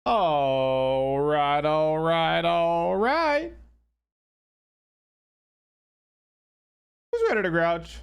All right, all right, all right. Who's ready to grouch?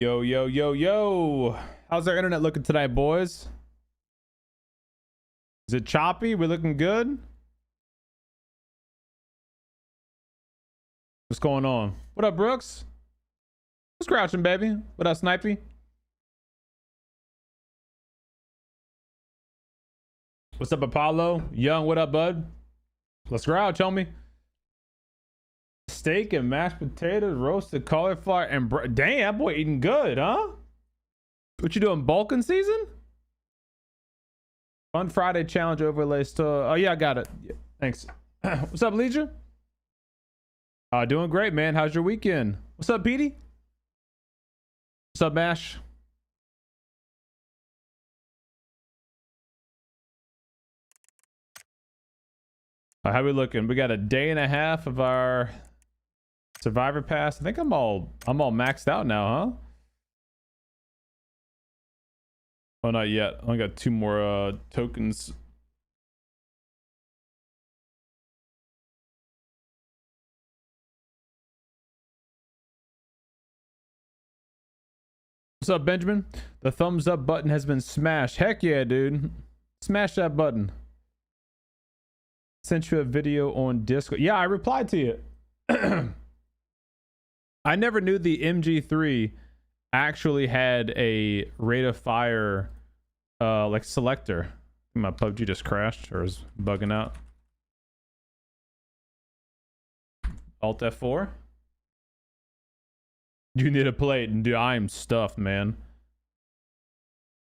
Yo, yo, yo, yo. How's our internet looking tonight, boys? Is it choppy? We looking good? What's going on? What up, Brooks? What's crouching, baby? What up, Snipey? What's up, Apollo? Young, what up, bud? Let's grouch, homie. Steak and mashed potatoes, roasted cauliflower, and damn, that boy eating good, huh? What you doing, Balkan season? Fun Friday challenge overlay store. Oh yeah, I got it. Yeah, thanks. What's up, Leisure? Doing great, man. How's your weekend? What's up, Petey? What's up, Mash? How we looking? We got a day and a half of our Survivor Pass. I think I'm all maxed out now, huh? Oh, not yet. I only got 2 more tokens. What's up, Benjamin? The thumbs up button has been smashed. Heck yeah, dude. Smash that button. Sent you a video on Discord. Yeah, I replied to you. I never knew the MG3 actually had a rate of fire like selector. My PUBG just crashed or is bugging out. Alt F4. You need a plate. Dude, I'm stuffed, man.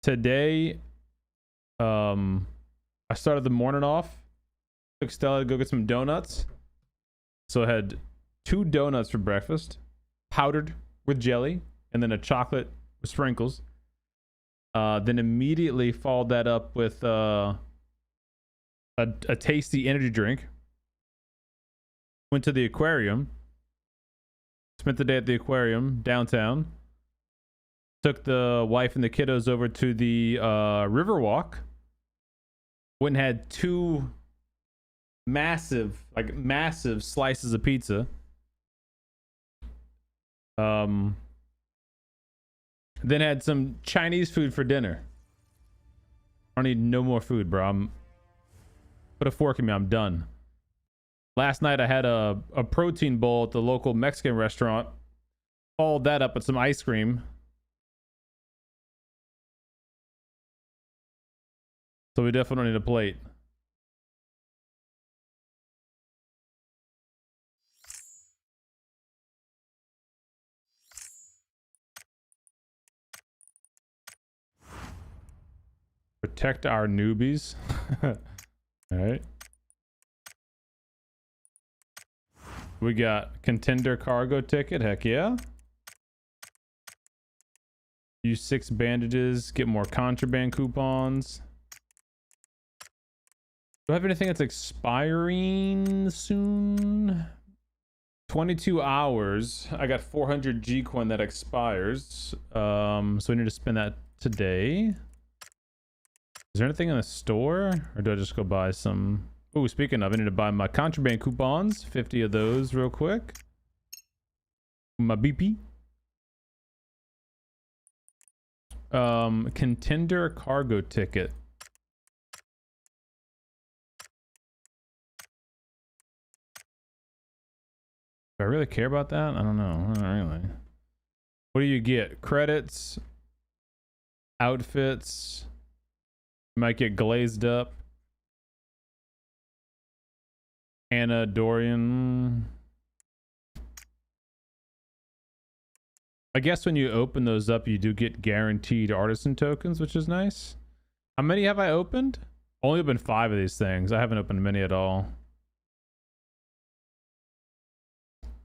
Today, I started the morning off. Took Stella to go get some donuts. So I had 2 donuts for breakfast, powdered with jelly, and then a chocolate with sprinkles. Then immediately followed that up with a tasty energy drink. Went to the aquarium. Spent the day at the aquarium downtown. Took the wife and the kiddos over to the Riverwalk. Went and had 2 massive slices of pizza. Then had some Chinese food for dinner. I don't need no more food, bro. Put a fork in me. I'm done. Last night I had a protein bowl at the local Mexican restaurant. Followed that up with some ice cream. So we definitely need a plate. Protect our newbies. All right. We got contender cargo ticket. Heck yeah. Use 6 bandages. Get more contraband coupons. Do I have anything that's expiring soon? 22 hours. I got 400 G coin that expires. So we need to spend that today. Is there anything in the store, or do I just go buy some? Oh, speaking of, I need to buy my contraband coupons. 50 of those real quick. My BP. Contender cargo ticket. Do I really care about that? I don't know. Not really. What do you get? Credits, outfits. You might get glazed up. Anna Dorian. I guess when you open those up, you do get guaranteed artisan tokens, which is nice. How many have I opened? Only opened 5 of these things. I haven't opened many at all.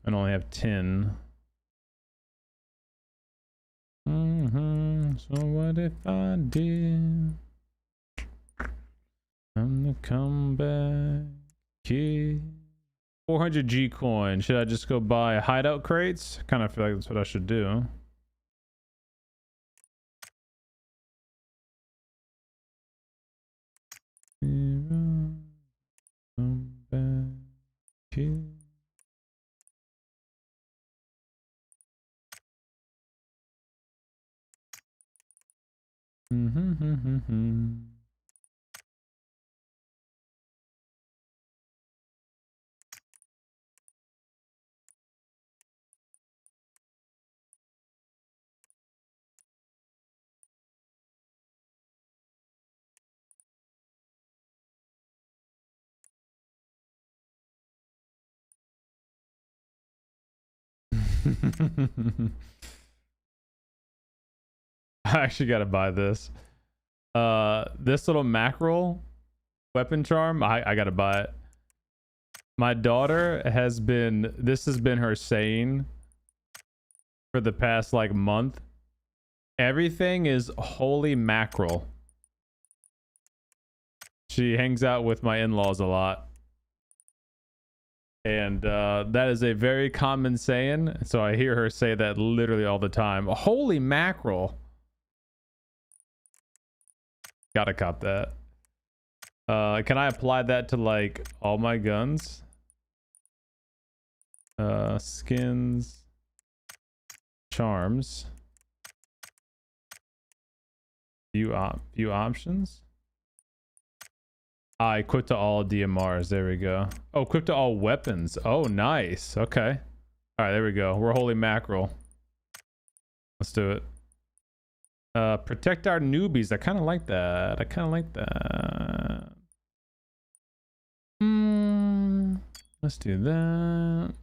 And only have 10. So what if I did? I'm the comeback kid. 400 G coin. Should I just go buy hideout crates? I kind of feel like that's what I should do. Comeback kid. I actually gotta buy this. This little mackerel weapon charm, I gotta buy it. My daughter has been, this has been her saying for the past like month. Everything is holy mackerel. She hangs out with my in-laws a lot. And that is a very common saying. So I hear her say that literally all the time. Holy mackerel. Gotta cop that. Can I apply that to like all my guns? Skins. Charms. View options. I equip to all DMRs. There we go. Oh, equip to all weapons. Oh, nice. Okay. All right, there we go. We're holy mackerel. Let's do it. Protect our newbies. I kind of like that. I kind of like that. Let's do that.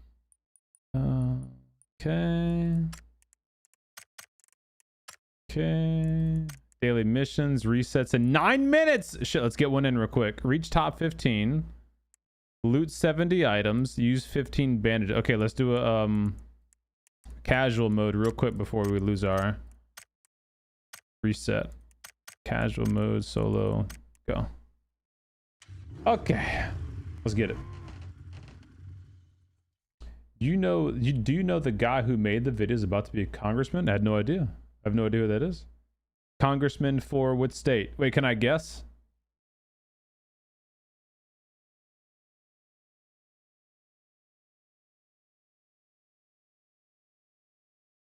Okay. Okay. Daily missions, resets in 9 minutes. Shit, let's get one in real quick. Reach top 15. Loot 70 items. Use 15 bandages. Okay, let's do a casual mode real quick before we lose our reset. Casual mode, solo, go. Okay, let's get it. Do you know the guy who made the video is about to be a congressman? I had no idea. I have no idea who that is. Congressman for what state? Wait, can I guess?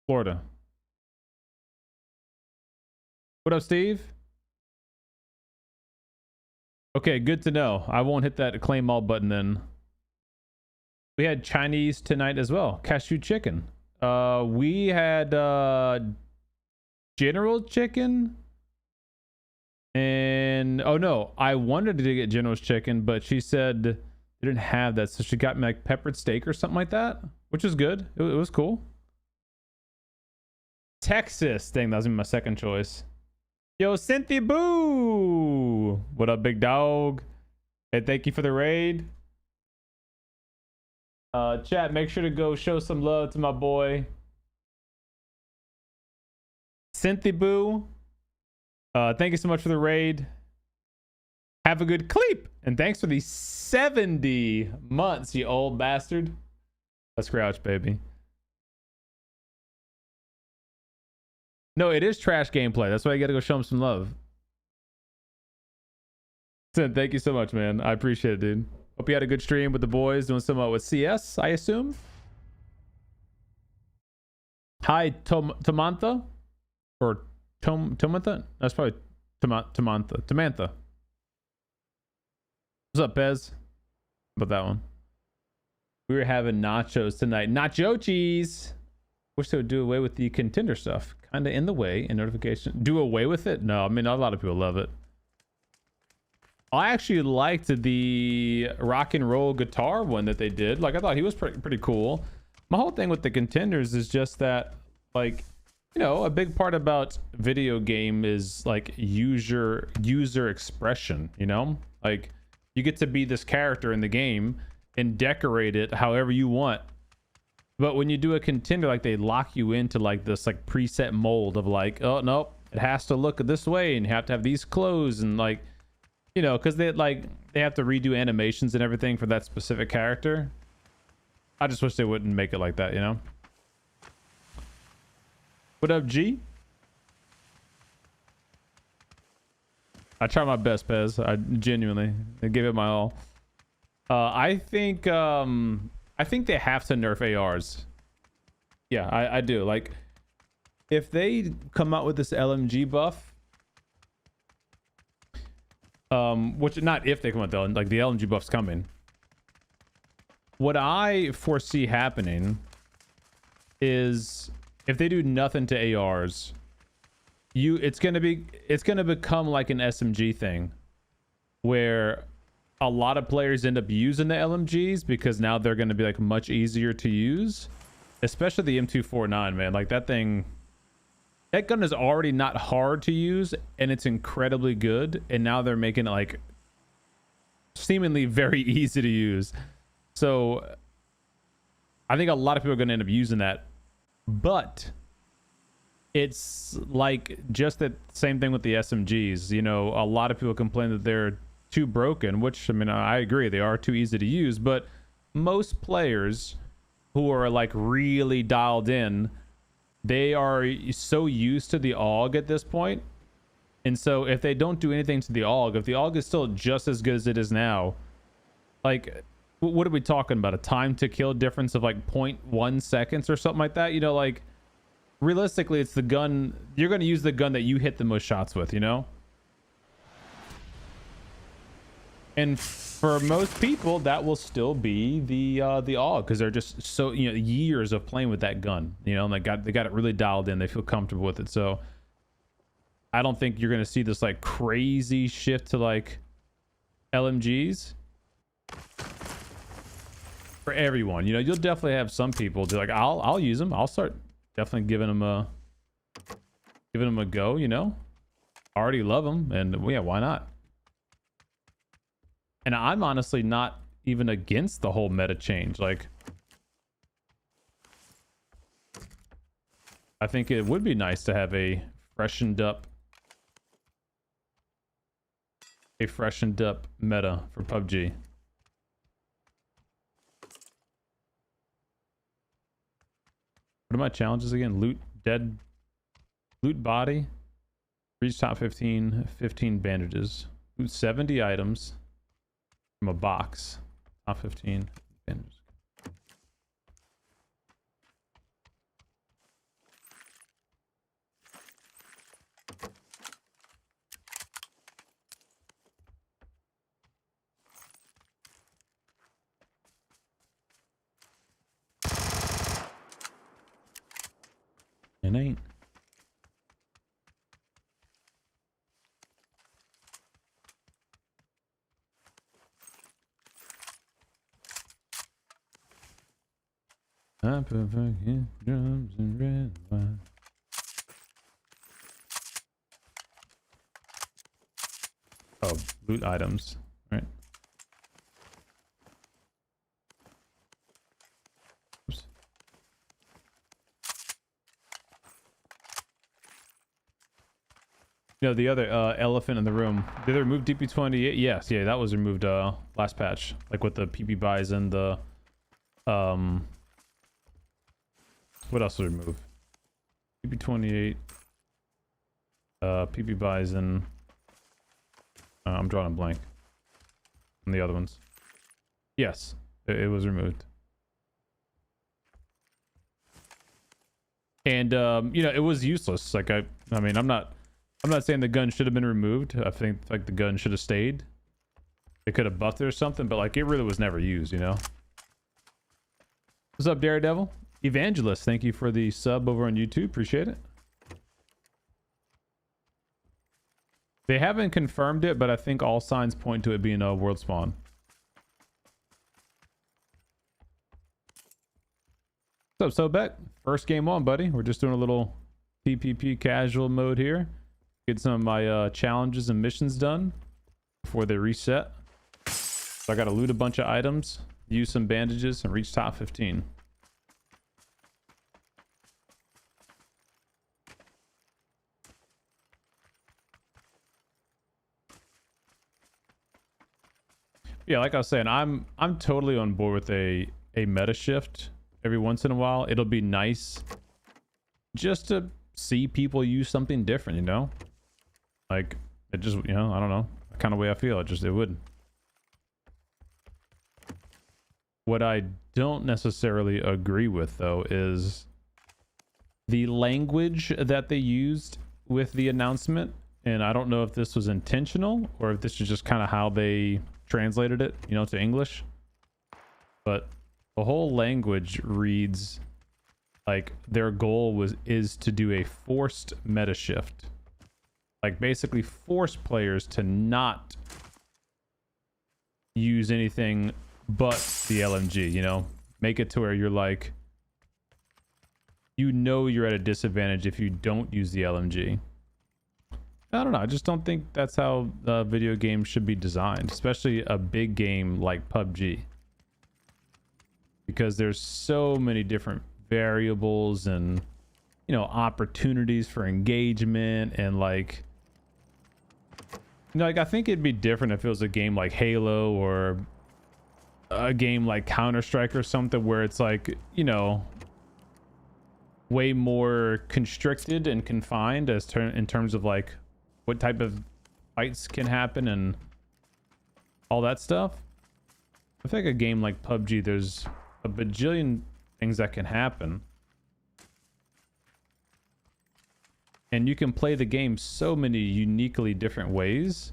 Florida. What up, Steve? Okay, good to know. I won't hit that claim all button then. We had Chinese tonight as well. Cashew chicken. We had General chicken. And oh no, I wanted to get General's chicken, but she said they didn't have that, so she got me like peppered steak or something like that, which was good. It was cool. Texas. Dang, that was my second choice. Yo, Cynthia Boo! What up, big dog? Hey, thank you for the raid. Chat, make sure to go show some love to my boy Cynthia Boo. Thank you so much for the raid. Have a good sleep, and thanks for the 70 months, you old bastard. Let's crouch, baby. No, it is trash gameplay. That's why you gotta go show him some love. Thank you so much, man. I appreciate it, dude. Hope you had a good stream with the boys doing some with CS, I assume. Hi, Tamantha. Or Tamantha? That's probably Tamantha. What's up, Pez? How about that one? We were having nachos tonight. Nacho cheese. Wish they would do away with the contender stuff. Kind of in the way in notification. Do away with it? No, I mean, a lot of people love it. I actually liked the rock and roll guitar one that they did. Like, I thought he was pretty cool. My whole thing with the contenders is just that, like, you know, a big part about video game is like user expression, you know? Like, you get to be this character in the game and decorate it however you want. But when you do a contender, like, they lock you into like this like preset mold of like, oh nope, it has to look this way and you have to have these clothes, and like, you know, because they have to redo animations and everything for that specific character. I just wish they wouldn't make it like that, you know? What up, G? I try my best, Pez. I genuinely give it my all. I think they have to nerf ARs. Yeah, I do. Like, if they come out with this LMG buff, which, not if they come out though, like the LMG buff's coming. What I foresee happening is if they do nothing to ARs, it's gonna become like an SMG thing, where a lot of players end up using the LMGs because now they're gonna be like much easier to use, especially the M249, man. Like, that gun is already not hard to use and it's incredibly good, and now they're making it like seemingly very easy to use. So I think a lot of people are going to end up using that, but it's like just the same thing with the SMGs. You know, a lot of people complain that they're too broken, which, I mean, I agree, they are too easy to use, but most players who are like really dialed in, they are so used to the AUG at this point. And so if they don't do anything to the AUG, if the AUG is still just as good as it is now, like, what are we talking about? A time to kill difference of like 0.1 seconds or something like that? You know, like, realistically, it's the gun. You're going to use the gun that you hit the most shots with, you know? And for most people, that will still be the AUG, because they're just so, you know, years of playing with that gun, you know, and they got it really dialed in. They feel comfortable with it. So I don't think you're going to see this like crazy shift to like LMGs for everyone. You know, you'll definitely have some people do like, I'll use them. I'll start definitely giving them a go, you know. I already love them, and well, yeah, why not? And I'm honestly not even against the whole meta change. Like, I think it would be nice to have a freshened up meta for PUBG. What are my challenges again? Loot body, reach top 15 bandages, loot 70 items from a box, top 15 bandages. It ain't. I prefer drums and red wine. Oh, loot items, right? Oops. You know, the other elephant in the room. Did they remove DP28? Yes, yeah, that was removed last patch. Like with the PP buys and the what else was removed? PP28, PP buys, and I'm drawing a blank on the other ones. Yes, it was removed. And you know, it was useless. Like, I mean, I'm not saying the gun should have been removed. I think like the gun should have stayed. They could have buffed it or something, but like it really was never used, you know. What's up, Daredevil? Evangelist, thank you for the sub over on YouTube. Appreciate it. They haven't confirmed it, but I think all signs point to it being a world spawn. What's up, Sobek? First game on, buddy. We're just doing a little PPP casual mode here. Get some of my challenges and missions done before they reset. So I got to loot a bunch of items, use some bandages, and reach top 15. Yeah, like I was saying, I'm totally on board with a meta shift every once in a while. It'll be nice just to see people use something different, you know? Like, it just, you know, I don't know. The kind of way I feel, it would. What I don't necessarily agree with, though, is the language that they used with the announcement. And I don't know if this was intentional or if this is just kind of how they translated it, you know, to English. But the whole language reads like their goal is to do a forced meta shift. Like basically force players to not use anything but the LMG, you know? Make it to where you're like, you know, you're at a disadvantage if you don't use the LMG. I don't know. I just don't think that's how video games should be designed, especially a big game like PUBG. Because there's so many different variables and, you know, opportunities for engagement and like, you know, like I think it'd be different if it was a game like Halo or a game like Counter-Strike or something where it's like, you know, way more constricted and confined in terms of like what type of fights can happen and all that stuff. I think a game like PUBG, there's a bajillion things that can happen. And you can play the game so many uniquely different ways,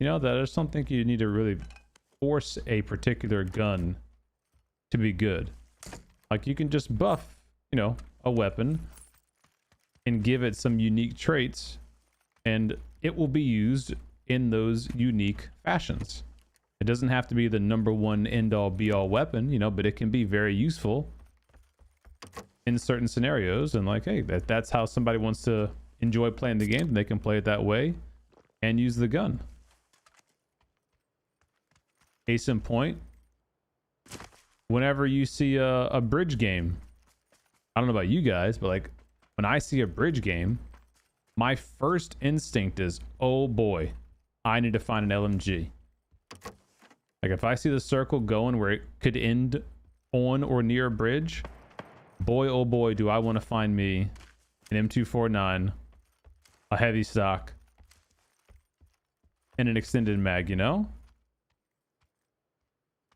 you know, that I just don't think you need to really force a particular gun to be good. Like you can just buff, you know, a weapon and give it some unique traits and it will be used in those unique fashions. It doesn't have to be the number one end all be all weapon, you know, but it can be very useful in certain scenarios. And like, hey, that's how somebody wants to enjoy playing the game. They can play it that way and use the gun. Case in point, whenever you see a bridge game, I don't know about you guys, but like when I see a bridge game, my first instinct is, oh boy, I need to find an LMG. Like if I see the circle going where it could end on or near a bridge, boy, oh boy, do I want to find me an M249, a heavy stock, and an extended mag, you know?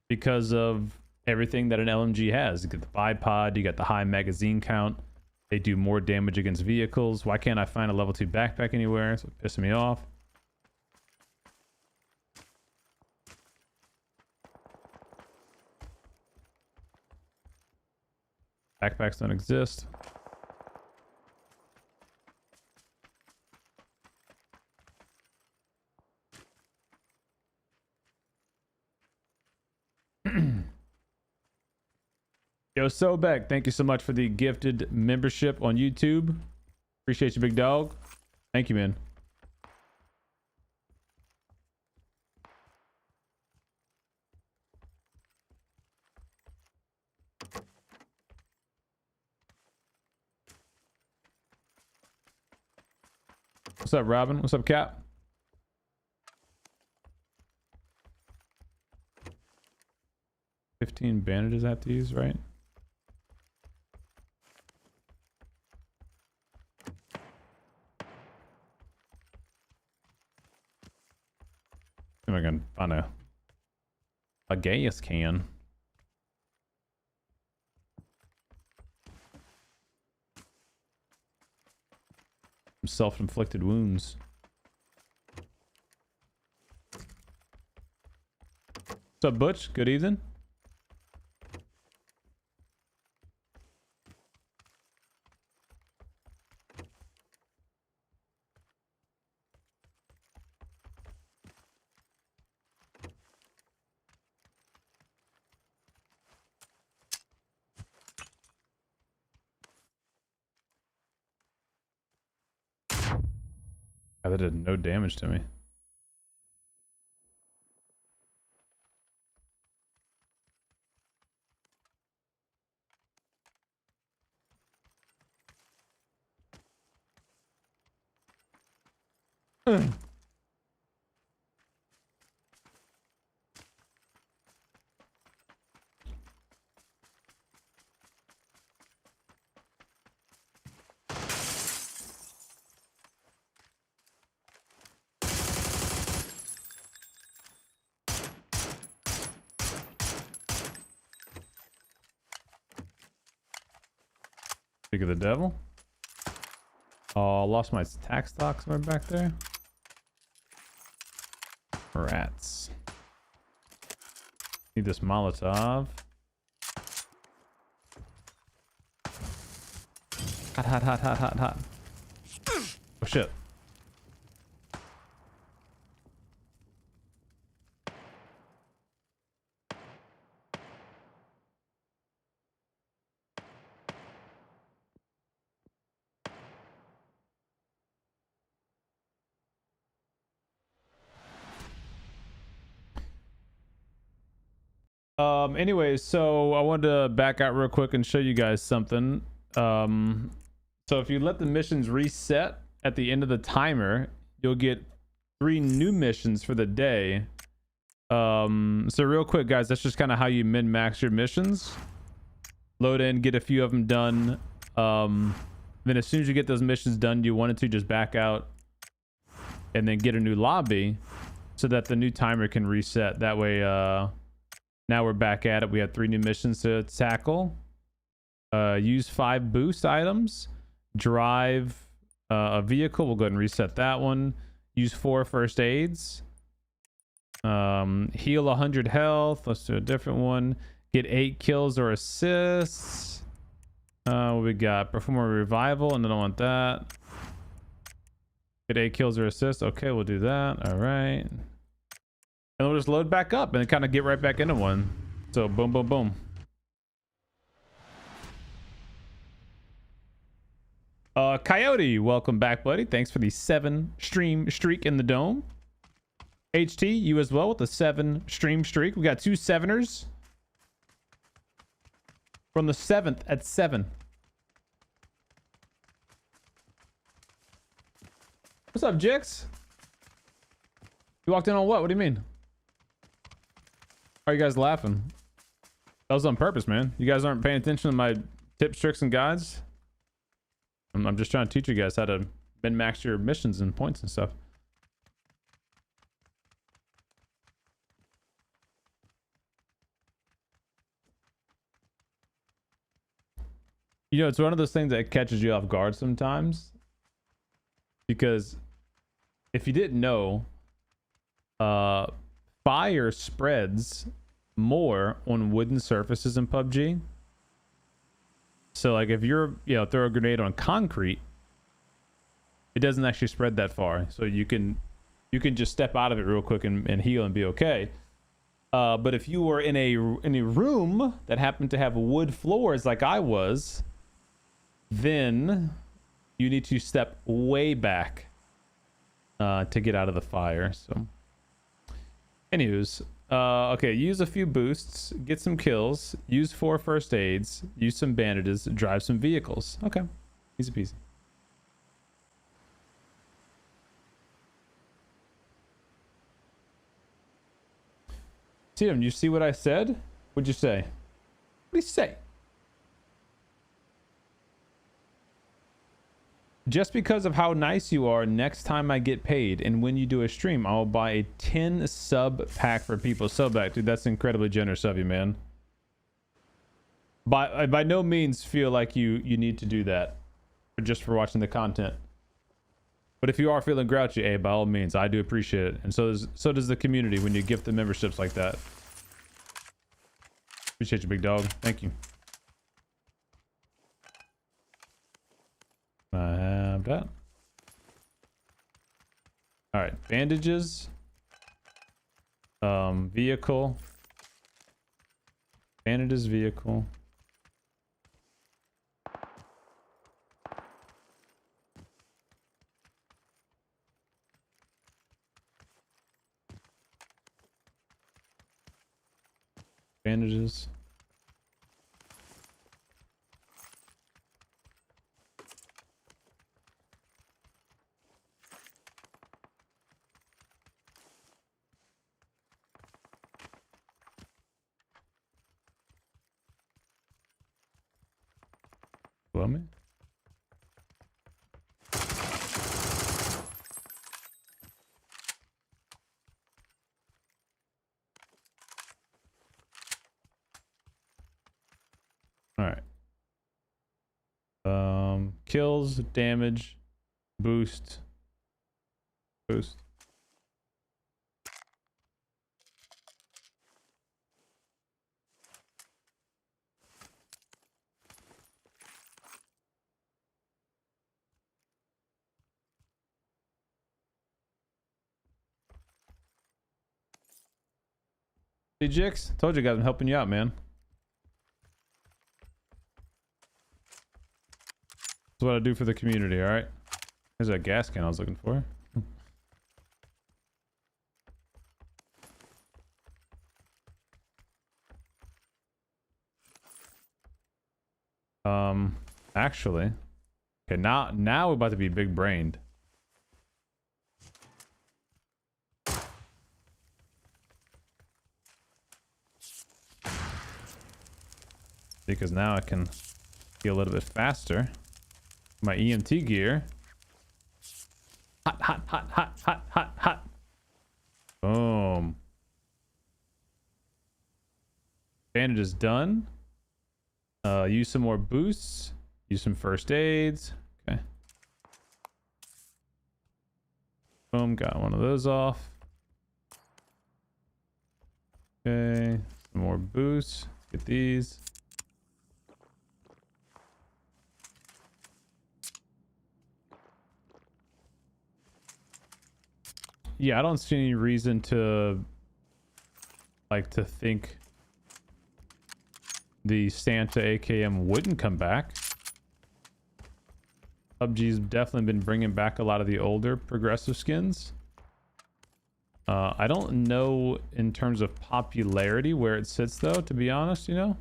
Because of everything that an LMG has. You get the bipod, you got the high magazine count. They do more damage against vehicles. Why can't I find a level 2 backpack anywhere? So it's pissing me off. Backpacks don't exist. Yo, Sobek, thank you so much for the gifted membership on YouTube. Appreciate you, big dog. Thank you, man. What's up, Robin? What's up, Cap? $15 bandages I have to use, right? Am I gonna find a gas can? Self-inflicted wounds. What's up, Butch? Good evening. God, that did no damage to me. Speak of the devil. Oh, I lost my tax stock somewhere back there. Rats. Need this Molotov. Hot, hot, hot, hot, hot, hot. Oh shit. Anyways, so I wanted to back out real quick and show you guys something. So if you let the missions reset at the end of the timer, you'll get 3 new missions for the day. So real quick, guys, that's just kind of how you min-max your missions. Load in, get a few of them done. Then as soon as you get those missions done, you wanted to just back out and then get a new lobby so that the new timer can reset. That way, now we're back at it. We have 3 new missions to tackle. Use 5 boost items. Drive a vehicle. We'll go ahead and reset that one. Use 4 first aids. Heal 100 health. Let's do a different one. Get 8 kills or assists. What we got? Perform a revival, and I don't want that. Get 8 kills or assists. Okay, we'll do that. All right. And we'll just load back up and kind of get right back into one. So boom, boom, boom. Coyote, welcome back, buddy. Thanks for the 7 stream streak in the dome. HT, you as well with the 7 stream streak. We got 2 7ers from the 7th at 7. What's up, Jix? You walked in on what? What do you mean? Why are you guys laughing? That was on purpose, man. You guys aren't paying attention to my tips, tricks, and guides. I'm just trying to teach you guys how to min-max your missions and points and stuff. You know, it's one of those things that catches you off guard sometimes. Because if you didn't know, fire spreads more on wooden surfaces in PUBG. So like if you're, throw a grenade on concrete, it doesn't actually spread that far. So you can just step out of it real quick and heal and be okay. But if you were in a room that happened to have wood floors like I was, then you need to step way back to get out of the fire. So anywho's, okay, use a few boosts, get some kills, use 4 first aids, use some bandages, drive some vehicles. Okay, easy peasy. Tim, you see what I said? What'd you say? What did he say? Just because of how nice you are, next time I get paid and when you do a stream, I'll buy a 10 sub pack for people. Sub back, dude. That's incredibly generous of you, man. By no means feel like you need to do that just for watching the content. But if you are feeling grouchy, hey, by all means, I do appreciate it. And so does the community when you gift the memberships like that. Appreciate you, big dog. Thank you. I have that. All right, bandages. Vehicle. Bandages, vehicle. Bandages. Well, me. All right. Kills, damage, boost. Hey, Jix, told you guys I'm helping you out, man. That's what I do for the community, all right? There's that gas can I was looking for. Actually, okay, now we're about to be big brained. Because now I can be a little bit faster. My EMT gear. Hot. Boom. Bandage is done. Use some more boosts. Use some first aids. Okay. Boom, got one of those off. Okay, some more boosts. Get these. Yeah, I don't see any reason to think the Santa AKM wouldn't come back. PUBG's definitely been bringing back a lot of the older progressive skins. I don't know in terms of popularity where it sits though, to be honest, you know?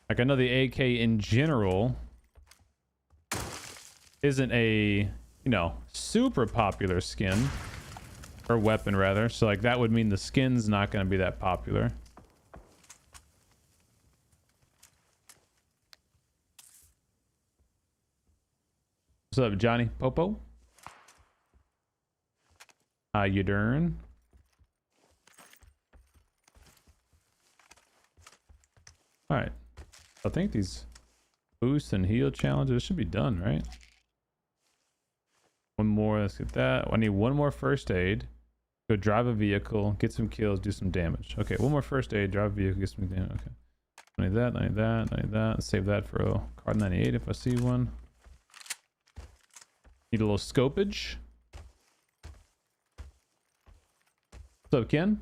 Like I know the AK in general isn't a, you know, super popular skin. Or weapon rather, so like that would mean the skin's not going to be that popular. What's up, Johnny Popo? How you doing? All right, I think these boost and heal challenges should be done, right? One more, let's get that. I need one more first aid. Go drive a vehicle, get some kills, do some damage. Okay, one more first aid, drive a vehicle, get some damage. Okay. I need that, I need that, I need that. Save that for a card 98 if I see one. Need a little scopage. What's up, Ken?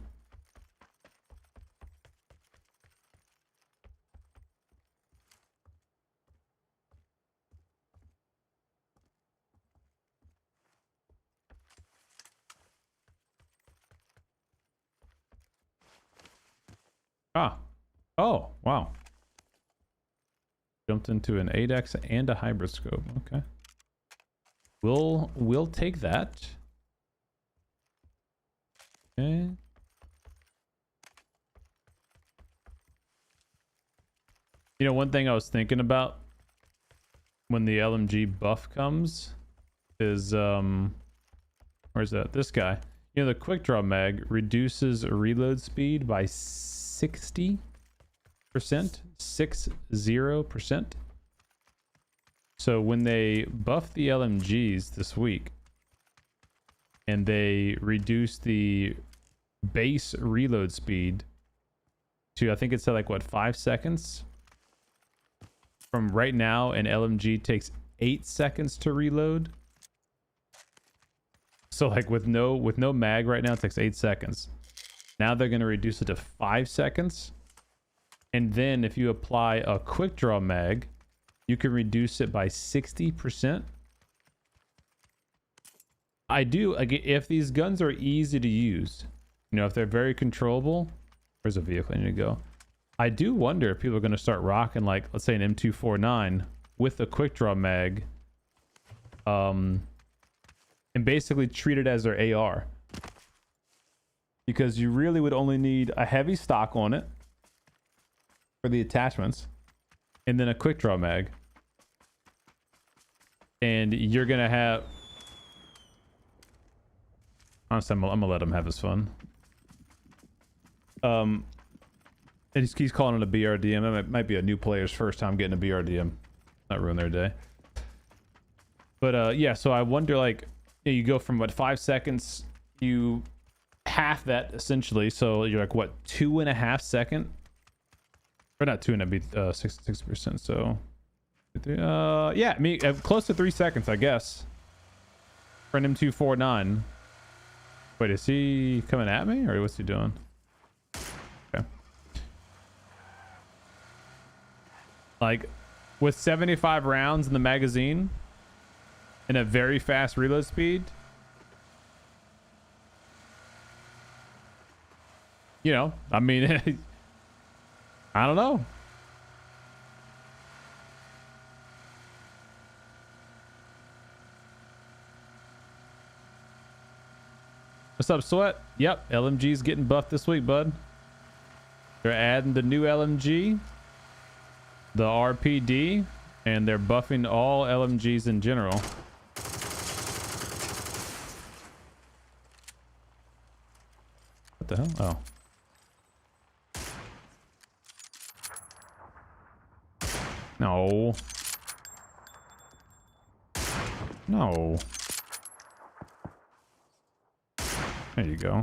Ah. Oh, wow. Jumped into an 8x and a hybrid scope. Okay. We'll take that. Okay. You know, one thing I was thinking about when the LMG buff comes is where's that? This guy. You know, the quick draw mag reduces reload speed by 60%. 60%. So when they buff the LMGs this week and they reduce the base reload speed to, I think it's at like what, 5 seconds? From right now, an LMG takes 8 seconds to reload. So like with no mag right now, it takes 8 seconds. Now they're going to reduce it to 5 seconds. And then if you apply a quick draw mag, you can reduce it by 60%. I do, like, if these guns are easy to use, You know, if they're very controllable. Where's a vehicle I need to go? I do wonder if people are going to start rocking, like, let's say an M249 with a quick draw mag, and basically treat it as their AR, because you really would only need a heavy stock on it for the attachments, and then a quick draw mag, and you're gonna have. Honestly, I'm gonna let him have his fun. And he's calling it a BRDM. It might be a new player's first time getting a BRDM. Not ruin their day. But yeah, so I wonder, like, you go from what, 5 seconds, you half that essentially. So you're like, what, 2.5 seconds? Or not 2, and that'd be 60%. So yeah, I mean, close to 3 seconds, I guess. For an M249. Wait, is he coming at me, or what's he doing? Okay. Like, with 75 rounds in the magazine and a very fast reload speed, you know, I mean, I don't know. What's up, Sweat? Yep, LMG's getting buffed this week, bud. They're adding the new LMG, the RPD, and they're buffing all LMGs in general. What the hell? Oh. No. No. There you go.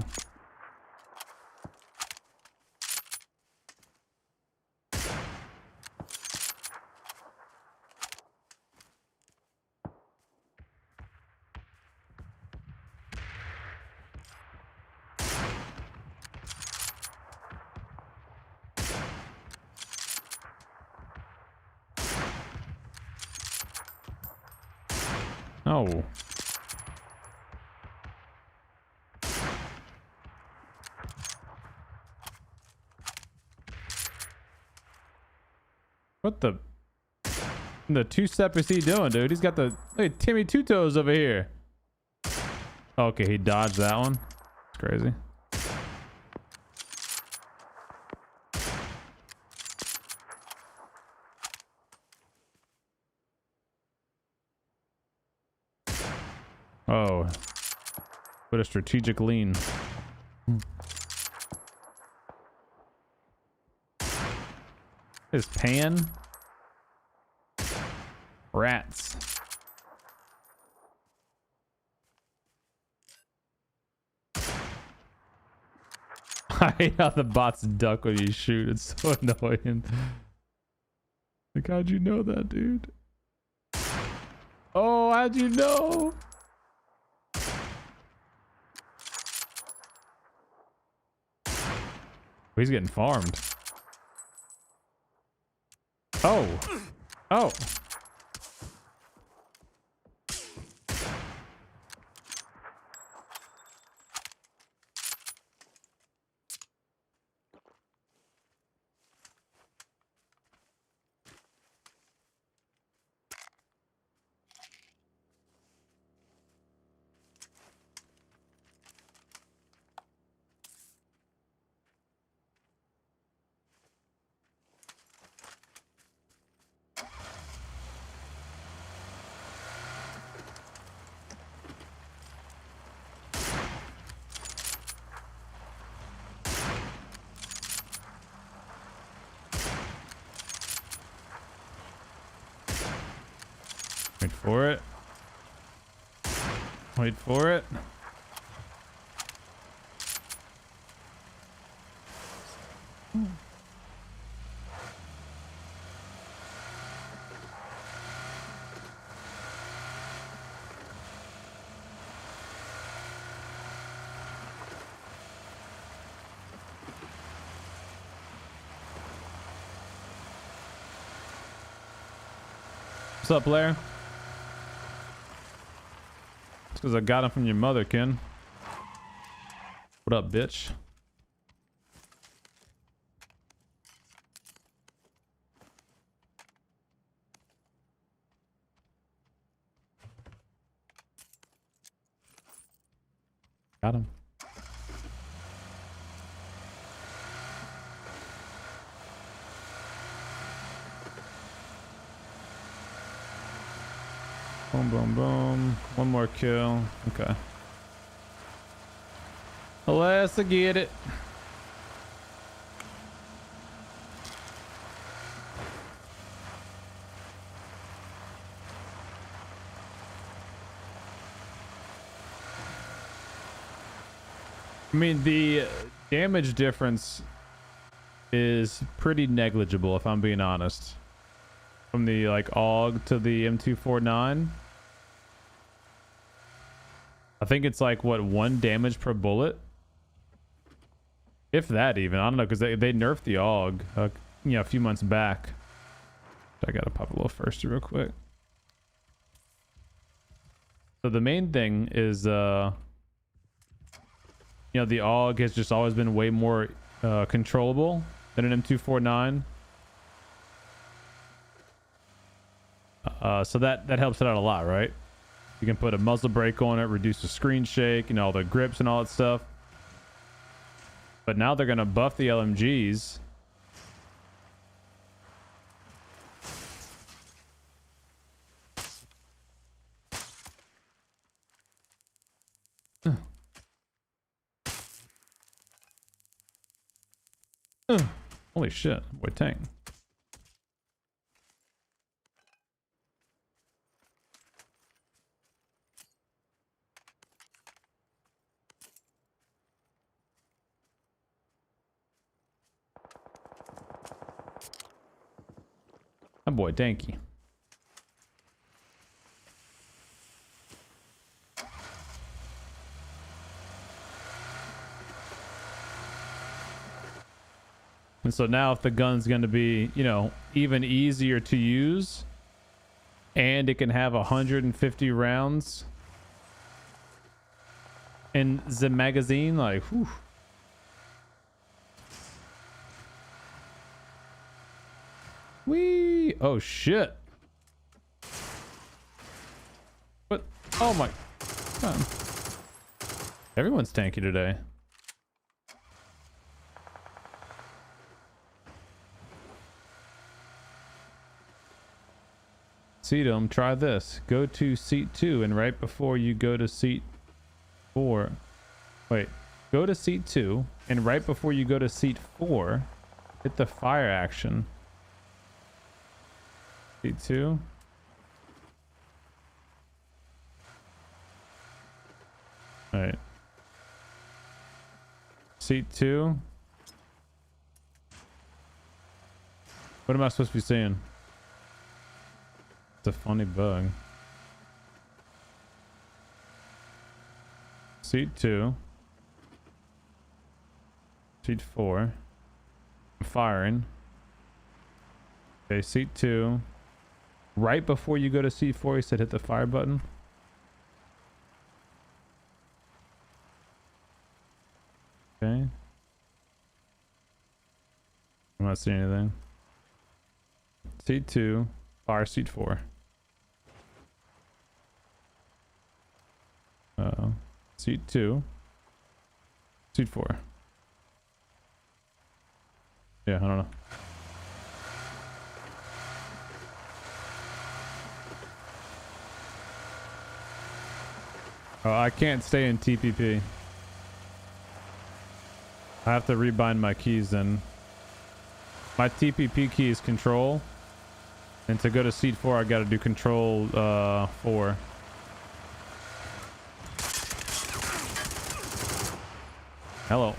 Oh. What the two-step is he doing, dude? He's got the, look at Timmy Two Toes over here. Okay, he dodged that one. It's crazy. Oh, what a strategic lean. His pan. Rats. I hate how the bots duck when you shoot. It's so annoying. Like, how'd you know that, dude? Oh, how'd you know? He's getting farmed. Oh. Oh. Wait for it. Wait for it. What's up, Blair? It's because I got him from your mother, Ken. What up, bitch? Got him. Boom, boom, boom. One more kill. Okay. Let's get it. I mean, the damage difference is pretty negligible, if I'm being honest. From the like AUG to the M249. I think it's like, what, 1 damage per bullet? If that even. I don't know, because they nerfed the AUG, you know, a few months back. I gotta pop a little first real quick. So the main thing is, you know, the AUG has just always been way more controllable than an M249. So that helps it out a lot, right? You can put a muzzle brake on it, reduce the screen shake, you know, all the grips and all that stuff. But now they're gonna buff the LMGs. Holy shit, boy, tank. That boy tanky. And so now if the gun's going to be, you know, even easier to use, and it can have 150 rounds in the magazine, like, whew. Wee! Oh shit! What? Oh my god! Everyone's tanky today. CDOME, try this. Go to seat 2, and right before you go to seat 4, wait, go to seat 2, and right before you go to seat 4, hit the fire action. Seat 2. All right. Seat 2. What am I supposed to be saying? It's a funny bug. Seat 2. Seat 4. I'm firing. Okay, seat 2. Right before you go to seat 4, you said hit the fire button. Okay. I'm not seeing anything. Seat 2. Fire seat 4. Seat 2. Seat 4. Yeah, I don't know. Oh, I can't stay in TPP. I have to rebind my keys then. My TPP key is control. And to go to seat 4, I gotta do control 4. Hello.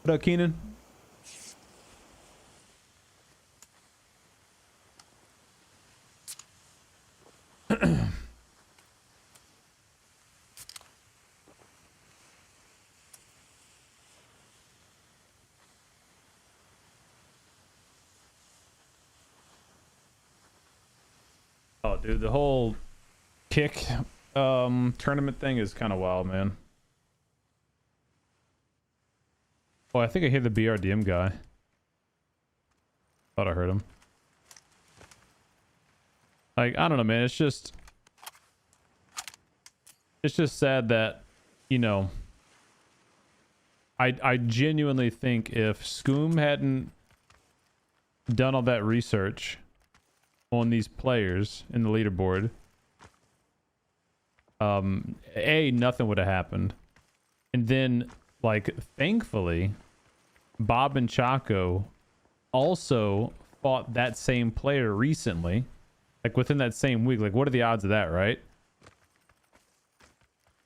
What up, Keenan? dude. The whole kick tournament thing is kind of wild, man. Oh, I think I hit the BRDM guy. Thought I heard him. Like, I don't know, man. It's just sad that, you know, I genuinely think if Scum hadn't done all that research on these players in the leaderboard, nothing would have happened. And then, like, thankfully, Bob and Chaco also fought that same player recently, like within that same week. Like, what are the odds of that, right?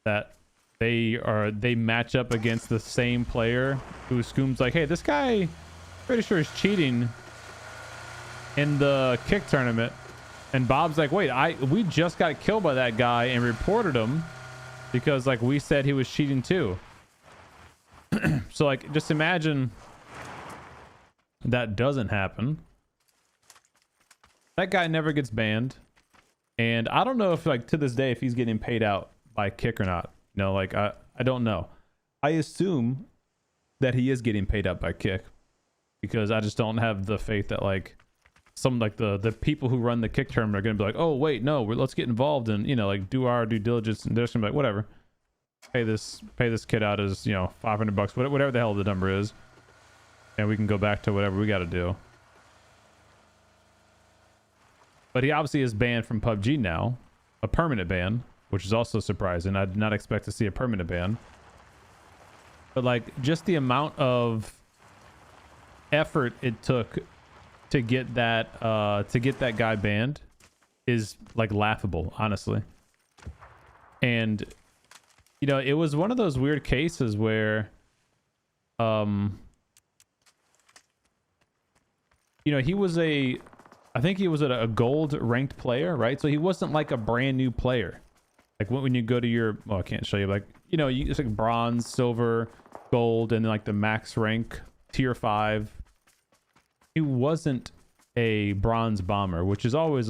That they match up against the same player who Scum's like, hey, this guy pretty sure is cheating in the kick tournament, and Bob's like, wait, we just got killed by that guy and reported him because, like, we said he was cheating too. So, like, just imagine that doesn't happen. That guy never gets banned, and I don't know if, like, to this day, if he's getting paid out by kick or not. You know, like, I don't know. I assume that he is getting paid out by kick, because I just don't have the faith that, like, some, like, the people who run the kick tournament are gonna be like, oh wait, no, let's get involved and, you know, like, do our due diligence, and they're just gonna be like, whatever, pay this kid out as, you know, $500, whatever the hell the number is, and we can go back to whatever we got to do. But he obviously is banned from PUBG now, a permanent ban, which is also surprising. I did not expect to see a permanent ban. But, like, just the amount of effort it took to get that guy banned is, like, laughable, honestly. And, you know, it was one of those weird cases where you know, he was I think he was a gold ranked player, right? So he wasn't like a brand new player. Like, when you go to your, well, I can't show you, like, you know, it's like bronze, silver, gold, and then, like, the max rank tier 5. He wasn't a bronze bomber, which is always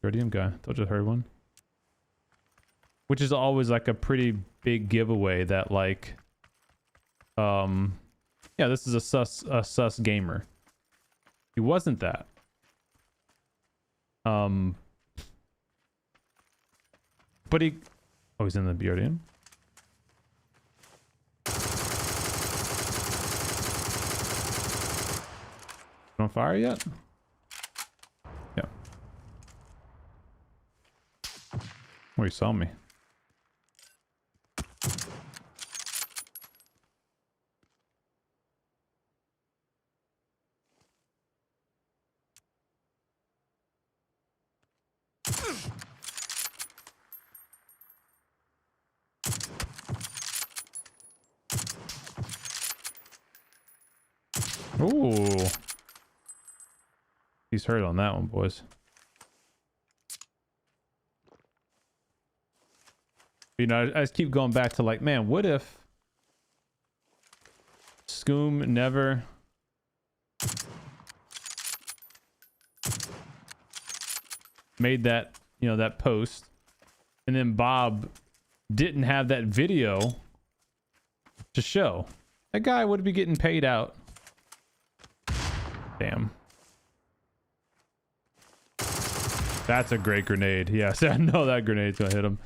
Radium guy. Told you I heard one. Which is always, like, a pretty big giveaway that, like, yeah, this is a sus gamer. He wasn't that. But he, oh, he's in the BRDM. On fire yet? Yeah. Oh, he saw me. Ooh. He's hurt on that one, boys. You know, I just keep going back to, like, man, what if Scum never made that, you know, that post, and then Bob didn't have that video to show? That guy would be getting paid out. Damn. That's a great grenade. Yes, I know that grenade's gonna hit him.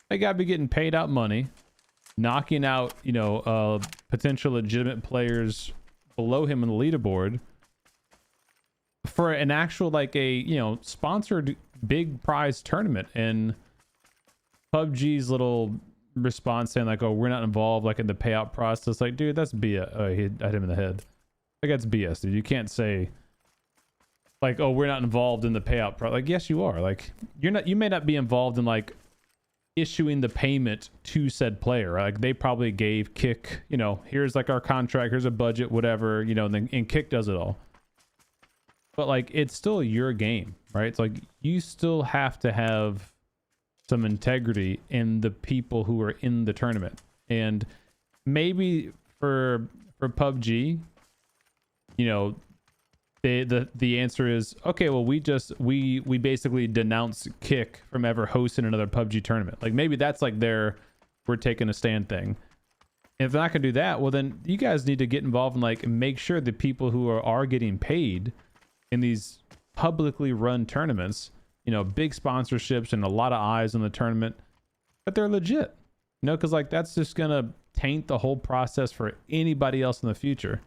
That guy be getting paid out money, knocking out, you know, potential legitimate players below him in the leaderboard for an actual, like, a, you know, sponsored big prize tournament. And PUBG's little response saying, like, oh, we're not involved, like, in the payout process. Like, dude, that's BS. Oh, he hit him in the head. Like, that's BS, dude. You can't say, like, oh, we're not involved in the payout process. Like, yes, you are. Like, you may not be involved in, like, issuing the payment to said player, right? Like, they probably gave Kick, you know, here's, like, our contract, here's a budget, whatever, you know, and Kick does it all. But, like, it's still your game, right? It's like, you still have to have some integrity in the people who are in the tournament. And maybe for PUBG, you know, the answer is, okay, well, we basically denounce Kick from ever hosting another PUBG tournament. Like, maybe that's like their we're taking a stand thing. If they're not gonna do that, well, then you guys need to get involved and like make sure the people who are getting paid in these publicly run tournaments, you know, big sponsorships and a lot of eyes on the tournament, that they're legit. You know, because like that's just gonna taint the whole process for anybody else in the future.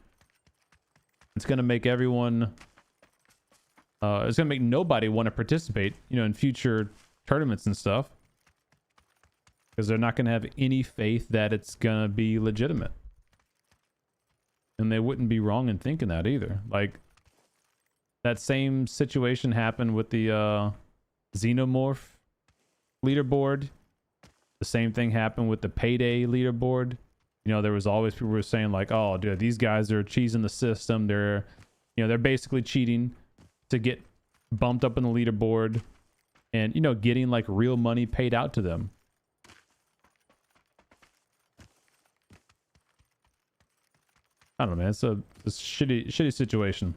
It's gonna make everyone it's gonna make nobody want to participate, you know, in future tournaments and stuff. Because they're not going to have any faith that it's going to be legitimate. And they wouldn't be wrong in thinking that either. Like, that same situation happened with the Xenomorph leaderboard. The same thing happened with the Payday leaderboard. You know, there was always people who were saying like, oh, dude, these guys are cheesing the system. They're, you know, they're basically cheating to get bumped up in the leaderboard and, you know, getting like real money paid out to them. I don't know, man. It's a shitty situation.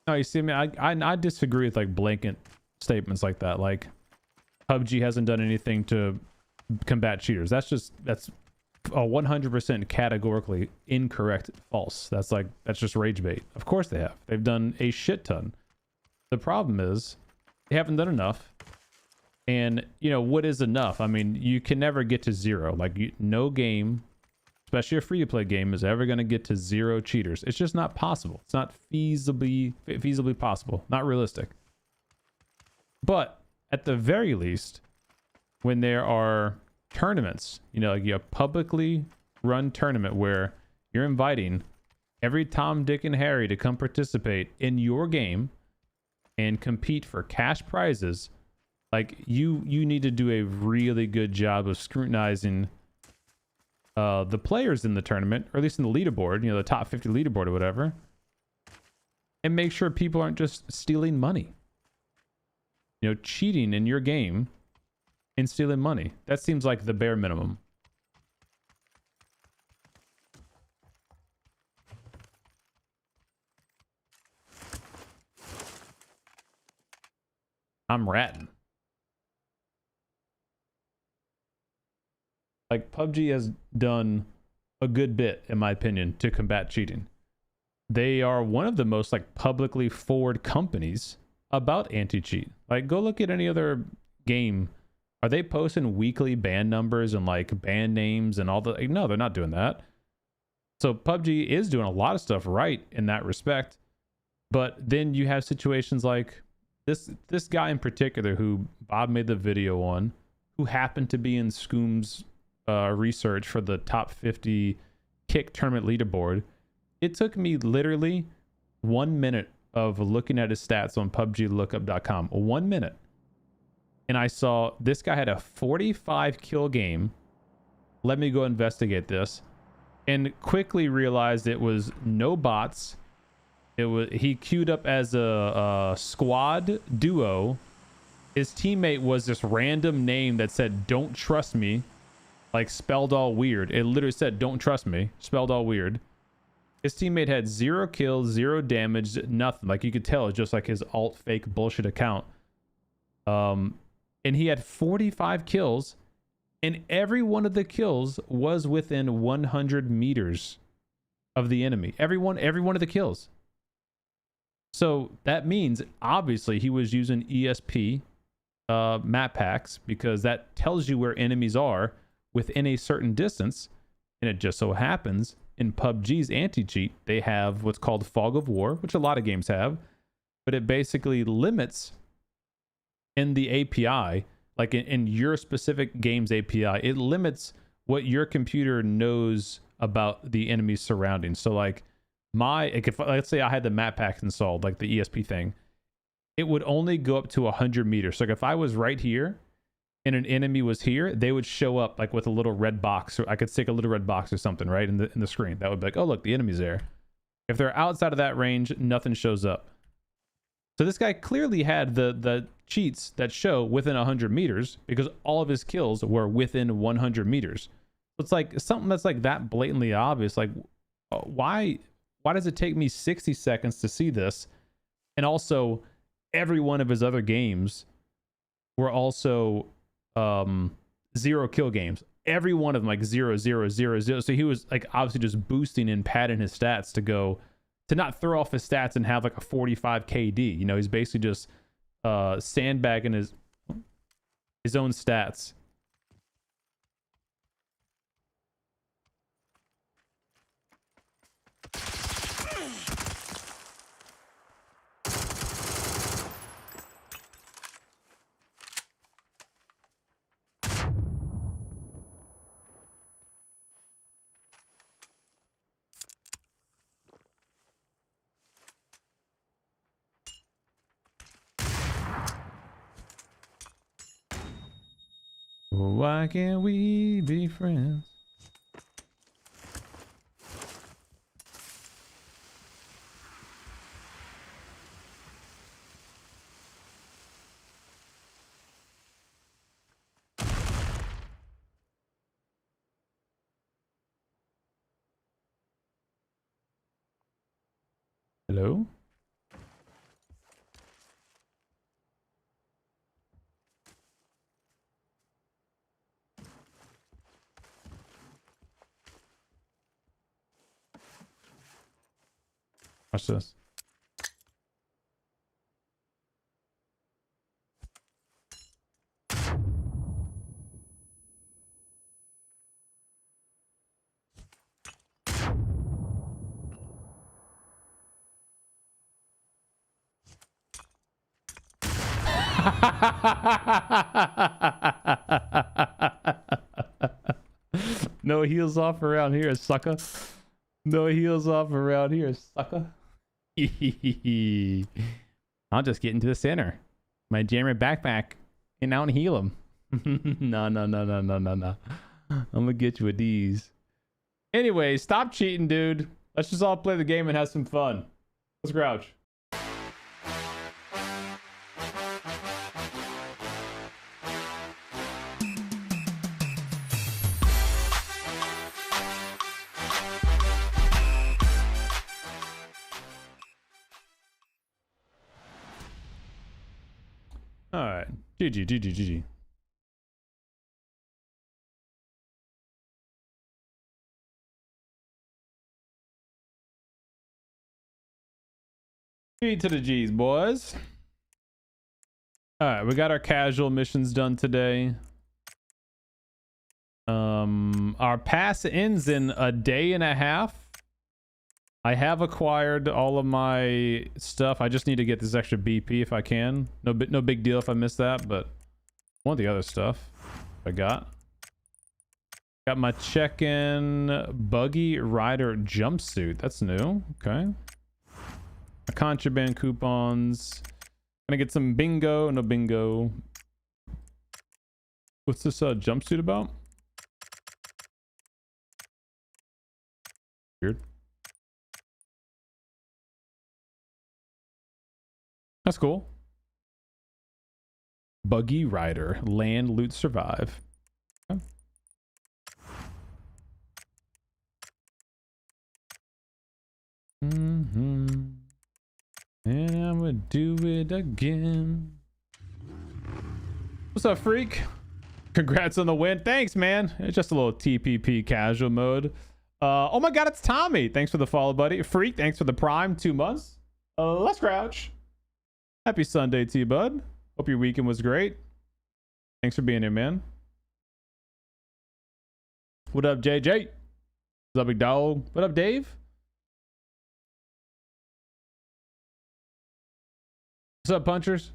No, you see, I mean, I disagree with like blanket statements like that. Like, PUBG hasn't done anything to combat cheaters. That's a 100% categorically incorrect false. That's just rage bait. Of course they have. They've done a shit ton. The problem is they haven't done enough. And, you know, what is enough? I mean, you can never get to zero. Like, no game, especially a free-to-play game, is ever going to get to zero cheaters. It's just not possible. It's not feasibly possible. Not realistic. But at the very least, when there are tournaments, you know, like a publicly run tournament where you're inviting every Tom, Dick, and Harry to come participate in your game and compete for cash prizes, like you need to do a really good job of scrutinizing the players in the tournament, or at least in the leaderboard, you know, the top 50 leaderboard or whatever, and make sure people aren't just stealing money, you know, cheating in your game and stealing money. That seems like the bare minimum. I'm ratting. Like, PUBG has done a good bit, in my opinion, to combat cheating. They are one of the most like publicly forward companies about anti-cheat. Like, go look at any other game. Are they posting weekly ban numbers and like ban names and all the... Like, no, they're not doing that. So PUBG is doing a lot of stuff right in that respect. But then you have situations like this guy in particular who Bob made the video on, who happened to be in Scoom's research for the top 50 Kick tournament leaderboard. It took me literally 1 minute of looking at his stats on PUBGlookup.com. 1 minute. And I saw this guy had a 45 kill game. Let me go investigate this. And quickly realized it was no bots. He queued up as a squad duo. His teammate was this random name that said, "Don't trust me," like spelled all weird. It literally said, "Don't trust me," spelled all weird. His teammate had 0 kills, 0 damage, nothing. Like, you could tell it's just like his alt fake bullshit account. And he had 45 kills, and every one of the kills was within 100 meters of the enemy. Every one of the kills. So that means obviously he was using ESP map packs, because that tells you where enemies are within a certain distance. And it just so happens in PUBG's anti-cheat, they have what's called Fog of War, which a lot of games have, but it basically limits in the API, like in your specific game's API, it limits what your computer knows about the enemy's surroundings. So like if let's say I had the map packs installed, like the ESP thing, it would only go up to 100 meters. So like if I was right here and an enemy was here, they would show up like with a little red box, or I could stick a little red box or something right in the screen. That would be like, oh look, the enemy's there. If they're outside of that range, nothing shows up. So this guy clearly had the cheats that show within 100 meters because all of his kills were within 100 meters. So it's like something that's like that blatantly obvious. Like, why does it take me 60 seconds to see this? And also, every one of his other games were also 0 kill games. Every one of them like 0, 0, 0, 0. So he was like obviously just boosting and padding his stats to not throw off his stats and have like a 45 KD. You know, he's basically just sandbagging his own stats. Why can't we be friends? Hello? Watch this. No heels off around here, sucker. No heels off around here, sucker. I'll just get into the center. My jammer backpack and out and heal him. No. I'm gonna get you with these. Anyway, stop cheating, dude. Let's just all play the game and have some fun. Let's grouch. All right. GG. G to the G's, boys. All right, we got our casual missions done today. Our pass ends in a day and a half. I have acquired all of my stuff. I just need to get this extra BP if I can. No big deal if I miss that, but I want the other stuff I got. Got my check-in buggy rider jumpsuit. That's new. Okay. My contraband coupons. Gonna get some bingo. No bingo. What's this jumpsuit about? Weird. That's cool. Buggy rider. Land, loot, survive. Okay. And I'm gonna do it again. What's up, freak? Congrats on the win. Thanks, man. It's just a little TPP casual mode. Oh my god, it's Tommy. Thanks for the follow, buddy. Freak, thanks for the prime 2 months. Let's crouch. Happy Sunday to you, bud. Hope your weekend was great. Thanks for being here, man. What up, JJ? What's up, big dog? What up, Dave? What's up, punchers?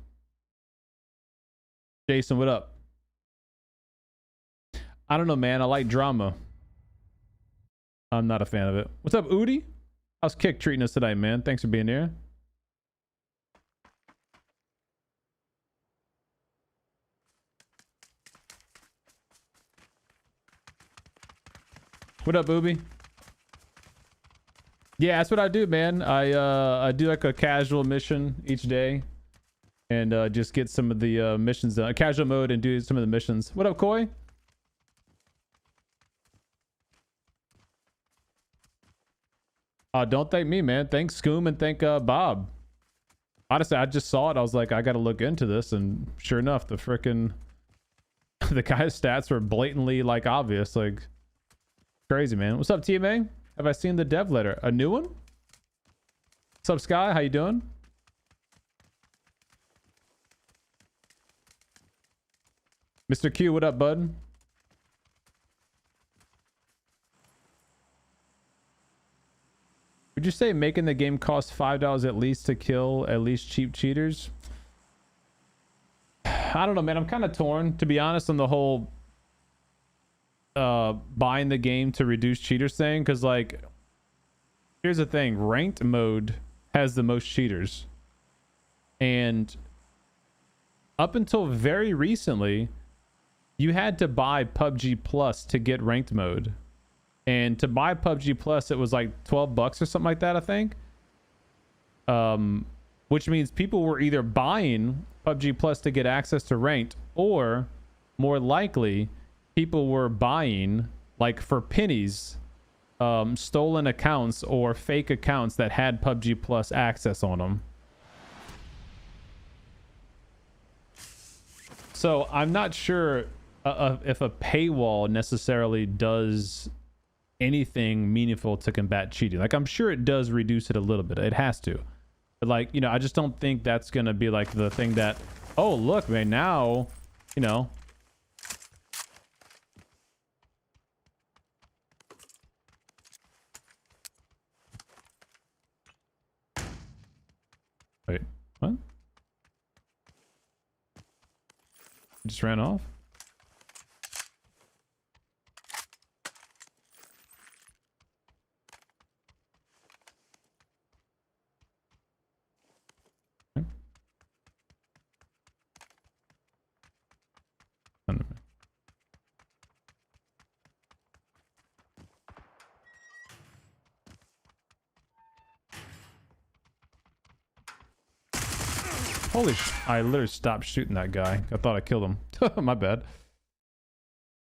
Jason, what up? I don't know, man. I like drama. I'm not a fan of it. What's up, Udi? How's Kick treating us tonight, man? Thanks for being here. What up, Booby? Yeah, that's what I do, man. I do like a casual mission each day, and just get some of the missions done. Casual mode and do some of the missions. What up, Koi? Don't thank me, man. Thank Scoom and thank Bob. Honestly, I just saw it. I was like, I gotta look into this, and sure enough, the frickin' the guy's stats were blatantly like obvious. Like, crazy, man. What's up, TMA? Have I seen the dev letter? A new one? What's up, Sky? How you doing? Mr. Q, what up, bud? Would you say making the game cost $5 at least to kill at least cheap cheaters? I don't know, man. I'm kind of torn, to be honest, on the whole buying the game to reduce cheaters thing, because like, here's the thing: ranked mode has the most cheaters, and up until very recently, you had to buy PUBG Plus to get ranked mode. And to buy PUBG Plus, it was like 12 bucks or something like that, I think. Which means people were either buying PUBG Plus to get access to ranked, or more likely, people were buying, like for pennies, stolen accounts or fake accounts that had PUBG Plus access on them. So I'm not sure if a paywall necessarily does anything meaningful to combat cheating. Like, I'm sure it does reduce it a little bit. It has to. But like, you know, I just don't think that's gonna be like the thing that, oh look, man, now, you know. Wait, what? It just ran off? Holy I literally stopped shooting that guy. I thought I killed him. My bad.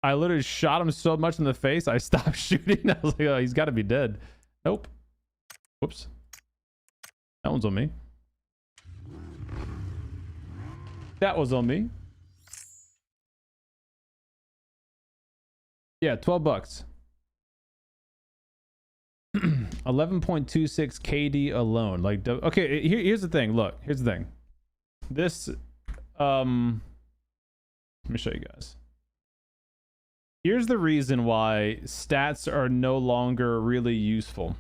I literally shot him so much in the face, I stopped shooting. I was like, oh, he's got to be dead. Nope. Whoops. That one's on me. That was on me. Yeah, 12 bucks. 11.26 KD alone. Like, okay, here's the thing. Look, here's the thing. This, let me show you guys. Here's the reason why stats are no longer really useful.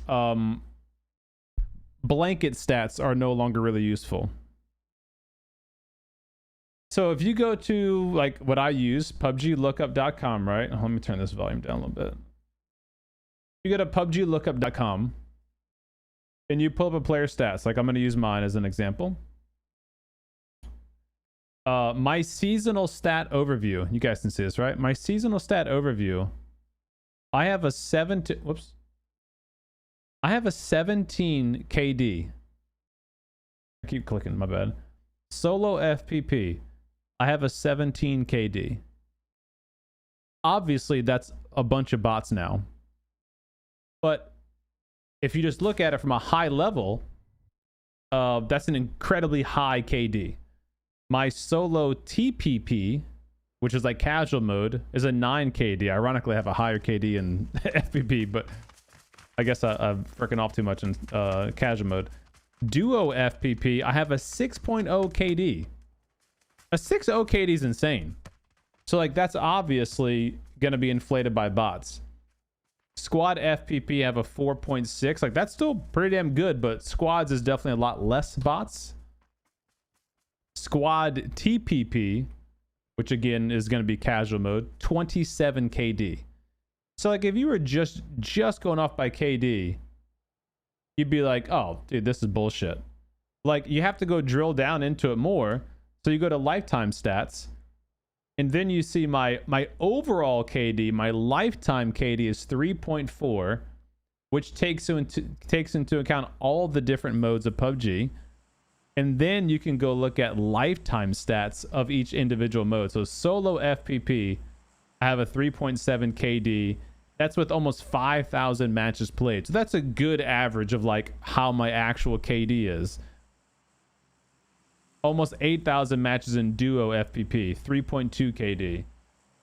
Blanket stats are no longer really useful. So if you go to like what I use, PUBGlookup.com, right? Let me turn this volume down a little bit. You go to PUBGlookup.com and you pull up a player stats. Like, I'm going to use mine as an example. My seasonal stat overview. You guys can see this, right? My seasonal stat overview. I have a 17 KD. I keep clicking, my bad. Solo FPP. I have a 17 KD. Obviously, that's a bunch of bots now. But if you just look at it from a high level, that's an incredibly high KD. My solo TPP, which is like casual mode, is a 9 KD. Ironically, I have a higher KD in FPP, but I guess I'm freaking off too much in casual mode. Duo FPP, I have a 6.0 KD. A 6.0 KD is insane. So like, that's obviously going to be inflated by bots. Squad FPP have a 4.6. Like, that's still pretty damn good, but squads is definitely a lot less bots. Squad TPP, which again is going to be casual mode, 27 KD. So like, if you were just going off by KD, you'd be like, oh, dude, this is bullshit. Like, you have to go drill down into it more. So you go to lifetime stats. And then you see my overall KD, my lifetime KD is 3.4, which takes into account all the different modes of PUBG. And then you can go look at lifetime stats of each individual mode. So solo FPP, I have a 3.7 KD. That's with almost 5,000 matches played. So that's a good average of like how my actual KD is. Almost 8,000 matches in duo FPP, 3.2 KD.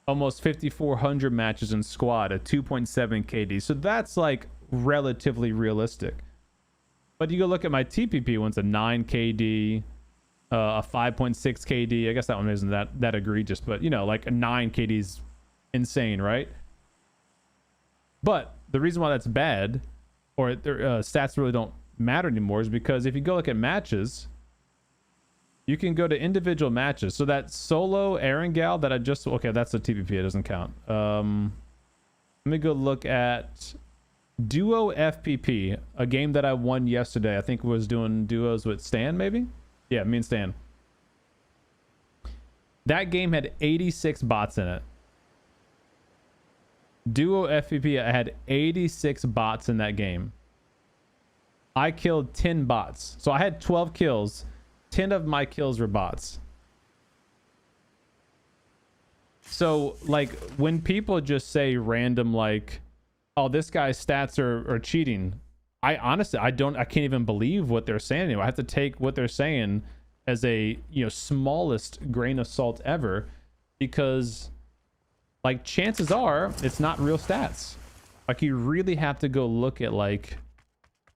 Almost 5,400 matches in squad, a 2.7 KD. So that's like relatively realistic. But you go look at my TPP one's a 9 KD, a 5.6 KD. I guess that one isn't that egregious, but you know, like a 9 KD is insane, right? But the reason why that's bad, or stats really don't matter anymore, is because if you go look at matches, you can go to individual matches. So that solo Erangel that I just... Okay, that's a TPP. It doesn't count. Let me go look at Duo FPP, a game that I won yesterday. I think was doing duos with Stan, maybe? Yeah, me and Stan. That game had 86 bots in it. Duo FPP, I had 86 bots in that game. I killed 10 bots. So I had 12 kills. 10 of my kills were bots. So like when people just say random like, oh, this guy's stats are cheating, I honestly I can't even believe what they're saying anymore. I have to take what they're saying as a, you know, smallest grain of salt ever, because like chances are it's not real stats. Like you really have to go look at like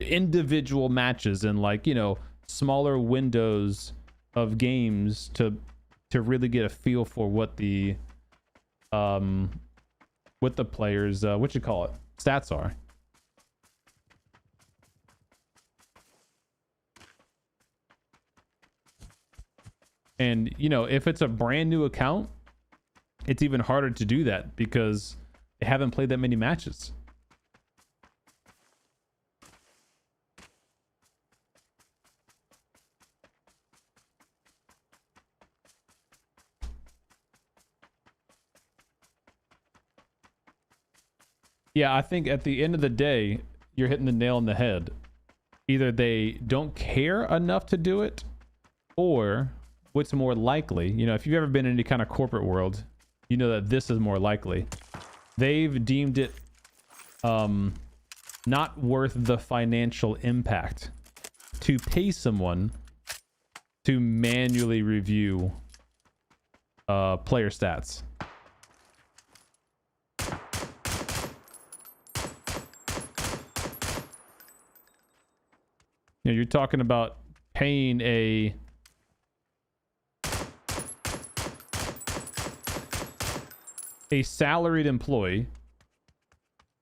individual matches and like, you know, smaller windows of games to really get a feel for what the players what you call it, stats are. And you know, if it's a brand new account, it's even harder to do that because they haven't played that many matches. Yeah, I think at the end of the day, you're hitting the nail on the head. Either they don't care enough to do it, or what's more likely, you know, if you've ever been in any kind of corporate world, you know that this is more likely. They've deemed it not worth the financial impact to pay someone to manually review player stats. You know, you're talking about paying a salaried employee,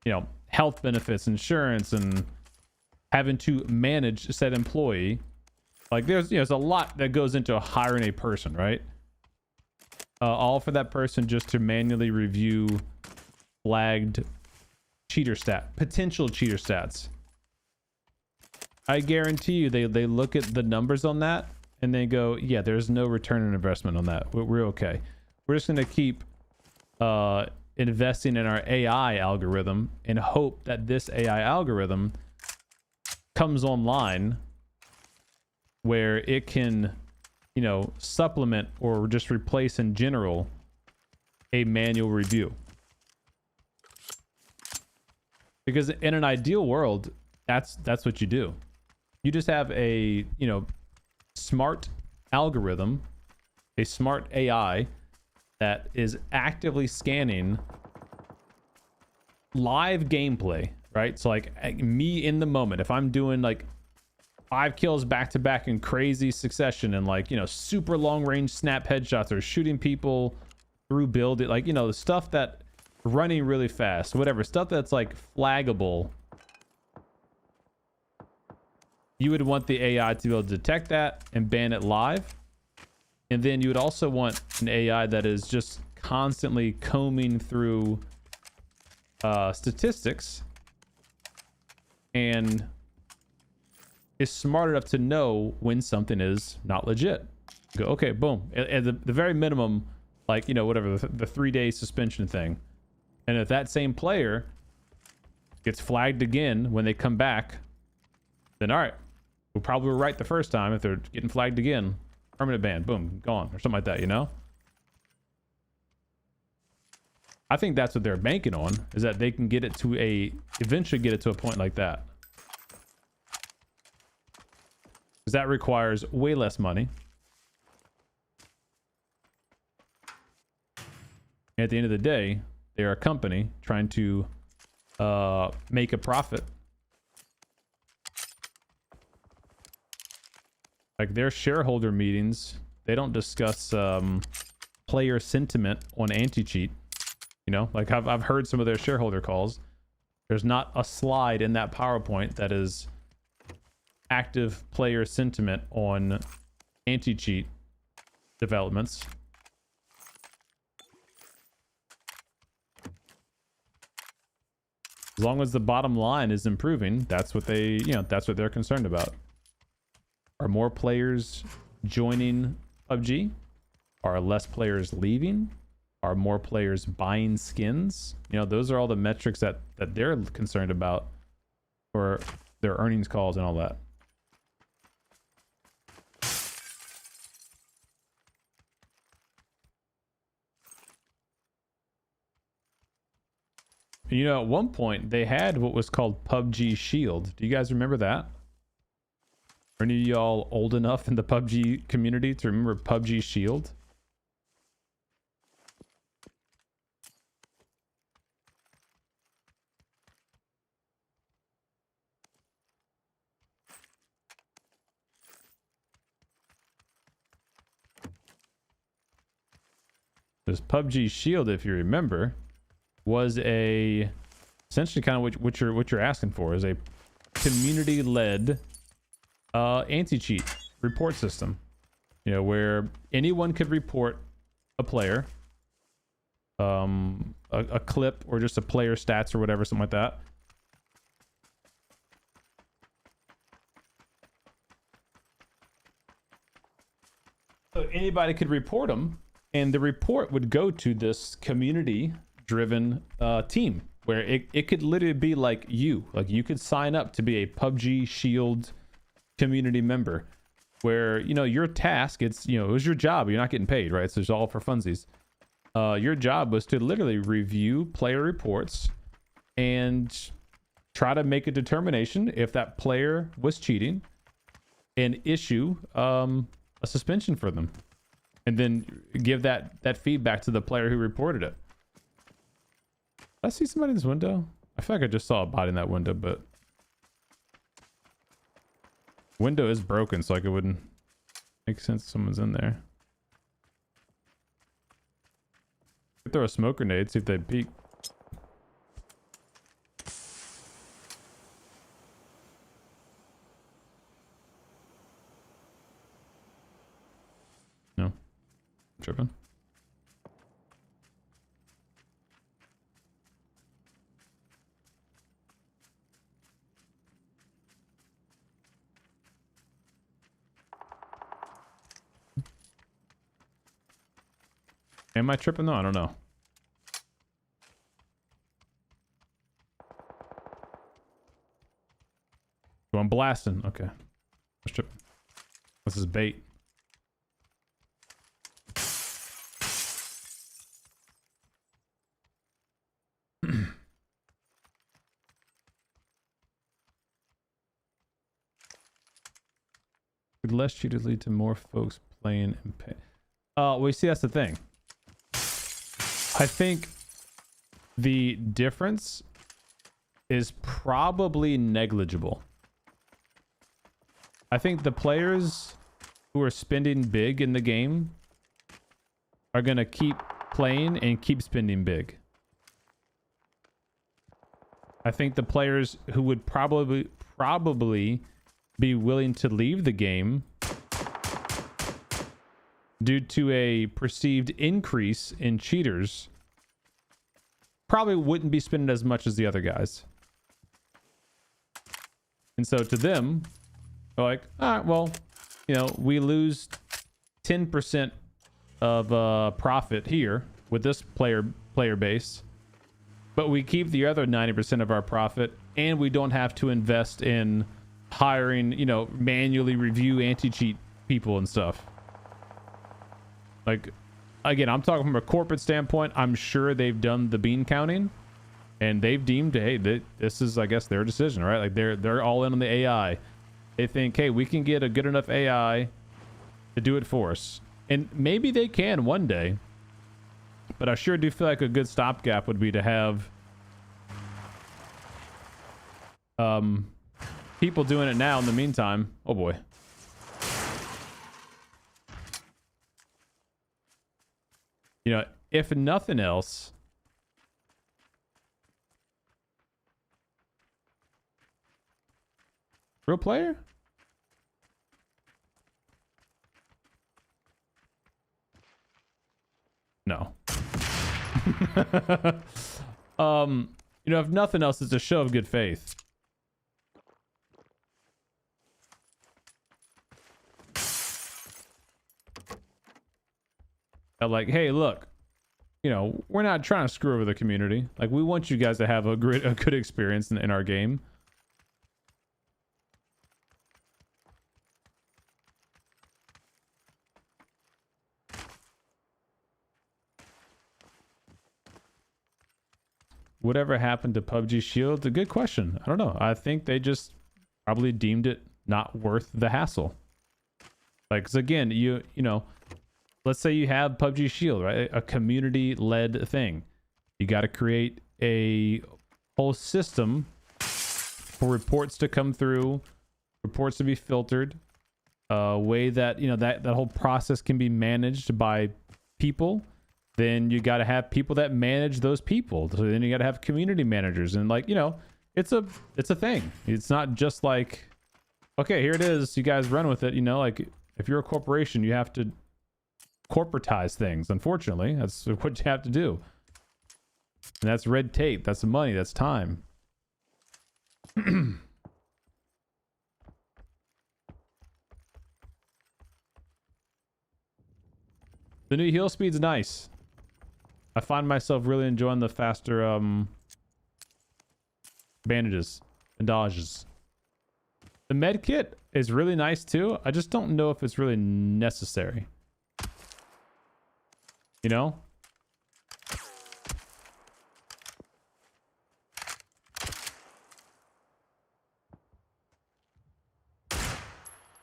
you know, health benefits, insurance, and having to manage said employee. Like there's, you know, there's a lot that goes into hiring a person, right? All for that person just to manually review flagged potential cheater stats. I guarantee you they look at the numbers on that and they go, yeah, there's no return on investment on that. We're okay. We're just going to keep investing in our AI algorithm and hope that this AI algorithm comes online where it can, you know, supplement or just replace in general a manual review. Because in an ideal world, that's what you do. You just have a, you know, smart algorithm, a smart AI that is actively scanning live gameplay, right? So like me in the moment, if I'm doing like 5 kills back to back in crazy succession and like, you know, super long range snap headshots or shooting people through build it, like, you know, the stuff that running really fast, whatever, stuff that's like flaggable, you would want the AI to be able to detect that and ban it live. And then you would also want an AI that is just constantly combing through statistics and is smart enough to know when something is not legit. Go, okay, boom. At the very minimum, Like, you know, whatever, the 3-day suspension thing. And if that same player gets flagged again when they come back, then all right, we probably were right the first time. If they're getting flagged again, permanent ban, boom, gone, or something like that, you know? I think that's what they're banking on, is that they can get it to eventually get it to a point like that. Because that requires way less money. At the end of the day, they are a company trying to make a profit. Like their shareholder meetings, they don't discuss player sentiment on anti-cheat. You know, like I've heard some of their shareholder calls. There's not a slide in that PowerPoint that is active player sentiment on anti-cheat developments. As long as the bottom line is improving, that's what they, you know, that's what they're concerned about. Are more players joining PUBG? Are less players leaving? Are more players buying skins? You know, those are all the metrics that they're concerned about for their earnings calls and all that. You know, at one point they had what was called PUBG Shield. Do you guys remember that? Are any of y'all old enough in the PUBG community to remember PUBG Shield? This PUBG Shield, if you remember, was essentially kind of what you're asking for, is a community-led anti-cheat report system. You know, where anyone could report a player, a clip, or just a player stats or whatever, something like that. So anybody could report them, and the report would go to this community-driven team, where it could literally be like you could sign up to be a PUBG Shield community member, where, you know, your task, it's, you know, it was your job, you're not getting paid, right? So it's all for funsies. Your job was to literally review player reports and try to make a determination if that player was cheating and issue a suspension for them, and then give that feedback to the player who reported it. Did I see somebody in this window? I feel like I just saw a body in that window, but window is broken, so like it wouldn't make sense someone's in there. Could throw a smoke grenade, see if they peek. No, I'm tripping. Am I tripping though? I don't know. Oh, I'm blasting. Okay. I was tripping. This is bait. Could less cheaters lead to more folks playing and pay? Well, you see, that's the thing. I think the difference is probably negligible. I think the players who are spending big in the game are going to keep playing and keep spending big. I think the players who would probably be willing to leave the game due to a perceived increase in cheaters probably wouldn't be spending as much as the other guys. And so to them, they're like, all right, well, you know, we lose 10% of profit here with this player base, but we keep the other 90% of our profit, and we don't have to invest in hiring, you know, manually review anti-cheat people and stuff. Like, again, I'm talking from a corporate standpoint. I'm sure they've done the bean counting, and they've deemed, hey, this is, I guess, their decision, right? Like, they're all in on the AI. They think, hey, we can get a good enough AI to do it for us. And maybe they can one day, but I sure do feel like a good stopgap would be to have people doing it now in the meantime. Oh boy. You know, if nothing else, real player? No. You know, if nothing else, it's a show of good faith. Like, hey, look, you know, we're not trying to screw over the community. Like, we want you guys to have a good experience in our game. Whatever happened to PUBG Shield? A good question. I don't know. I think they just probably deemed it not worth the hassle. Like, 'cause again, you know, let's say you have PUBG Shield, right? A community-led thing. You got to create a whole system for reports to come through, reports to be filtered, a way that, you know, that whole process can be managed by people. Then you got to have people that manage those people. So then you got to have community managers, and, like, you know, it's a thing. It's not just like, okay, here it is, you guys run with it. You know, like, if you're a corporation, you have to corporatize things. Unfortunately, that's what you have to do. And that's red tape. That's money. That's time. The new heal speed's nice. I find myself really enjoying the faster bandages and dodges. The med kit is really nice too. I just don't know if it's really necessary. You know?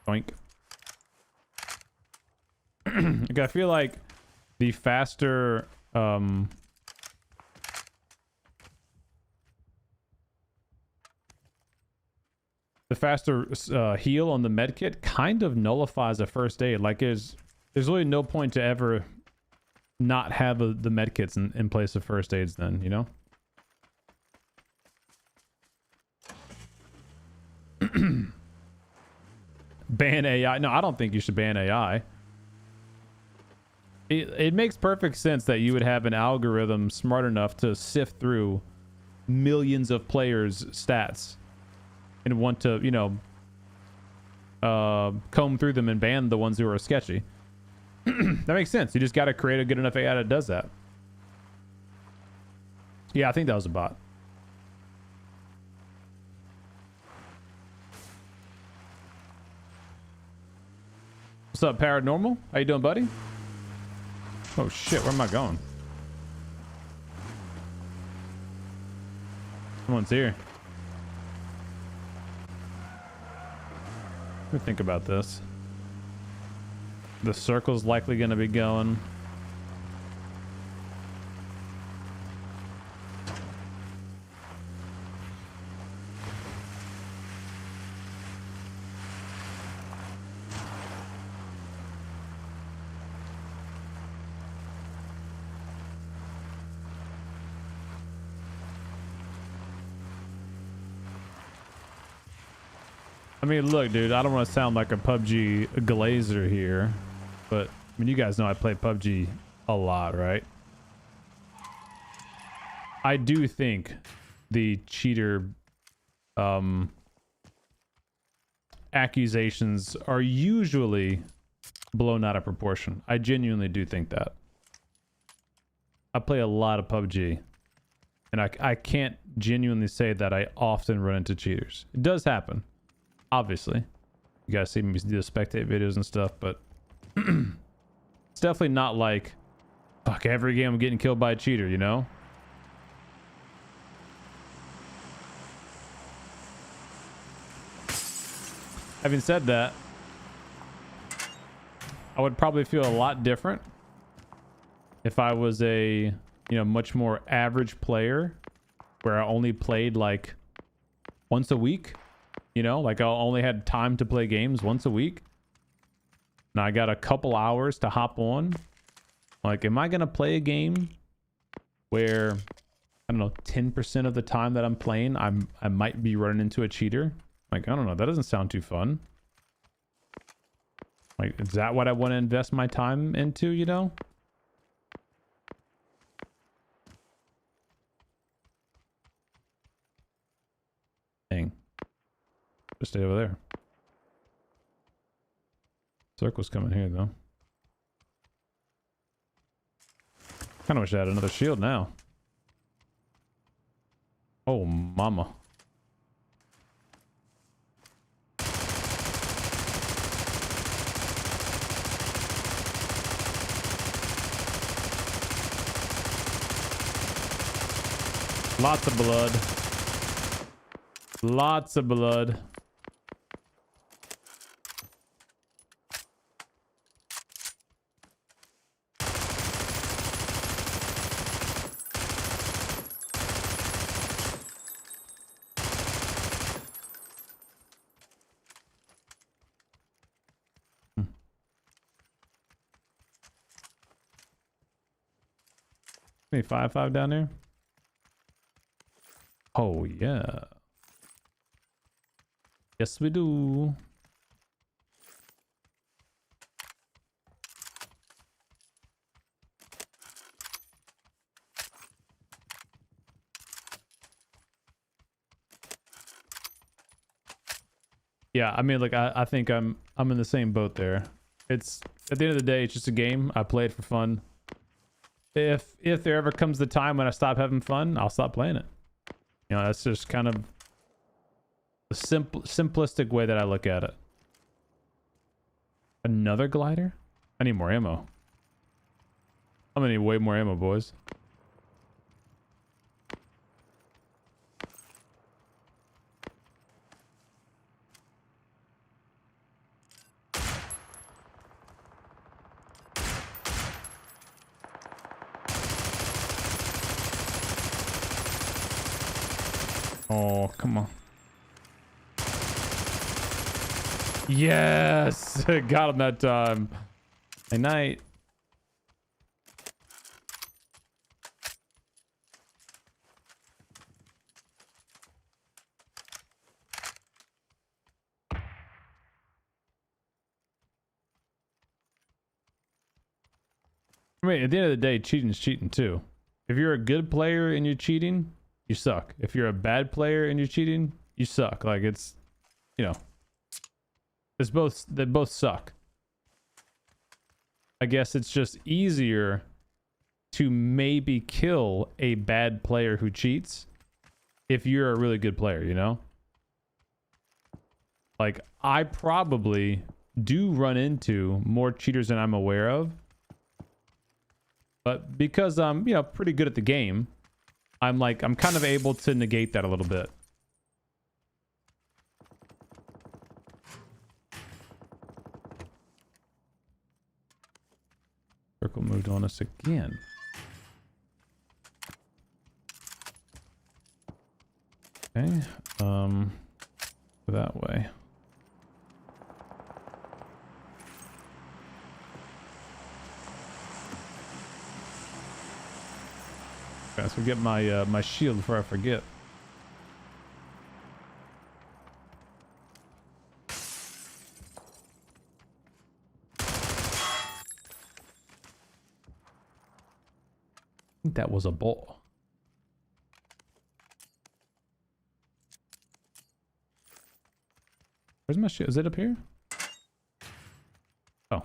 Oink. Like, I feel like the faster heal on the medkit kind of nullifies a first aid. Like, there's really no point to ever not have the medkits in place of first aids then, you know? Ban AI. No, I don't think you should ban AI. It makes perfect sense that you would have an algorithm smart enough to sift through millions of players' stats and want to, you know, comb through them and ban the ones who are sketchy. That makes sense. You just got to create a good enough AI that does that. Yeah, I think that was a bot. What's up, Paranormal? How you doing, buddy? Oh shit, where am I going? Someone's here. Let me think about this. The circle's likely going to be going. I mean, look, dude, I don't want to sound like a PUBG glazer here, but I mean, you guys know I play PUBG a lot, right? I do think the cheater accusations are usually blown out of proportion. I genuinely do think that. I play a lot of PUBG, and I can't genuinely say that I often run into cheaters. It does happen, obviously. You guys see me do the spectate videos and stuff, but it's definitely not like, fuck, every game I'm getting killed by a cheater, you know? Having said that, I would probably feel a lot different if I was a, you know, much more average player where I only played like once a week, you know, like I only had time to play games once a week. And I got a couple hours to hop on. Like, am I going to play a game where, I don't know, 10% of the time that I'm playing, I might be running into a cheater? Like, I don't know. That doesn't sound too fun. Like, is that what I want to invest my time into, you know? Dang. Just stay over there. Circle's coming here, though. Kind of wish I had another shield now. Oh, mama. Lots of blood. Lots of blood. Any 5-5 down there? Oh, yeah. Yes, we do. Yeah, I mean, like, I think I'm in the same boat there. It's, at the end of the day, it's just a game. I play it for fun. If there ever comes the time when I stop having fun, I'll stop playing it. You know, that's just kind of the simplistic way that I look at it. Another glider? I need more ammo. I'm gonna need way more ammo, boys. Oh, come on. Yes! Got him that time. Hey, night. I mean, at the end of the day, cheating is cheating too. If you're a good player and you're cheating, you suck. If you're a bad player and you're cheating, you suck. Like, it's, you know, it's both, they both suck. I guess it's just easier to maybe kill a bad player who cheats if you're a really good player, you know? Like, I probably do run into more cheaters than I'm aware of. But because I'm, you know, pretty good at the game, I'm kind of able to negate that a little bit. Circle moved on us again. Okay, that way. Okay, so get my my shield before I forget. I think that was a ball. Where's my shield? Is it up here? Oh.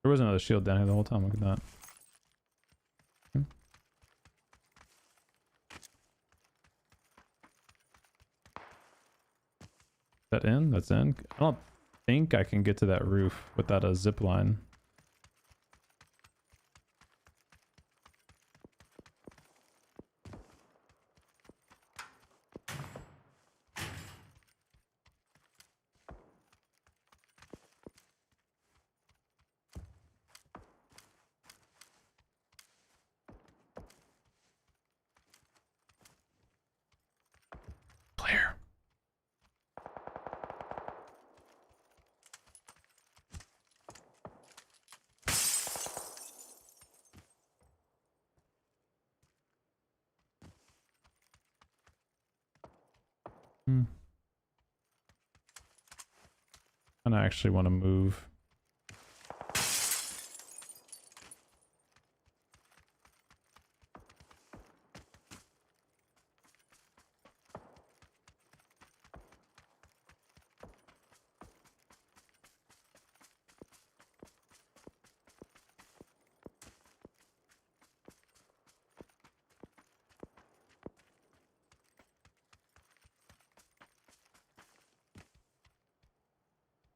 There was another shield down here the whole time. Look at that. That in? That's in? I don't think I can get to that roof without a zip line. Player. And I actually want to move.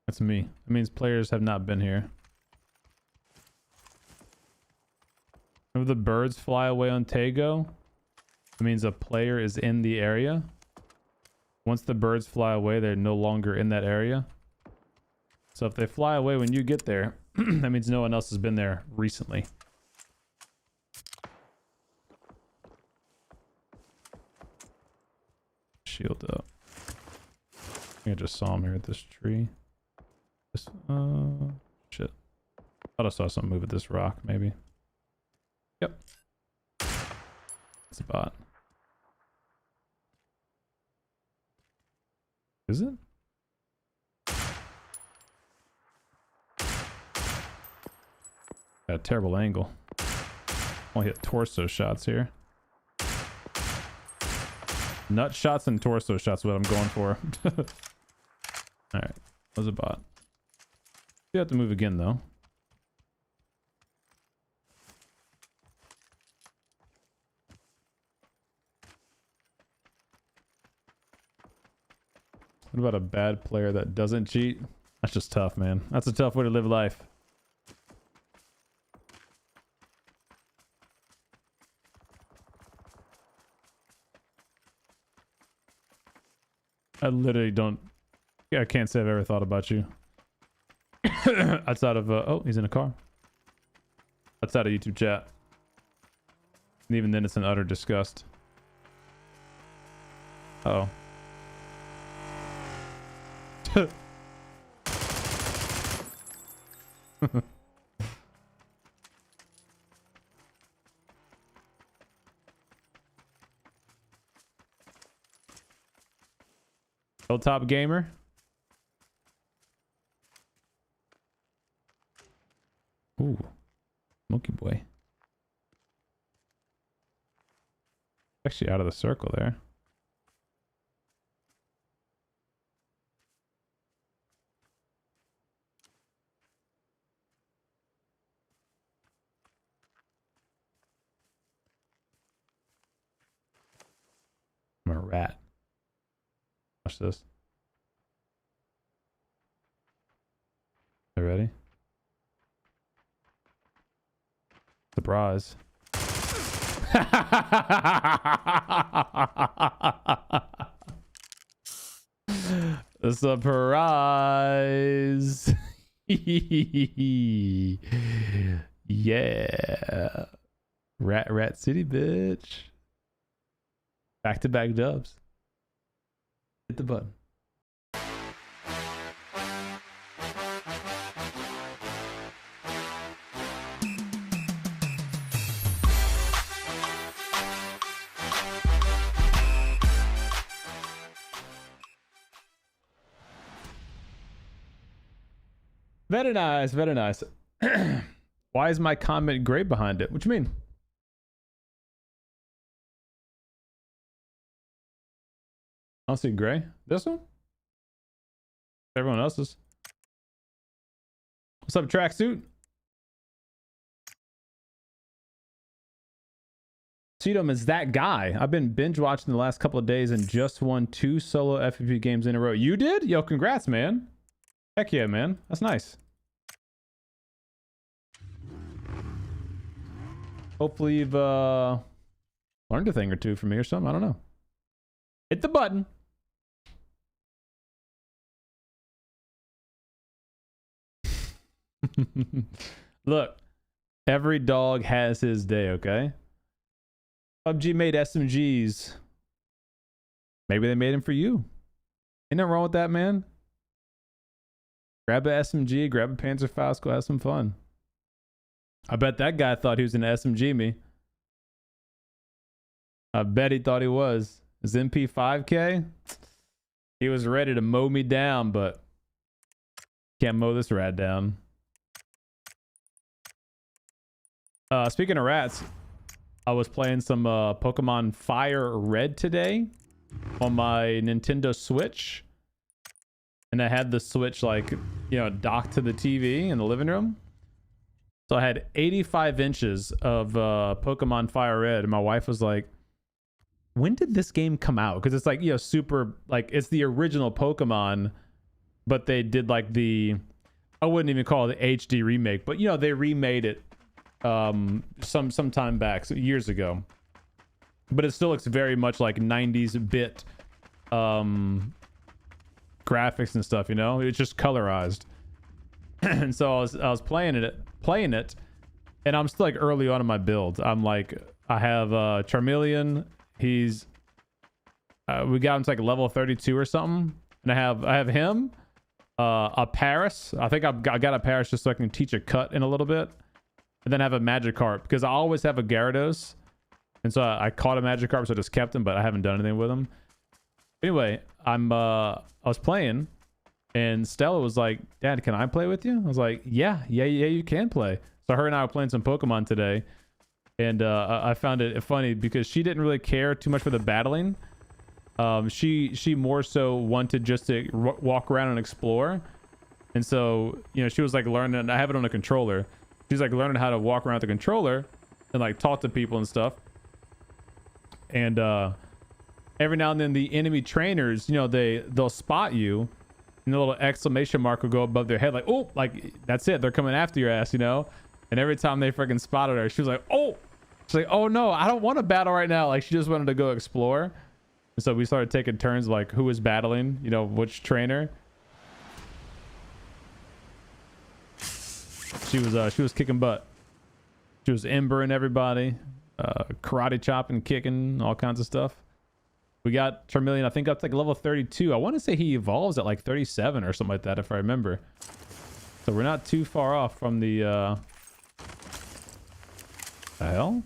That's me. It means players have not been here. If the birds fly away on Tago, it means a player is in the area. Once the birds fly away, they're no longer in that area. So if they fly away when you get there, that means no one else has been there recently. Shield up. I think I just saw him here at this tree. This, shit. Thought I saw something move at this rock, maybe. Yep. It's a bot. Is it? Got a terrible angle. Only hit torso shots here. Nut shots and torso shots is what I'm going for. Alright. That was a bot. You have to move again though. What about a bad player that doesn't cheat? That's just tough, man. That's a tough way to live life. I literally don't... Yeah, I can't say I've ever thought about you. Outside of... oh, he's in a car. Outside of YouTube chat. And even then, it's an utter disgust. Uh oh. Hilltop gamer. Ooh, Monkey Boy. Actually out of the circle there. I'm a rat. Watch this. Are you ready? Surprise. A surprise. Yeah. Rat City, bitch. Back-to-back dubs. Hit the button. Very nice, very nice. Why is my comment gray behind it? What you mean? I don't see gray. This one? Everyone else's. What's up, tracksuit? CDOME is that guy. I've been binge watching the last couple of days and just won 2 solo FPV games in a row. You did? Yo, congrats, man. Heck yeah, man. That's nice. Hopefully you've learned a thing or two from me or something. I don't know. Hit the button. Look, every dog has his day, okay? PUBG made SMGs. Maybe they made them for you. Ain't nothing wrong with that, man. Grab a SMG, grab a Panzerfaust, go have some fun. I bet that guy thought he was gonna SMG me. I bet he thought he was. His MP5K? He was ready to mow me down, but can't mow this rat down. Speaking of rats, I was playing some Pokemon Fire Red today on my Nintendo Switch. And I had the Switch, like, you know, docked to the TV in the living room. So I had 85 inches of Pokemon Fire Red. And my wife was like, when did this game come out? Because it's like, you know, super, like, it's the original Pokemon, but they did like the, I wouldn't even call it the HD remake, but, you know, they remade it some time back, so years ago. But it still looks very much like 90s bit graphics and stuff, you know? It's just colorized. And so I was playing it, and I'm still like early on in my build. I'm like, I have Charmeleon. He's we got him to like level 32 or something, and I have him, a Paris. I think I got a Paris just so I can teach a cut in a little bit, and then I have a Magikarp because I always have a Gyarados, and so I caught a Magikarp, so I just kept him, but I haven't done anything with him. Anyway, I was playing, and Stella was like, "Dad, can I play with you?" I was like, "Yeah, you can play." So her and I were playing some Pokemon today, and I found it funny because she didn't really care too much for the battling. She more so wanted just to walk around and explore, and so, you know, she was like learning. I have it on a controller. She's like learning how to walk around the controller and like talk to people and stuff. And every now and then the enemy trainers, you know, they'll spot you, and the little exclamation mark will go above their head, like, oh, like that's it, they're coming after your ass, you know. And every time they freaking spotted her, she was like, oh, she's like, oh no, I don't want to battle right now. Like, she just wanted to go explore. And so we started taking turns, like, who was battling, you know, which trainer. She was kicking butt. She was embering everybody, karate chopping, kicking, all kinds of stuff. We got Charmeleon, I think, up to like level 32. I want to say he evolves at like 37 or something like that, if I remember. So we're not too far off from the hell?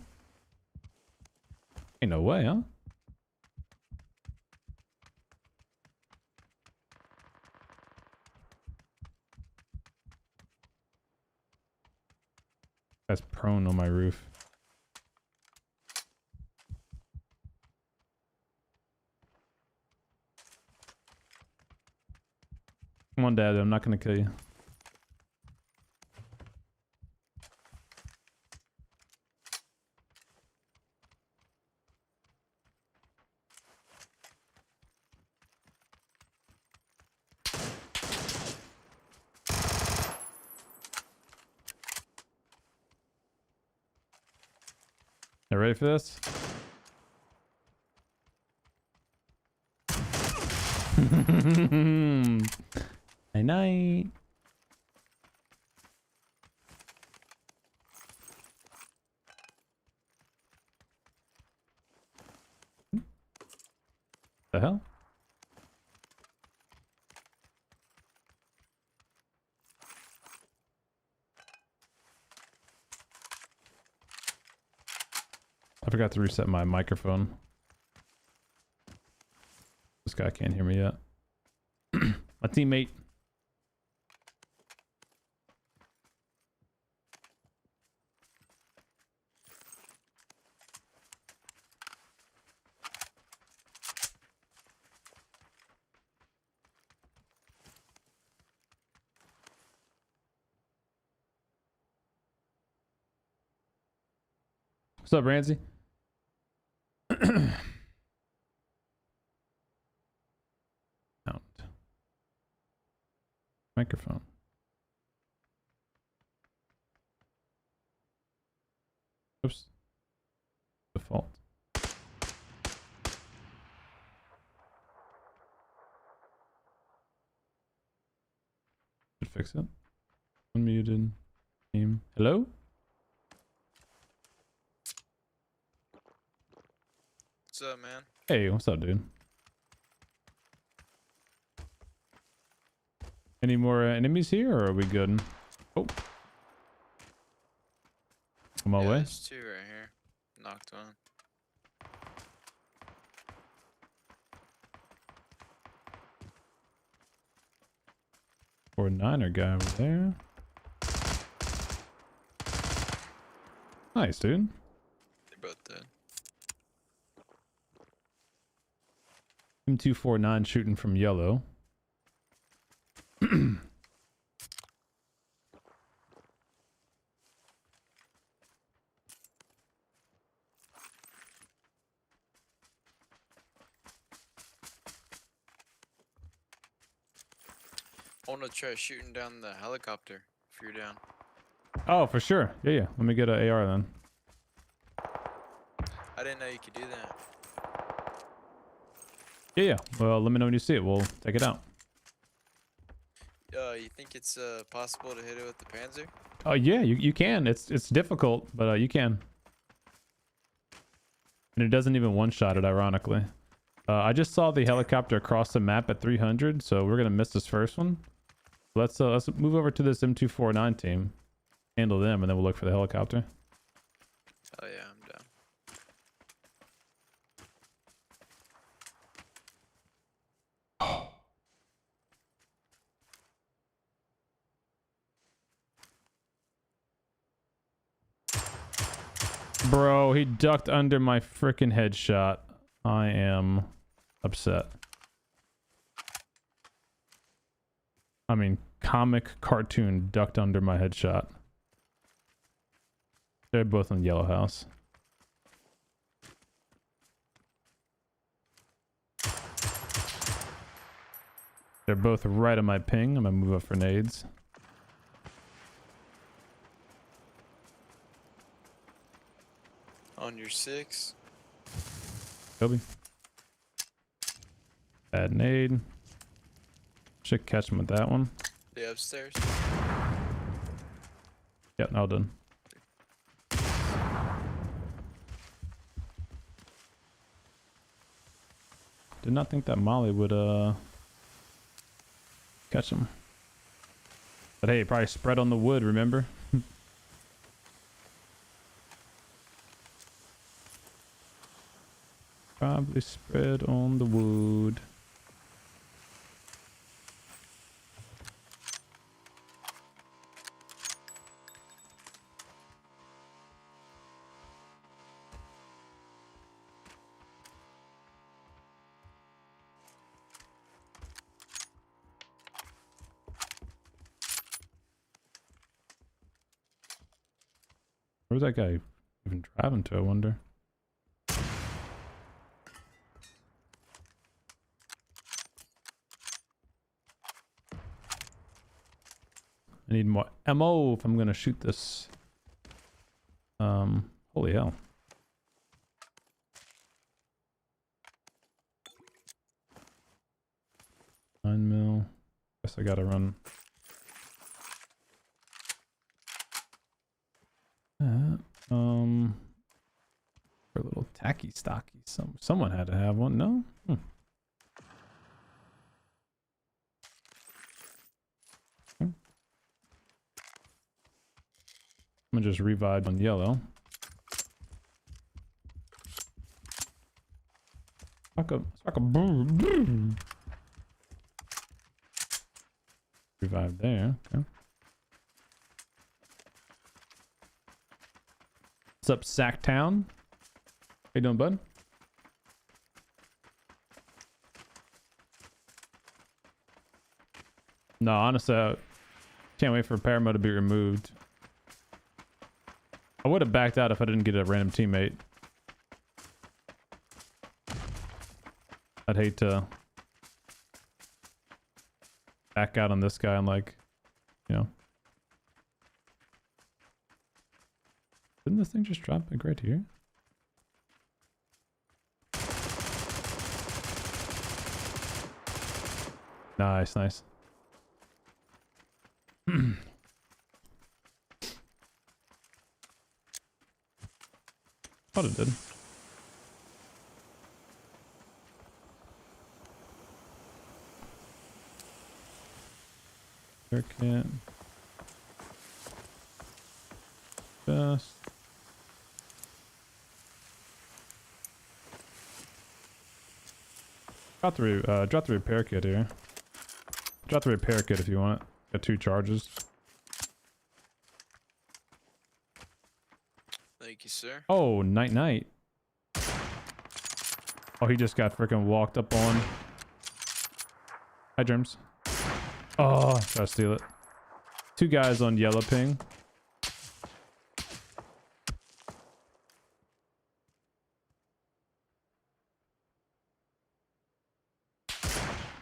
Ain't no way, huh? That's prone on my roof. Come on, Dad, I'm not gonna kill you. You ready for this? Night night. The hell? I forgot to reset my microphone. This guy can't hear me yet. My teammate. What's up, Ramsey? Sound. Microphone. Oops. Default. Should fix it. Unmuted. Name. Hello? What's up, man? Hey, what's up, dude? Any more enemies here, or are we good? Oh. On my way. There's two right here. Knocked one. Or niner guy over there. Nice, dude. They're both dead. M249 shooting from yellow. I want to try shooting down the helicopter if you're down. Oh, for sure. Yeah, yeah. Let me get an AR then. I didn't know you could do that. Yeah, yeah. Well, let me know when you see it. We'll take it out. You think it's possible to hit it with the Panzer? Oh, yeah. You can. It's difficult, but you can. And it doesn't even one-shot it, ironically. I just saw the helicopter across the map at 300, so we're gonna miss this first one. Let's move over to this M249 team, handle them, and then we'll look for the helicopter. Oh yeah, I'm down. Bro, he ducked under my freaking headshot. I am upset. I mean, comic cartoon ducked under my headshot. They're both in the yellow house. They're both right on my ping. I'm gonna move up for nades. On your 6. Kobe. Bad nade. Should catch him with that one. The upstairs. Yep, now done. Did not think that Molly would catch him. But hey, probably spread on the wood, remember? Probably spread on the wood. Where's that guy even driving to, I wonder? I need more ammo if I'm gonna shoot this. Holy hell. 9 mil. Guess I gotta run. For a little tacky stocky. Someone had to have one. No? I'm gonna just revive on yellow. Revive there. Okay. What's up, Sacktown? How you doing, bud? No, honestly, I can't wait for Paramo to be removed. I would have backed out if I didn't get a random teammate. I'd hate to back out on this guy and like, you know. Didn't this thing just drop like right here? Nice, nice. Thought it did. There can't. Just. Drop the repair kit here. Drop the repair kit if you want it. Got 2 charges. Thank you, sir. Oh, night night. Oh, he just got freaking walked up on. Hi, Germs. Oh, try to steal it. 2 guys on yellow ping.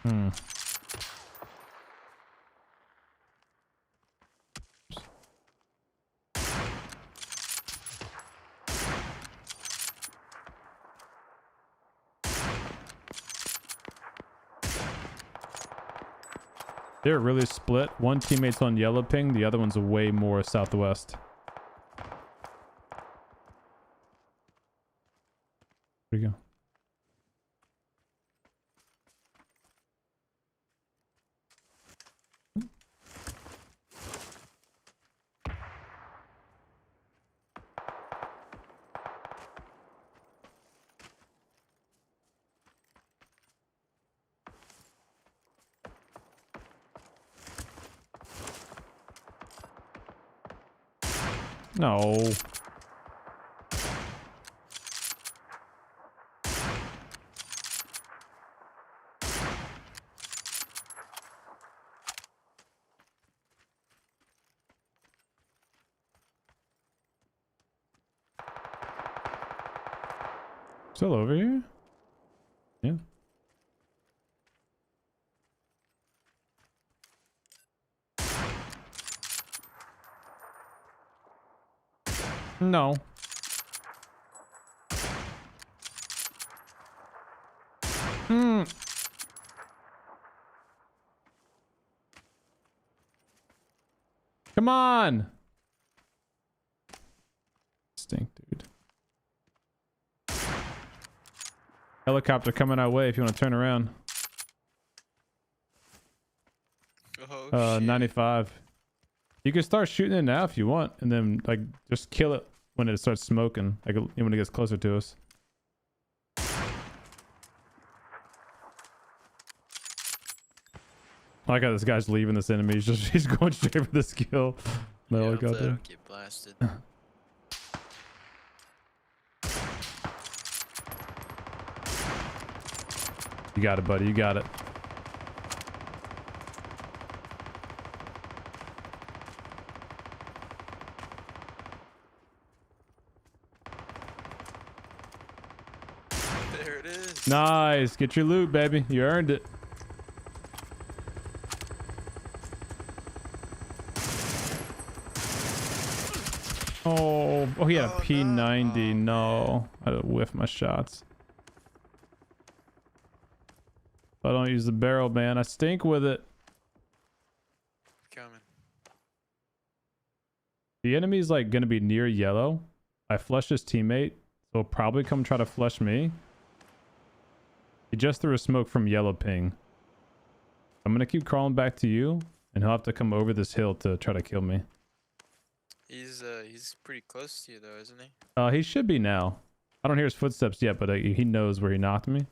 Hmm. They're really split. One teammate's on yellow ping, the other one's way more southwest. There you go. No. Still over here? Yeah. No. Hmm. Come on. Stink, dude. Helicopter coming our way if you want to turn around. Oh, shit. 95. You can start shooting it now if you want, and then like just kill it when it starts smoking, like when it gets closer to us. I like how this guy's leaving this enemy. He's going straight for this kill. No, Yeah, I hopefully got I there. don't get blasted. You got it, buddy. You got it. There it is. Nice. Get your loot, baby. You earned it. Oh, he had a Oh, P90. no. No. I had to whiff my shots. I don't use the barrel, man. I stink with it. Coming. The enemy's like gonna be near yellow. I flushed his teammate, so he'll probably come try to flush me. He just threw a smoke from yellow ping. I'm gonna keep crawling back to you, and he'll have to come over this hill to try to kill me. He's pretty close to you though, isn't he? He should be now. I don't hear his footsteps yet, but he knows where he knocked me.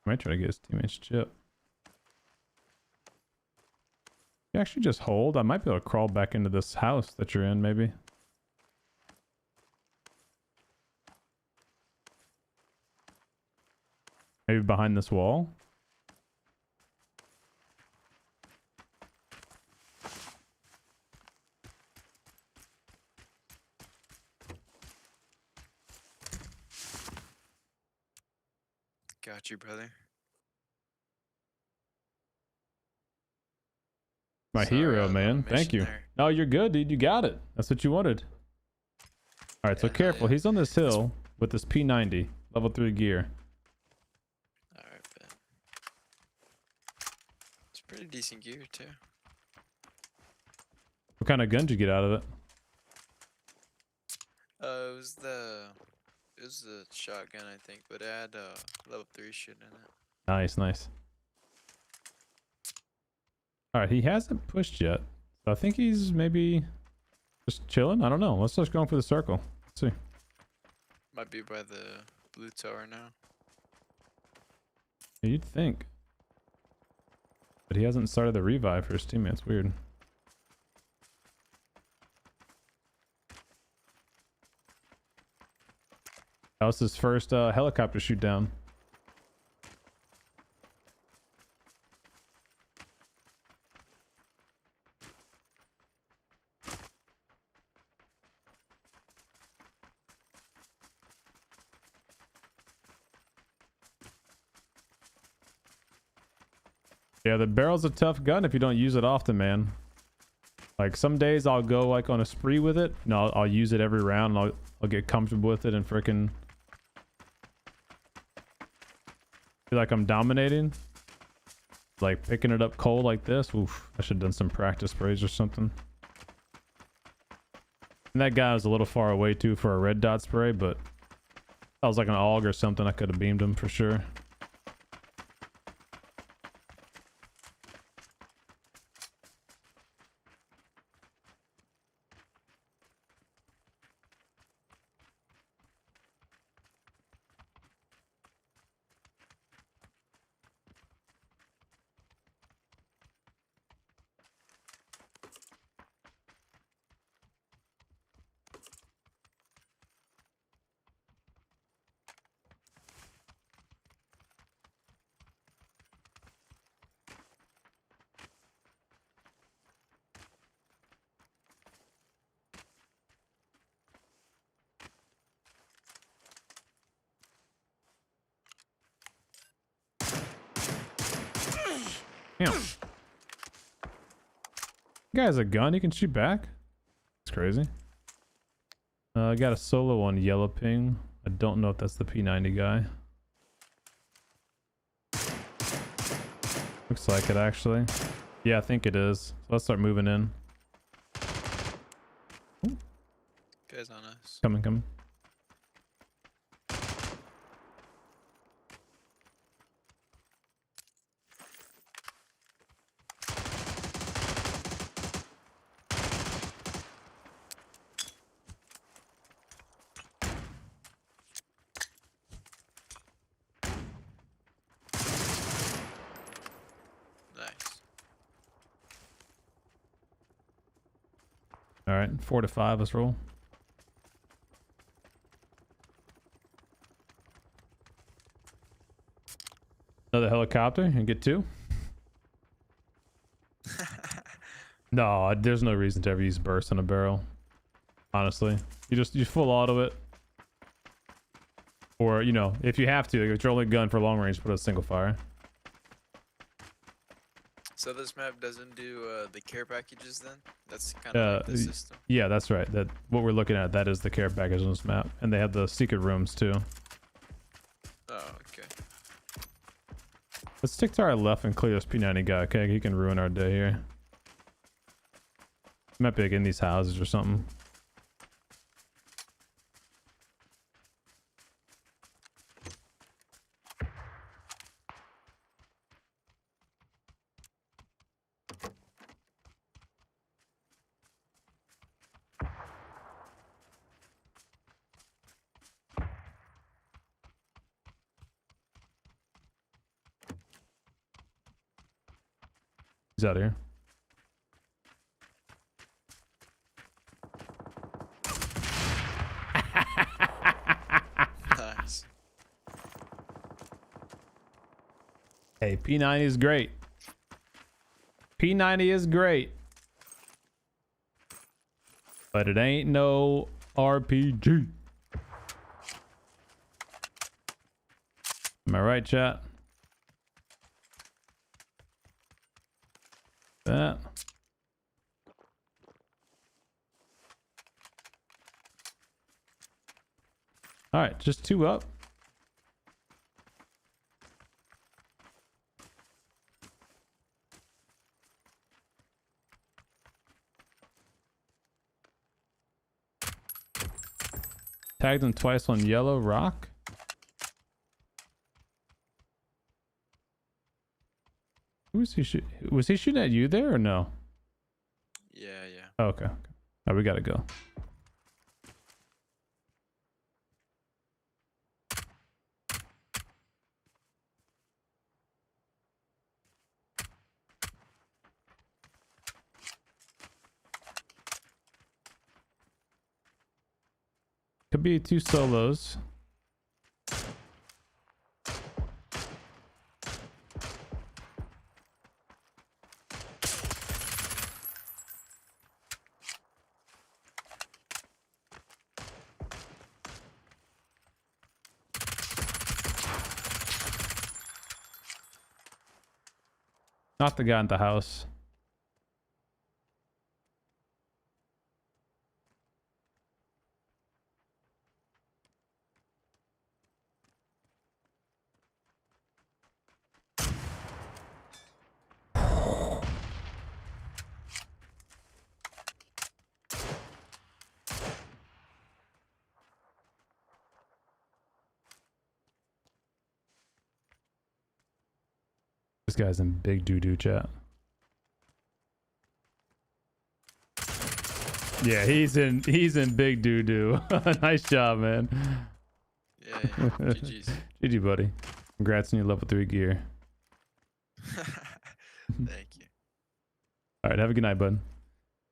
I might try to get his teammate's chip. You actually just hold. I might be able to crawl back into this house that you're in, maybe. Maybe behind this wall. Got you, brother. My Sorry, I hero, was on a man. Thank mission you. there. No, you're good, dude. You got it. That's what you wanted. All right, so Yeah, hell careful. yeah. He's on this hill with this P90, level 3 gear. Alright, bet. It's pretty decent gear, too. What kind of gun did you get out of it? It was the shotgun, I think, but it had level 3 shit in it. Nice, nice. All right, he hasn't pushed yet. So I think he's maybe just chilling. I don't know. Let's just go for the circle. Let's see. Might be by the blue tower now. Yeah, you'd think. But he hasn't started the revive for his teammates. Weird. That was his first helicopter shoot down. Yeah, the barrel's a tough gun if you don't use it often, man. Like some days I'll go like on a spree with it. No, I'll use it every round and I'll get comfortable with it and freaking feel like I'm dominating. Like picking it up cold like this. Oof, I should have done some practice sprays or something. And that guy was a little far away too for a red dot spray, but that was like an AUG or something. I could have beamed him for sure. Damn. Guy has a gun, he can shoot back. It's crazy. I got a solo on yellow ping. I don't know if that's the P90 guy. Looks like it actually. Yeah, I think it is. So let's start moving in. Ooh, Guys on us. coming, coming. Nice. All right, 4 to 5. Let's roll. Another helicopter and get 2. No, there's no reason to ever use burst on a barrel. Honestly, you full auto it, or you know, if you have to, if it's your only gun for long range, put a single fire. So this map doesn't do the care packages then? That's kind of like the system. Yeah, that's right. That what we're looking at. That is the care package on this map, and they have the secret rooms too. Oh, okay. Let's stick to our left and clear this P90 guy. Okay, he can ruin our day here. Might be like in these houses or something. He's out of here. Nice. Hey, P90 is great. P90 is great. But it ain't no RPG. Am I right, chat? That. All right, just 2 up. Tagged him twice on yellow rock. Who was he shooting? Was he shooting at you there or no? Yeah, yeah. Oh, okay. Oh, we gotta go. Could be 2 solos. Not the guy in the house. This guy's in big doo-doo, chat. Yeah, he's in big doo-doo. Nice job, man. Yeah, yeah. GG's. GG, buddy. Congrats on your level 3 gear. Thank you. All right, have a good night, bud.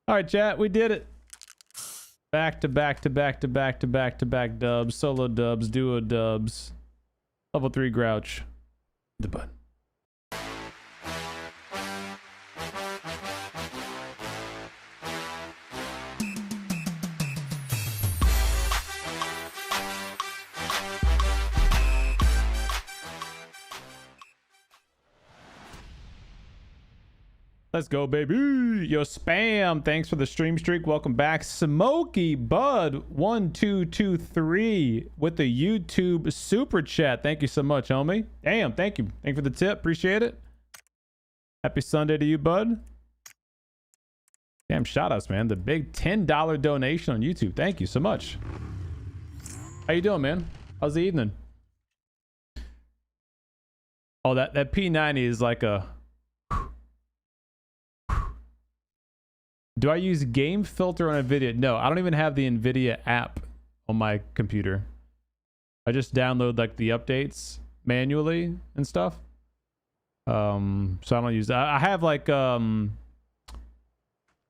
All right, chat, we did it. Back to back to back to back to back to back dubs, solo dubs, duo dubs. Level 3 Grouch. The bud. Let's go, baby. Yo, Spam, thanks for the stream streak. Welcome back. Smokey Bud 1223 with the YouTube super chat. Thank you so much, homie. Damn, thank you. Thank you for the tip. Appreciate it. Happy Sunday to you, bud. Damn, shout outs, man. The big $10 donation on YouTube. Thank you so much. How you doing, man? How's the evening? Oh, that P90 is like a... Do I use game filter on NVIDIA? No, I don't even have the NVIDIA app on my computer. I just download like the updates manually and stuff. So I don't use that. I have like an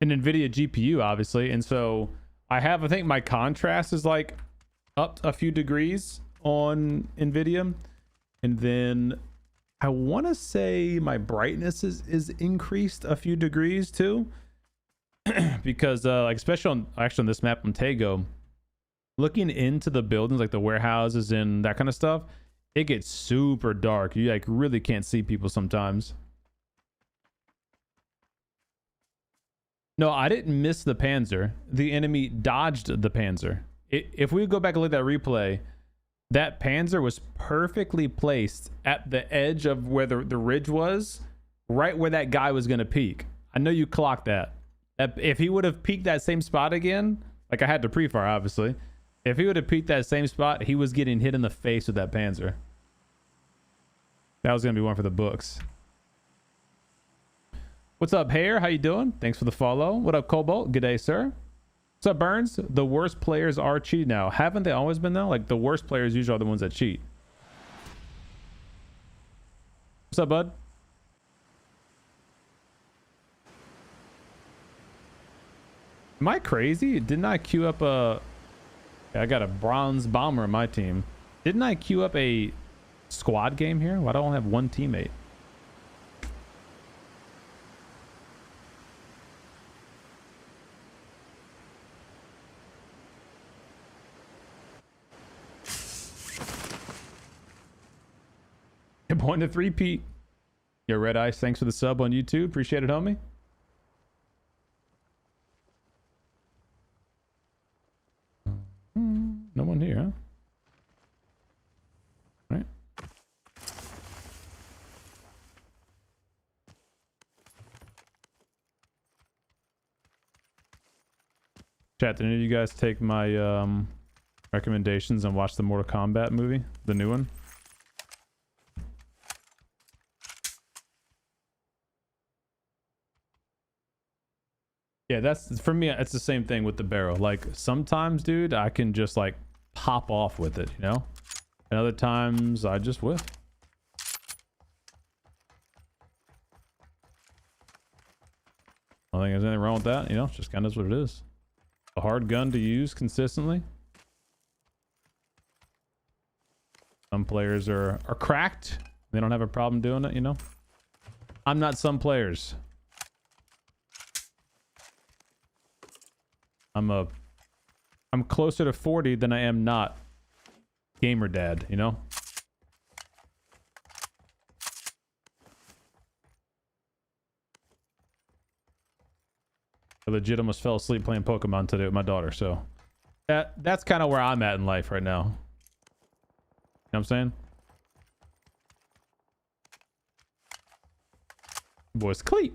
NVIDIA GPU, obviously, and so I think my contrast is like up a few degrees on NVIDIA, and then I want to say my brightness is increased a few degrees too. Because like especially on this map on Tego, looking into the buildings like the warehouses and that kind of stuff, it gets super dark. You like really can't see people sometimes. No, I didn't miss the Panzer. The enemy dodged the Panzer. If we go back and look at that replay, that Panzer was perfectly placed at the edge of where the ridge was, right where that guy was going to peek. I know you clocked that. If he would have peeked that same spot again, like I had to pre-fire, obviously. If he would have peeked that same spot, he was getting hit in the face with that Panzer. That was going to be one for the books. What's up, Hare? How you doing? Thanks for the follow. What up, Cobalt? Good day, sir. What's up, Burns? The worst players are cheating now. Haven't they always been, though? Like, the worst players usually are the ones that cheat. What's up, bud? Am I crazy? Didn't I queue up a... I got a bronze bomber on my team. Didn't I queue up a squad game here? Why do I only have one teammate? Point to 3-peat. Yo, Red Ice, thanks for the sub on YouTube. Appreciate it, homie. No one here, huh? All right. Chat, did any of you guys take my recommendations and watch the Mortal Kombat movie? The new one? Yeah, that's for me. It's the same thing with the barrel. Like sometimes, dude, I can just like pop off with it, you know, and other times I just whiff. I don't think there's anything wrong with that, you know. It's just kind of is what it is. A hard gun to use consistently. Some players are cracked. They don't have a problem doing it, you know. I'm not some players. I'm closer to 40 than I am not gamer dad, you know? I legit almost fell asleep playing Pokemon today with my daughter, so that's kind of where I'm at in life right now. You know what I'm saying? Boys, cleat.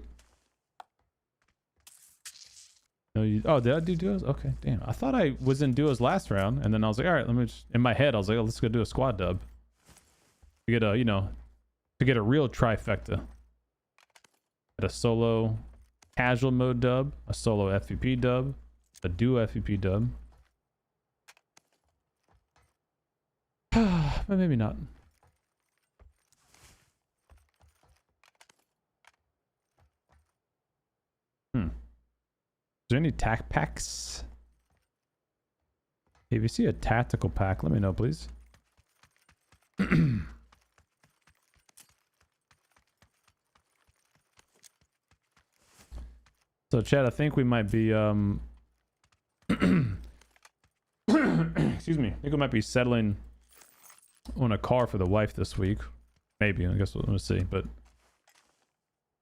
No, oh, did I do duos? Okay, damn. I thought I was in duos last round, and then I was like, all right, let me just, in my head, I was like, oh, let's go do a squad dub. To get a, you know, to get a real trifecta. Get a solo casual mode dub, a solo FVP dub, a duo FVP dub. But maybe not. Is there any tac packs? If you see a tactical pack, let me know, please. So, Chad, I think we might be excuse me. I think we might be settling on a car for the wife this week. Maybe. I guess we'll see. But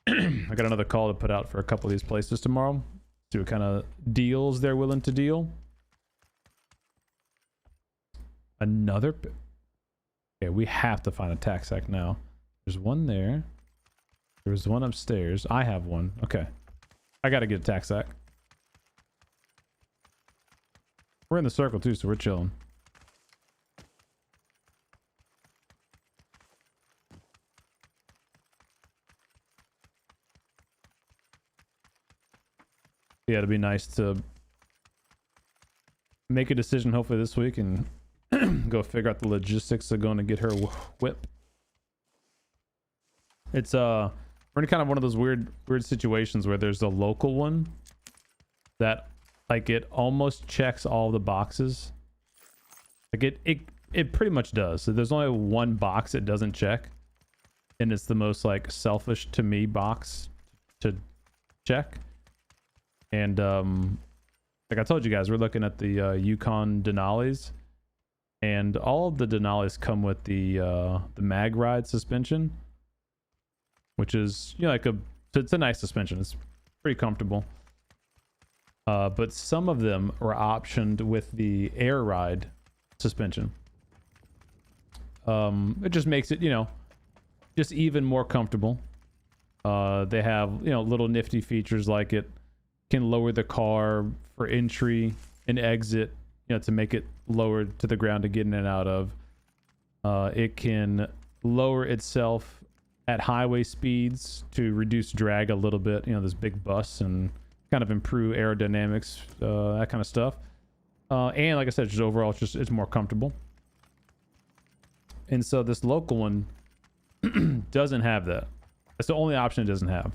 I got another call to put out for a couple of these places tomorrow. See what kind of deals they're willing to deal. Another. Okay, we have to find a tac sack now. There's one there. There's one upstairs. I have one. Okay. I gotta get a tac sack. We're in the circle too, so we're chilling. Yeah, it'd be nice to make a decision hopefully this week and go figure out the logistics of going to get her whip. It's we're in kind of one of those weird situations where there's a local one that like it almost checks all the boxes. Like it pretty much does. So there's only one box it doesn't check, and it's the most like selfish to me box to check. And like I told you guys, we're looking at the Yukon Denali's, and all of the Denali's come with the mag ride suspension, which is, you know, like it's a nice suspension. It's pretty comfortable. But some of them are optioned with the air ride suspension. It just makes it, you know, just even more comfortable. They have, you know, little nifty features like it can lower the car for entry and exit, you know, to make it lower to the ground to get in and out of. It can lower itself at highway speeds to reduce drag a little bit, you know, this big bus, and kind of improve aerodynamics, that kind of stuff. And like I said, just overall, it's more comfortable. And so this local one doesn't have that. That's the only option it doesn't have.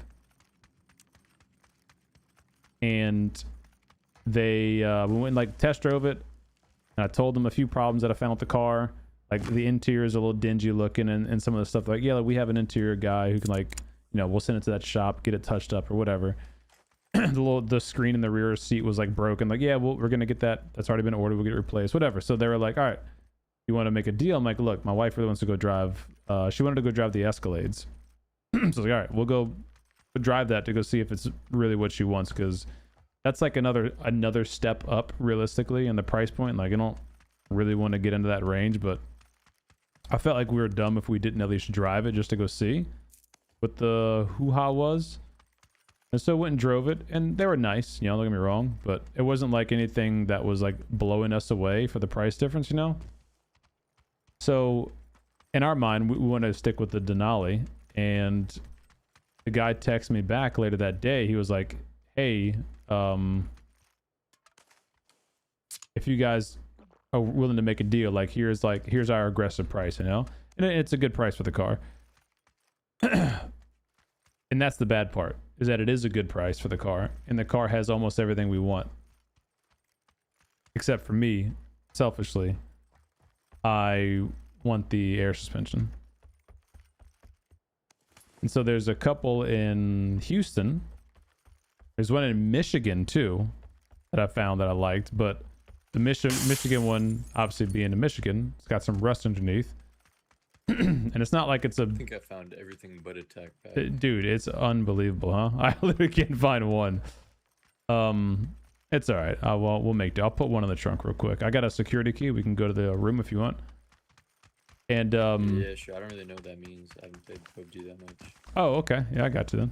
And they we went and like test drove it, and I told them a few problems that I found with the car. Like the interior is a little dingy looking, and some of the stuff, like, yeah, like we have an interior guy who can, like, you know, we'll send it to that shop, get it touched up or whatever. The screen in the rear seat was like broken. Like, yeah, well, we're gonna get that. That's already been ordered. We'll get it replaced, whatever. So they were like, all right, you want to make a deal? I'm like, look, my wife really wants to go drive She wanted to go drive the Escalades. So I was like, all right, we'll go drive that to go see if it's really what she wants, because that's like another step up realistically in the price point. Like I don't really want to get into that range, but I felt like we were dumb if we didn't at least drive it just to go see what the hoo-ha was. And so went and drove it, and they were nice, you know, don't get me wrong, but it wasn't like anything that was like blowing us away for the price difference, you know? So in our mind, we want to stick with the Denali, and the guy texted me back later that day. He was like, hey, if you guys are willing to make a deal, like here's our aggressive price, you know? And it's a good price for the car. And that's the bad part, is that it is a good price for the car, and the car has almost everything we want. Except for me, selfishly, I want the air suspension. And so there's a couple in Houston. There's one in Michigan too that I found that I liked, but the Michigan one, obviously being in Michigan, it's got some rust underneath. And it's not like it's a... I think I found everything but a tech pack. Dude, it's unbelievable, huh? I literally can't find one. It's all right. Well, we'll make do. I'll put one in the trunk real quick. I got a security key. We can go to the room if you want. And yeah, sure. I don't really know what that means. I haven't played PUBG that much. Oh, okay. Yeah, I got you then.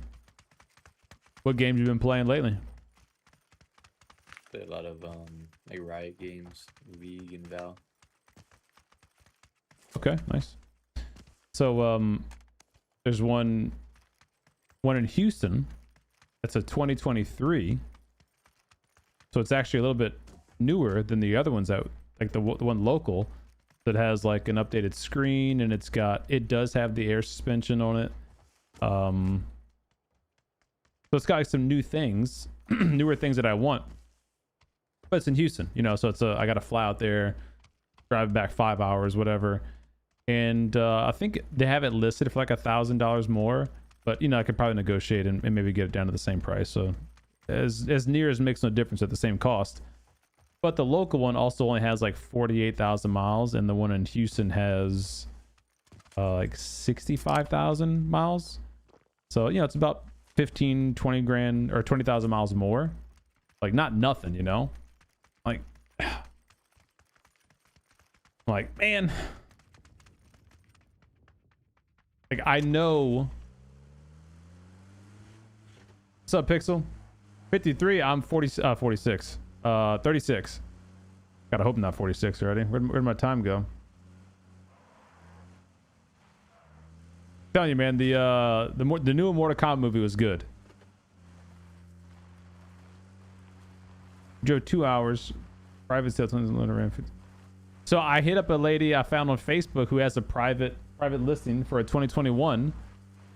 What games you been playing lately? Play a lot of like Riot games, League and Val. Okay, nice. So there's one in Houston. That's a 2023. So it's actually a little bit newer than the other ones out, like the one local that has like an updated screen, and it does have the air suspension on it. So it's got like some new things, newer things that I want. But it's in Houston, you know, so I got to fly out there, drive back 5 hours, whatever. And I think they have it listed for like $1,000 more, but you know, I could probably negotiate and maybe get it down to the same price. So as near as makes no difference at the same cost. But the local one also only has like 48,000 miles, and the one in Houston has like 65,000 miles. So, you know, it's about 15, 20 grand or 20,000 miles more. Like not nothing, you know? Like, man. Like I know. What's up, Pixel? 53, I'm 46. 36. Gotta hope not 46 already. Where'd my time go? Telling you, man, the new Mortal Kombat movie was good. Drove 2 hours. Private sales around 50. So I hit up a lady I found on Facebook who has a private listing for a 2021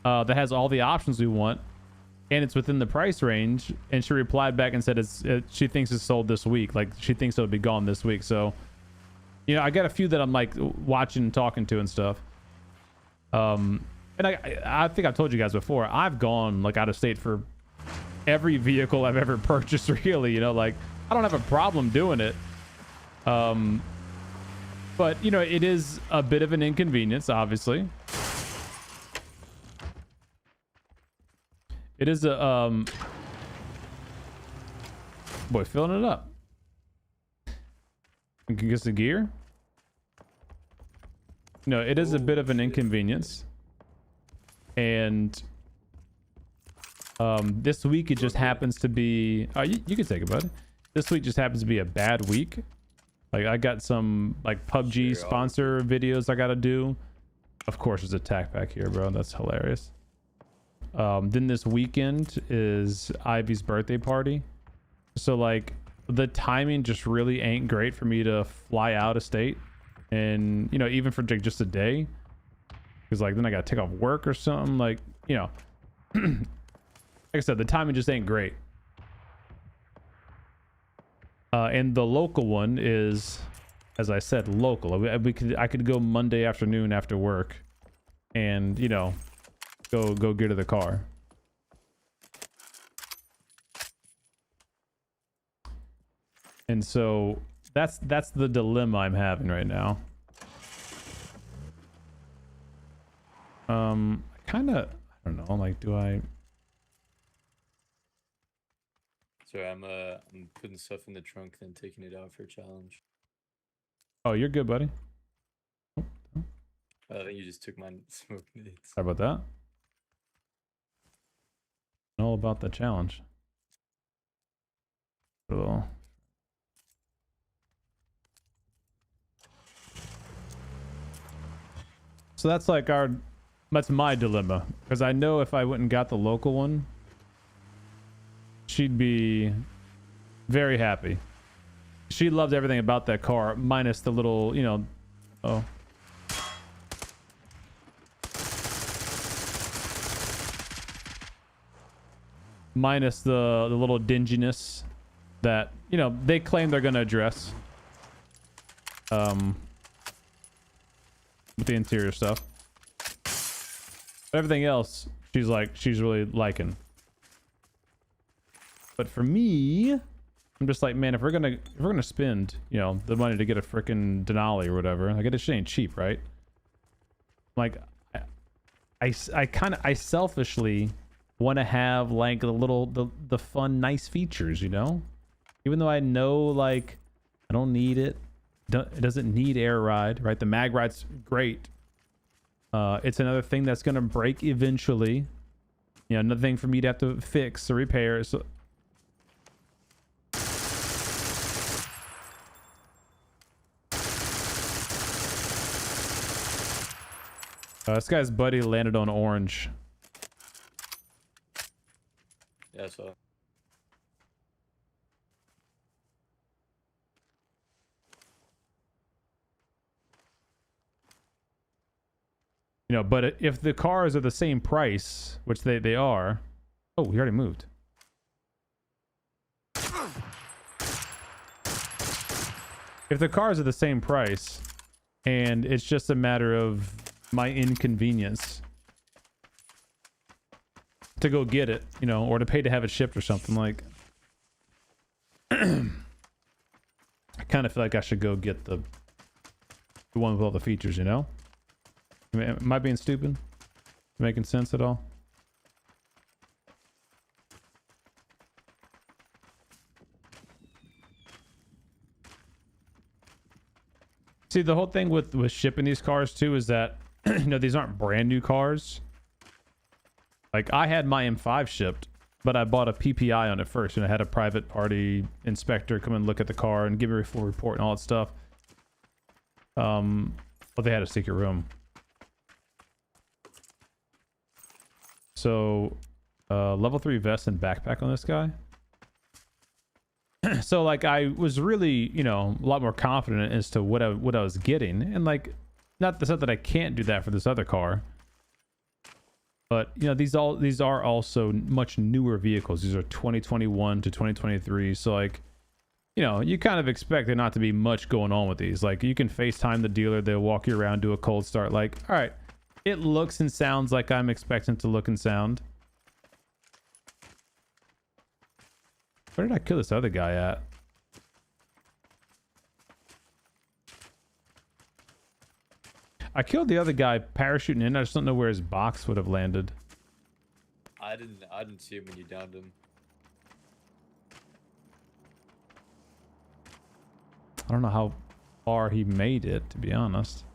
that has all the options we want, and it's within the price range. And she replied back and said she thinks it's sold this week. Like she thinks it'll be gone this week. So, you know, I got a few that I'm like watching and talking to and stuff. And I think I've told you guys before, I've gone like out of state for every vehicle I've ever purchased, really. You know, like I don't have a problem doing it. But you know, it is a bit of an inconvenience, obviously. It is a boy, filling it up. You can get the gear. No, it is a bit of an inconvenience. And this week it just happens to be you can take it, bud. This week just happens to be a bad week. Like I got some like PUBG sponsor videos I gotta do. Of course there's a tack back here, bro. That's hilarious. Then this weekend is Ivy's birthday party. So like the timing just really ain't great for me to fly out of state. And you know, even for just a day. Because like then I gotta take off work or something. Like, you know. Like I said, the timing just ain't great. And the local one is, as I said, local. I could go Monday afternoon after work, and you know, go get to the car. And so that's the dilemma I'm having right now. Kind of, I don't know, like, do I? Sorry, I'm putting stuff in the trunk, then taking it out for a challenge. Oh, you're good, buddy. I think you just took my smoke nades. Sorry about that. Know about the challenge. Little. So that's like that's my dilemma, because I know if I went and got the local one, she'd be very happy. She loves everything about that car, minus the little, you know, oh. Minus the little dinginess that, you know, they claim they're gonna address. With the interior stuff. But everything else, she's really liking. But for me, I'm just like, man, if we're gonna spend, you know, the money to get a freaking Denali or whatever, like, this shit ain't cheap, right? Like, I selfishly want to have like the fun, nice features, you know, even though I know, like, I don't need it. It doesn't need air ride, right? The mag ride's great. It's another thing that's gonna break eventually. You know, another thing for me to have to fix or repair. So this guy's buddy landed on orange. Yeah, so. You know, but if the cars are the same price, which they are. Oh, he already moved. If the cars are the same price, and it's just a matter of my inconvenience to go get it, you know, or to pay to have it shipped or something, like, I kind of feel like I should go get the one with all the features, you know? Am I being stupid? Making sense at all? See, the whole thing with shipping these cars too is that, you know, these aren't brand new cars. Like, I had my M5 shipped, but I bought a PPI on it first, and I had a private party inspector come and look at the car and give me a full report and all that stuff. Well, they had a secret room. So, level 3 vest and backpack on this guy. So, like, I was really, you know, a lot more confident as to what I was getting, and, like, not that I can't do that for this other car, but, you know, these are also much newer vehicles. These are 2021 to 2023, so, like, you know, you kind of expect there not to be much going on with these. Like, you can FaceTime the dealer, they'll walk you around, do a cold start, like, all right, it looks and sounds like I'm expecting to look and sound. Where did I kill this other guy at? I killed the other guy parachuting in. I just don't know where his box would have landed. I didn't see him when you downed him. I don't know how far he made it, to be honest.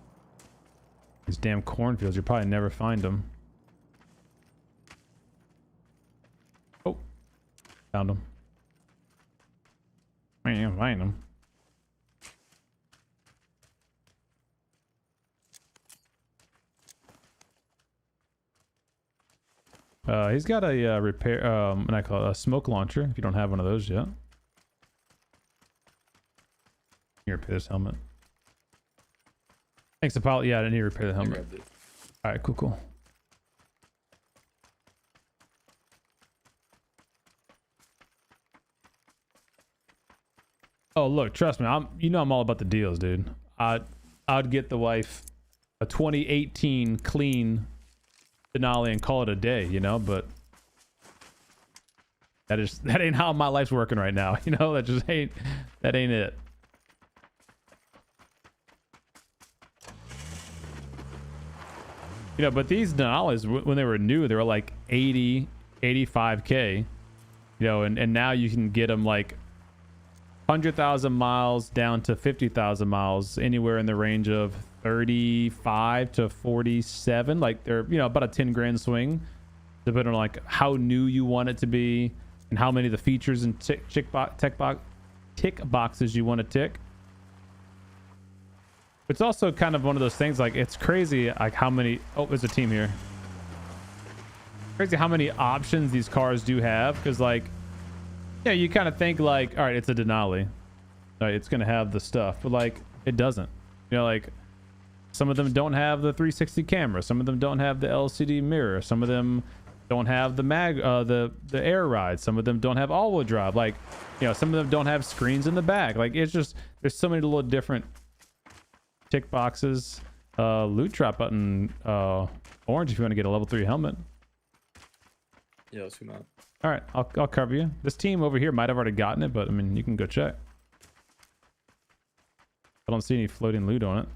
These damn cornfields, you'll probably never find them. Oh, found him. I ain't find him. He's got a repair, and I call it a smoke launcher. If you don't have one of those yet, you repair this helmet. Thanks, Apollo. Yeah, I didn't need to repair the helmet. All right, cool. Oh, look, trust me, I'm all about the deals, dude. I'd get the wife a 2018 clean Denali and call it a day, you know, but that ain't how my life's working right now, you know. That ain't it. You know, but these Denali's, when they were new, they were like 80, 85K. You know, and now you can get them like 100,000 miles down to 50,000 miles, anywhere in the range of 35 to 47. Like they're, you know, about a 10 grand swing, depending on like how new you want it to be and how many of the features and tick boxes you want to tick. It's also kind of one of those things, like it's crazy like how many, oh, there's a team here. Crazy how many options these cars do have, because like, yeah, you kind of think like, all right, it's a Denali, right, it's gonna have the stuff, but like it doesn't. You know, like some of them don't have the 360 camera, some of them don't have the LCD mirror, some of them don't have the the air ride, some of them don't have all-wheel drive, like, you know, some of them don't have screens in the back. Like it's just, there's so many little different tick boxes. Loot drop button orange if you want to get a level 3 helmet. Yeah, let's come out. All right, I'll cover you. This team over here might have already gotten it, but I mean, you can go check. I don't see any floating loot on it.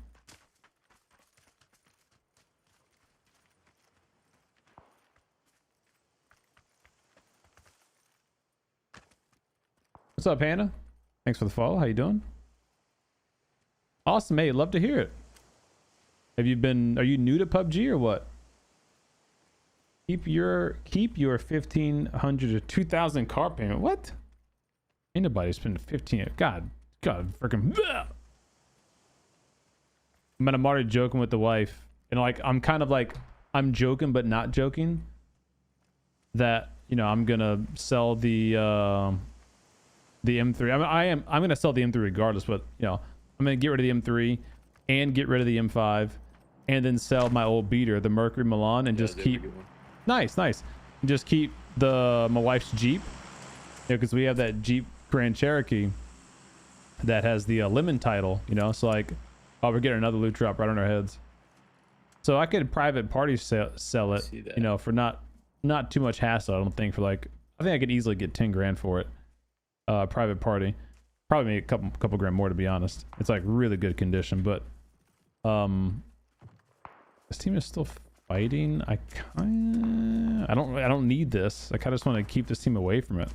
What's up, Hannah? Thanks for the follow. How you doing? Awesome, hey, love to hear it. Are you new to PUBG or what? Keep your 1,500 to 2,000 car payment. What? Ain't nobody spending 15. God freaking. I'm already joking with the wife, and like I'm kind of like, I'm joking but not joking that, you know, I'm gonna sell the M3. I mean, I'm gonna sell the M3 regardless, but you know, I'm gonna get rid of the M3 and get rid of the M5, and then sell my old beater, the Mercury Milan, and just keep. Nice. And just keep my wife's Jeep, you know, because we have that Jeep Grand Cherokee that has the lemon title, you know. So like, oh, we're getting another loot drop right on our heads. So I could private party sell it, you know, for not too much hassle. I don't think, for like, I think I could easily get 10 grand for it. Private party, probably make a couple grand more, to be honest. It's like really good condition, but this team is still fighting. I don't need this. I kind of just want to keep this team away from it.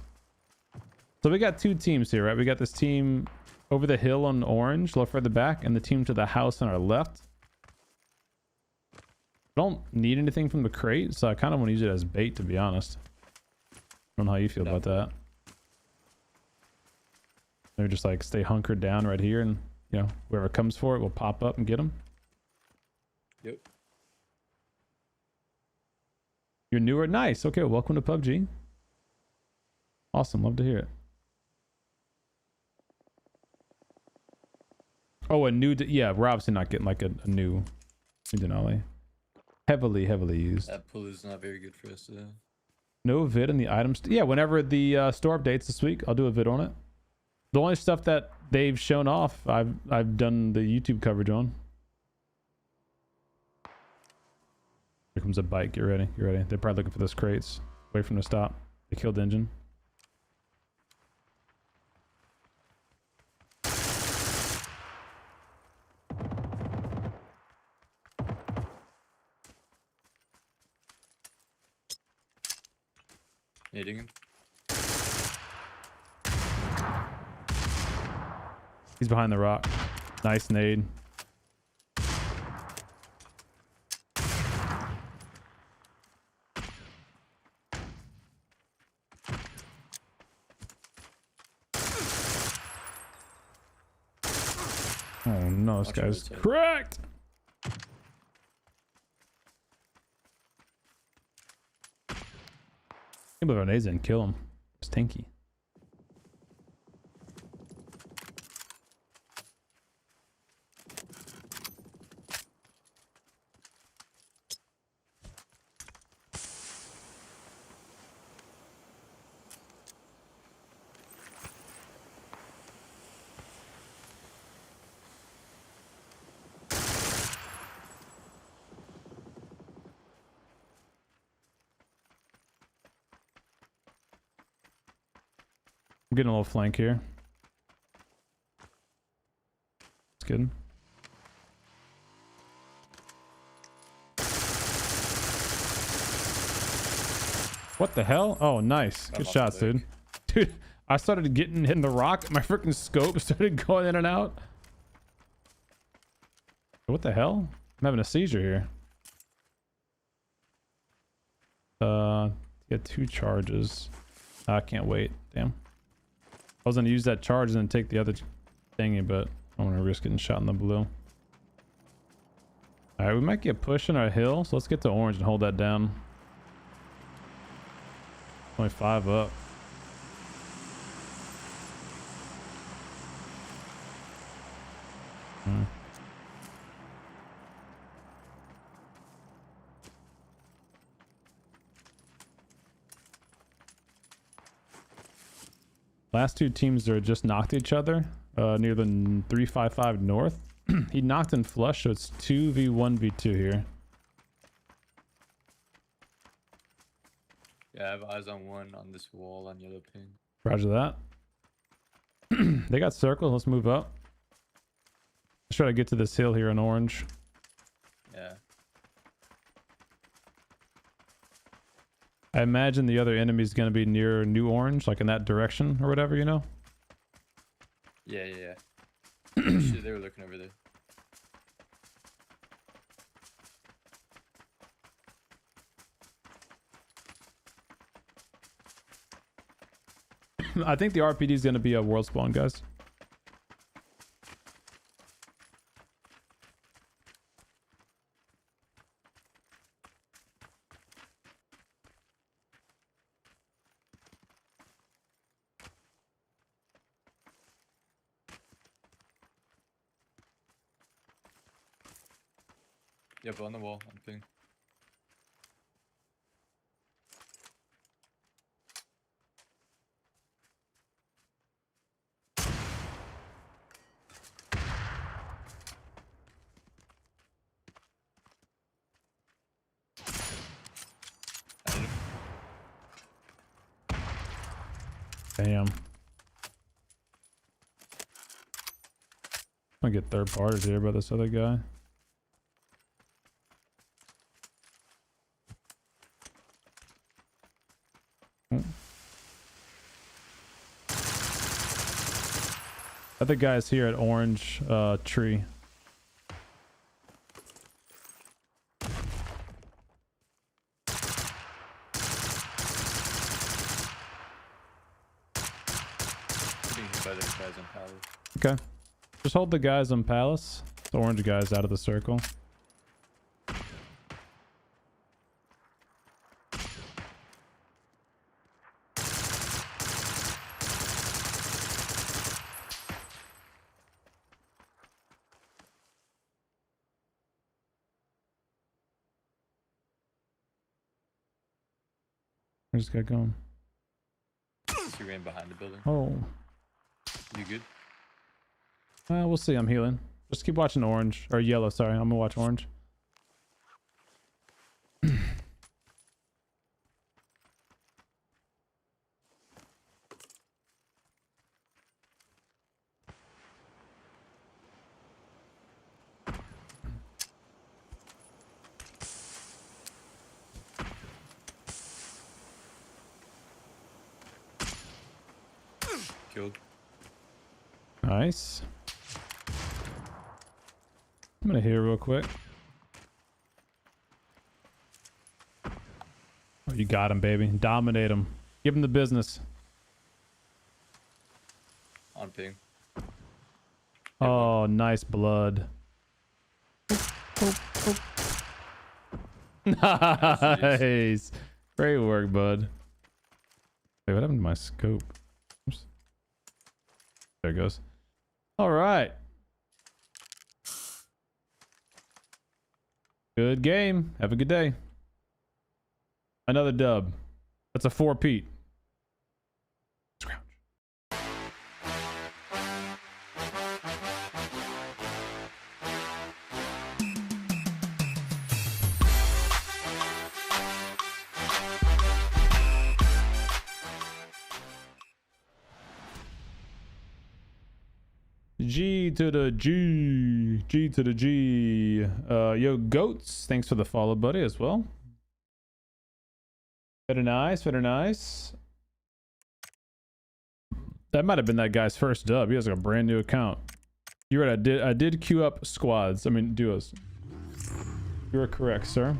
So we got two teams here, right? We got this team over the hill on orange, a little further back, and the team to the house on our left. I don't need anything from the crate, so I kind of want to use it as bait, to be honest. I don't know how you feel about that. Maybe just like stay hunkered down right here, and you know, whoever comes for it will pop up and get them. Yep. You're newer. Nice. Okay, welcome to PUBG. Awesome. Love to hear it. Oh, a new... yeah, we're obviously not getting like a new Denali. Heavily used. That pull is not very good for us today. No vid in the items. Yeah, whenever the store updates this week, I'll do a vid on it. The only stuff that they've shown off, I've done the YouTube coverage on. Here comes a bike. Get ready. Get ready. They're probably looking for those crates. Wait for them to stop. They killed the engine. Nading him. He's behind the rock. Nice nade. Oh no, this guy's cracked. I can't believe our nades didn't kill him. It's tanky. I'm getting a little flank here. It's good. What the hell? Oh, nice. I'm Good off shots, the dude. Dude, I started hitting the rock. My freaking scope started going in and out. What the hell? I'm having a seizure here. Get 2 charges. I can't wait. Damn. I was gonna use that charge and then take the other thingy, but I don't want to risk getting shot in the blue. Alright, we might get pushing our hill, so let's get to orange and hold that down. Only 5 up. Last 2 teams are just knocked each other near the 355 north. He knocked in flush, so it's 2v1v2 here. Yeah, I have eyes on one on this wall on yellow ping. Roger that. They got circles. Let's move up. Let's try to get to this hill here in orange. Yeah. I imagine the other enemy is going to be near New Orange, like in that direction or whatever, you know? Yeah, yeah, yeah. Oh, shit, they were looking over there. I think the RPD is going to be a world spawn, guys. Yep, on the wall, on ping. I hit him. Damn. I'm going to get third parties here by this other guy. Other guy's here at orange tree. Being hit by those guys on palace. Okay. Just hold the guys on palace. The orange guy's out of the circle. Where's this guy going? He ran behind the building. Oh. You good? We'll see. I'm healing. Just keep watching orange. Or yellow, sorry. I'm gonna watch orange. Killed. Nice. I'm gonna heal real quick. Oh, you got him, baby. Dominate him. Give him the business. On ping. Oh, nice blood. Nice. Great work, bud. Wait, what happened to my scope? Oops. There it goes. All right. Good game. Have a good day. Another dub. That's a 4-peat. Scrouch. G to the G. G to the G. Yo, Goats. Thanks for the follow, buddy, as well. Very nice, very nice. That might have been that guy's first dub. He has like a brand new account. You're right. I did queue up squads. I mean duos. You are correct, sir.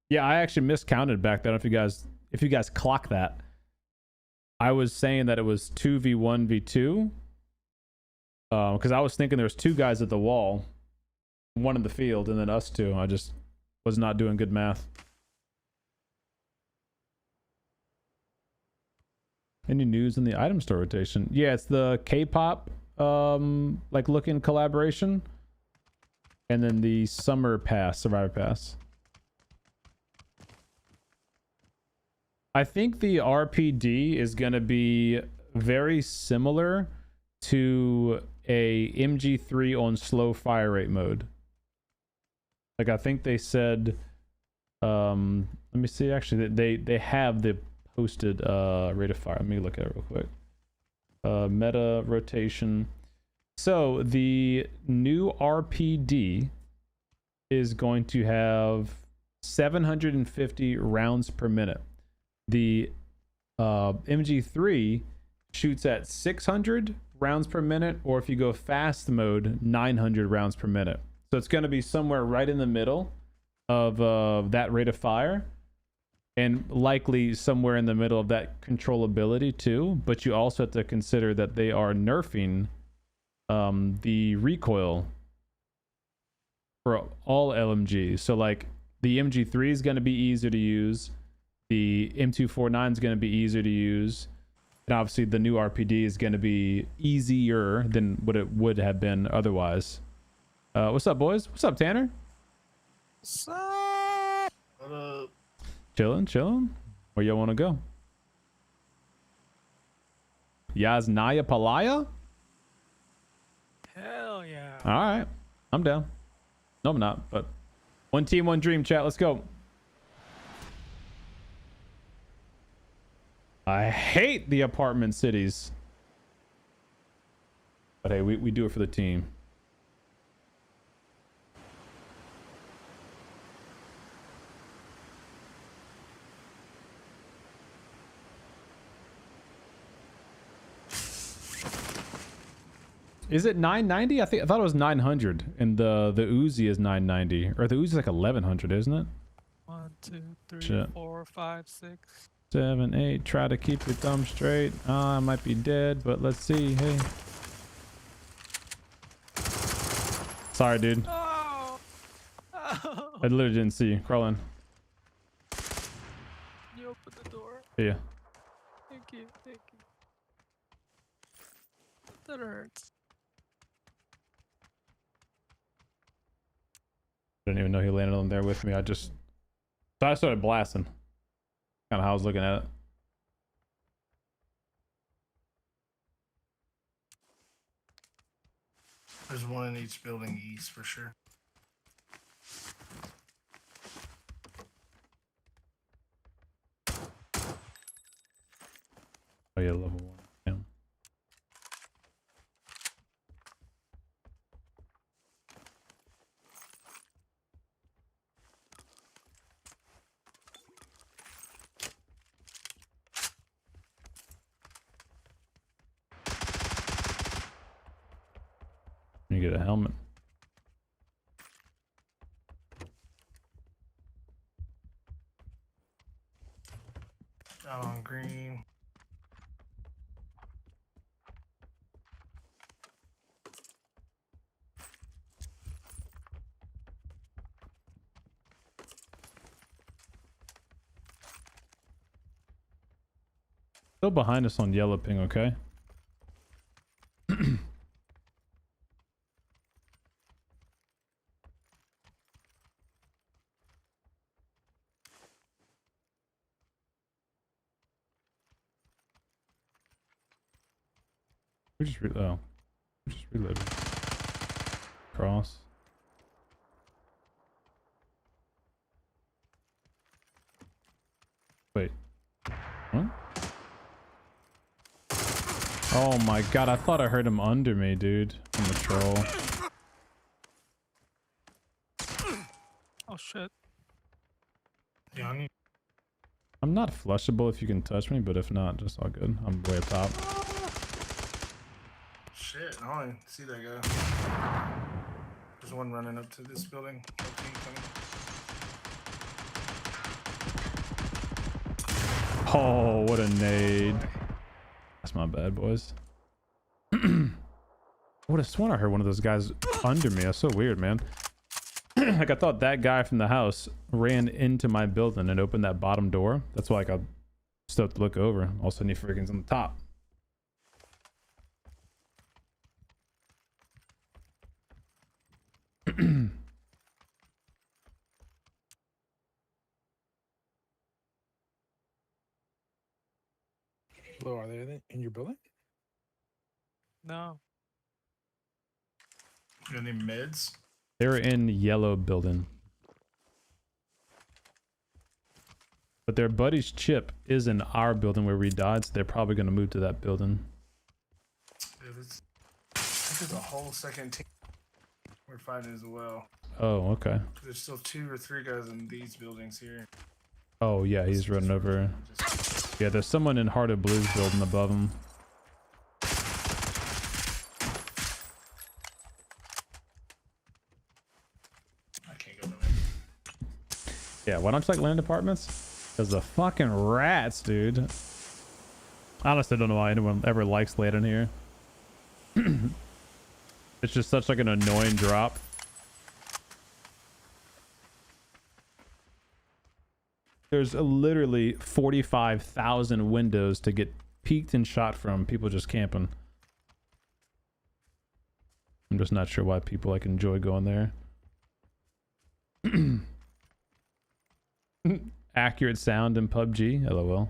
Yeah, I actually miscounted back then. If you guys clock that, I was saying that it was 2v1v2. Because I was thinking there was 2 guys at the wall, 1 in the field, and then us 2. I just was not doing good math. Any news in the item store rotation? Yeah, it's the K-pop like looking collaboration, and then the summer pass, survivor pass. I think the RPD is gonna be very similar to a MG3 on slow fire rate mode. Like I think they said, let me see, actually they have the posted rate of fire. Let me look at it real quick. Meta rotation. So the new RPD is going to have 750 rounds per minute. The MG3 shoots at 600 rounds per minute, or if you go fast mode, 900 rounds per minute. So it's going to be somewhere right in the middle of that rate of fire, and likely somewhere in the middle of that controllability too. But you also have to consider that they are nerfing the recoil for all LMGs. So like the MG3 is going to be easier to use, the M249 is going to be easier to use, and obviously the new RPD is going to be easier than what it would have been otherwise. What's up, boys? What's up, Tanner? What's up? What up? Chilling. Where y'all want to go? Yaznaya Palaya? Hell yeah. All right, I'm down. No, I'm not, but one team, one dream, chat. Let's go. I hate the apartment cities, but hey, we do it for the team. Is it 990? I thought it was 900, and the Uzi is 990, or the Uzi is like 1100, isn't it? 1, 2, 3, Shit. 4, 5, 6. 7, 8. Try to keep your thumb straight. I might be dead, but let's see. Hey. Sorry, dude. Oh! I Oh! literally didn't see you. Crawl in. You opened the door. Yeah. Thank you. That hurts. I didn't even know he landed on there with me. So I started blasting. Kind of how I was looking at it. There's one in each building east for sure. Oh yeah, level 1. Yeah. You get a helmet. Out on green. Still behind us on yellow ping, okay? We just reloaded. Cross. Wait. What? Oh my god, I thought I heard him under me, dude. I'm a troll. Oh shit. Yeah, I need. I'm not flushable if you can touch me, but if not, just all good. I'm way up top. Shit, I don't even see that guy. There's one running up to this building. Oh, what a nade. That's my bad, boys. I would have sworn I heard one of those guys under me. That's so weird, man. Like, I thought that guy from the house ran into my building and opened that bottom door. That's why, like, I stopped to look over. All of a sudden, he freaking's on the top. Hello, are they in your building? No. You got any meds? They're in yellow building. But their buddy's chip is in our building where we died, so they're probably going to move to that building. Yeah, I think there's a whole second team we're fighting as well. Oh, okay. There's still 2 or 3 guys in these buildings here. Oh, yeah, he's running over. Yeah, there's someone in Heart of Blue's building above him. I can't go nowhere. Yeah, why don't you like land apartments? Because the fucking rats, dude. I honestly don't know why anyone ever likes landing here. It's just such like an annoying drop. There's literally 45,000 windows to get peeked and shot from people just camping. I'm just not sure why people like enjoy going there. Accurate sound in PUBG, lol.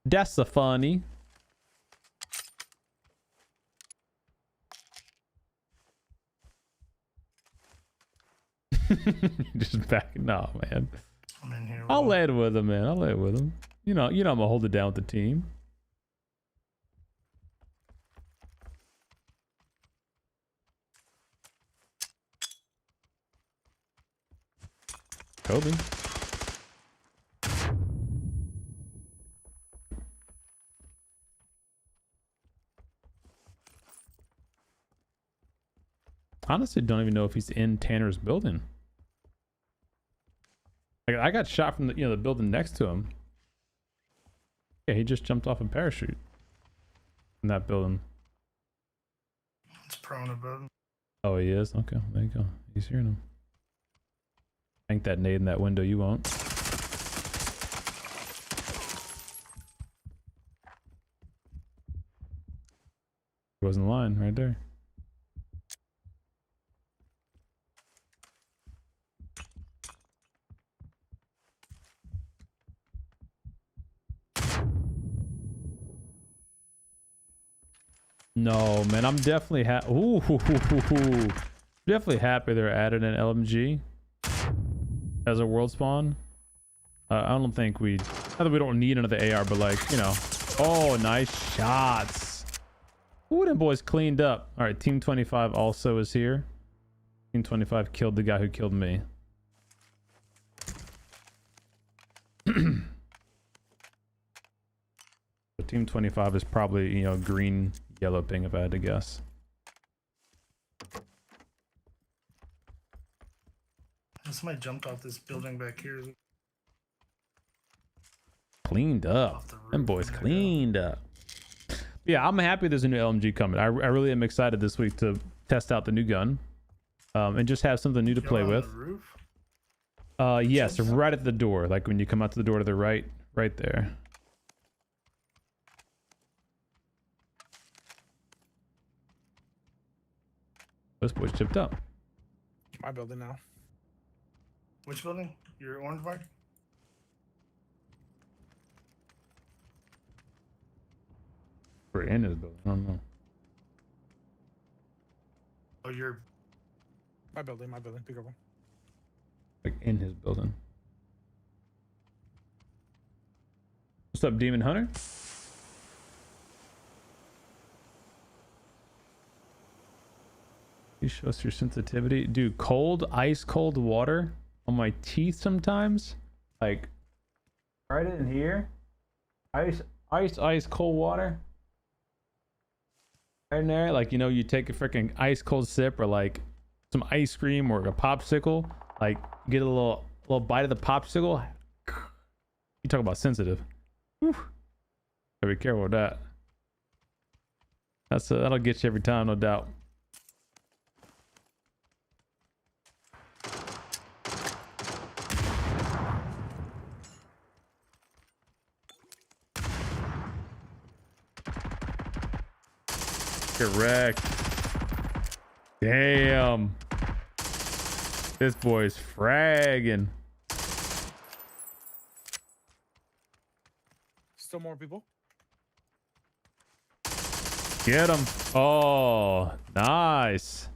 That's a funny. Just back. No, man. I'm in here. I'll land with him, man. I'll land with him. You know, I'm gonna hold it down with the team. Kobe. Honestly, don't even know if he's in Tanner's building. Like, I got shot from the the building next to him. Yeah, he just jumped off a parachute in that building. It's prone above him. Oh, he is? Okay, there you go. He's hearing him. Tank that nade in that window, you won't. He wasn't lying right there. No, man, I'm definitely definitely happy they're adding an LMG as a world spawn. I don't think not that we don't need another AR, but like, oh, nice shots. Ooh, them boys cleaned up. All right, Team 25 also is here. Team 25 killed the guy who killed me. So Team 25 is probably, green, yellow ping if I had to guess. Somebody jumped off this building back here. Cleaned up. Off the roof. Them boys There you go. cleaned up. Yeah, I'm happy there's a new LMG coming. I really am excited this week to test out the new gun. And just have something new to Y'all play on with. the roof? Yes, Chips? right at the door. Like when you come out to the door to the right there. This boy's chipped up. My building now. Which building? Your orange mark? We're in his building. I don't know. Oh, you're. My building. Bigger one. Like in his building. What's up, Demon Hunter? Please show us your sensitivity. Dude, cold, ice cold water on my teeth sometimes. Like, right in here. Ice cold water. Right in there. Like, you know, you take a freaking ice cold sip or like some ice cream or a popsicle. Like, get a little bite of the popsicle. You talk about sensitive. Whew. Gotta be careful with that. That'll get you every time, no doubt. Correct. Damn. This boy's fragging. Still more people. Get him. Oh, nice.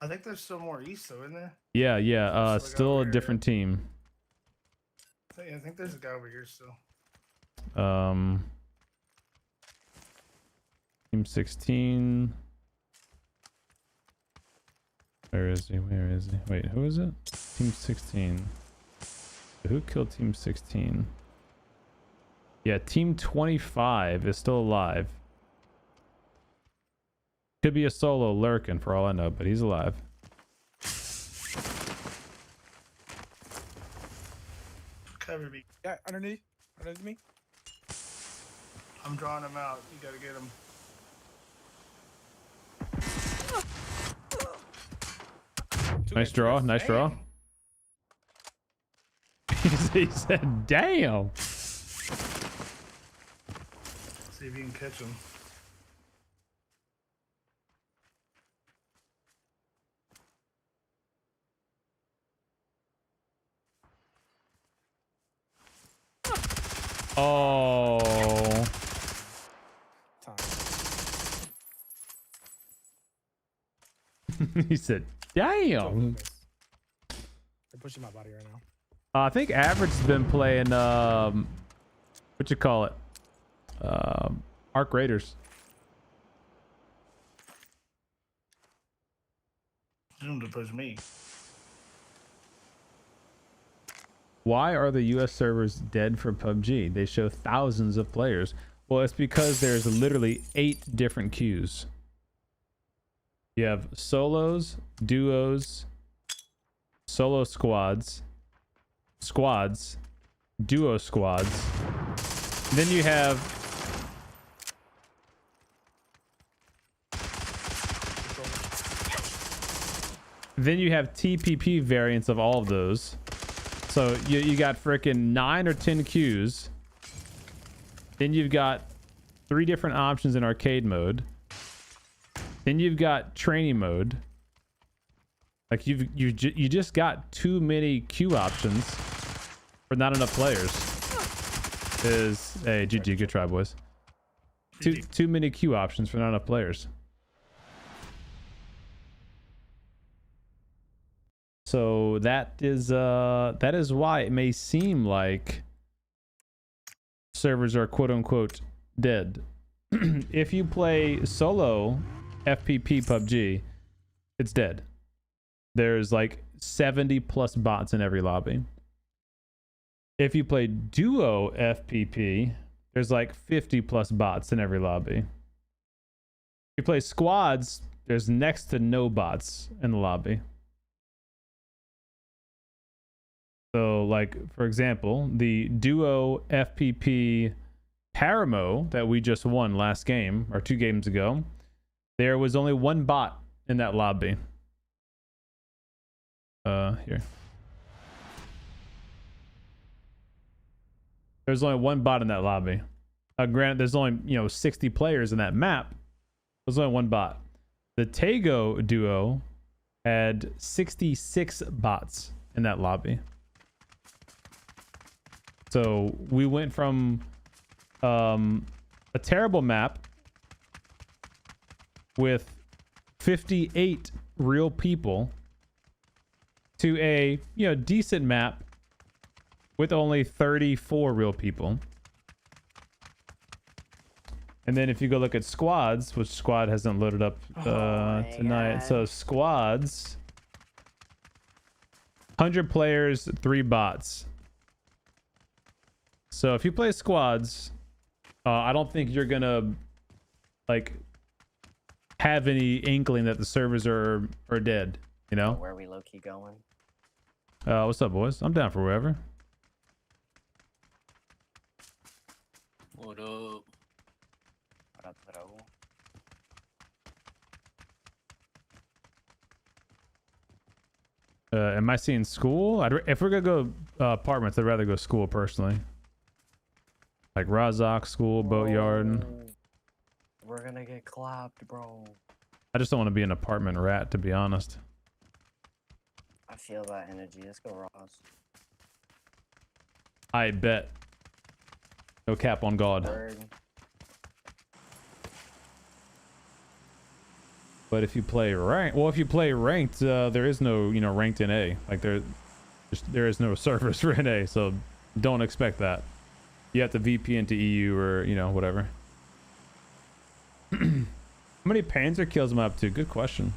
I think there's still more east though, isn't there? Yeah, yeah. Still a guy Still over a here, different team. I think there's a guy over here still. Team 16. Where is he? Where is he? Wait, who is it? Team 16. Who killed Team 16? Yeah, Team 25 is still alive. Could be a solo lurking for all I know, but he's alive. Cover me. Yeah, underneath me. I'm drawing him out. You gotta get him. Nice draw, nice draw. He said, damn. See if you can catch him. Oh. Time. He said, damn. They're pushing my body right now. I think Average has been playing, what you call it? Arc Raiders. Zoom to push me. Why are the US servers dead for PUBG? They show thousands of players. Well, it's because there's literally 8 different queues. You have solos, duos, solo squads, duo squads. Then you have TPP variants of all of those. So you got freaking 9 or 10 queues. Then you've got 3 different options in arcade mode. Then you've got training mode. Like you just got too many queue options for not enough players. Hey, GG, good try, boys. Too many queue options for not enough players. So that is why it may seem like servers are quote unquote dead. If you play solo FPP PUBG, it's dead. There's like 70 plus bots in every lobby. If you play duo FPP, there's like 50 plus bots in every lobby. If you play squads, there's next to no bots in the lobby. So, like, for example, the duo FPP Paramo that we just won last game, or 2 games ago, there was only 1 bot in that lobby. Here. There's only 1 bot in that lobby. Granted, there's only, 60 players in that map. There's only 1 bot. The Tego duo had 66 bots in that lobby. So we went from a terrible map with 58 real people to a decent map with only 34 real people. And then if you go look at squads, which squad hasn't loaded up tonight. God. So squads, 100 players, 3 bots. So if you play squads, I don't think you're gonna like have any inkling that the servers are dead, you know? Where are we low key going? What's up, boys? I'm down for wherever. What up? What up, bro? Am I seeing school? If we're gonna go apartments, I'd rather go school personally. Like Razak school, boatyard. Whoa. We're gonna get clapped, bro. I just don't want to be an apartment rat, to be honest. I feel that energy. Let's go, Ross. I bet. No cap on God. Word. But if you play ranked, well, if you play ranked, there is no, you know, ranked in A. Like there is no servers for NA, so don't expect that. You have to VPN to EU or, you know, whatever. How many Panzer kills am I up to? Good question.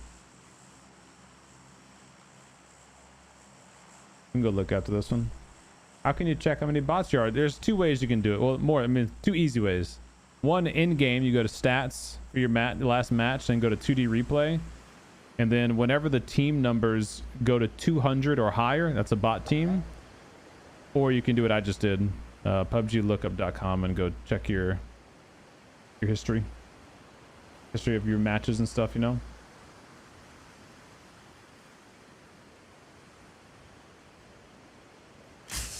We can go look after this one. How can you check how many bots you are? There's 2 ways you can do it. Well, more, I mean, 2 easy ways. One, in game, you go to stats for your last match, then go to 2D replay. And then whenever the team numbers go to 200 or higher, that's a bot team. Or you can do what I just did. PUBGlookup.com and go check your history. History of your matches and stuff, you know?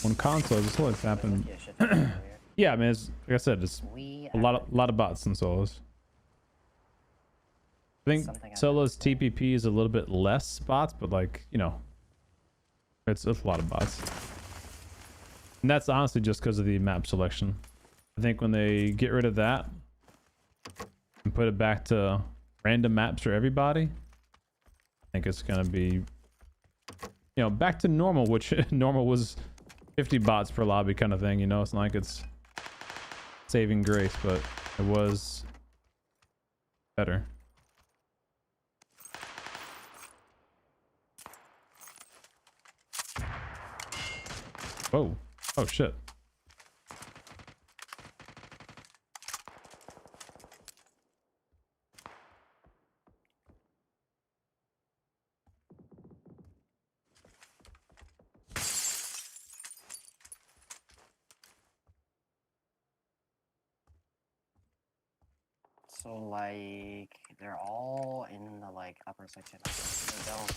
On consoles, this always happened. Yeah, shit, that's weird. Yeah, I mean, it's, like I said, it's We a lot of bots in solos. I think Something I solos noticed, yeah. TPP is a little bit less bots, but like, you know, it's a lot of bots. And that's honestly just because of the map selection. I think when they get rid of that and put it back to random maps for everybody, I think it's gonna be, you know, back to normal, which normal was 50 bots per lobby kind of thing, you know? It's not like it's saving grace, but it was better. Whoa. Oh shit. So like they're all in the like upper section of the dome.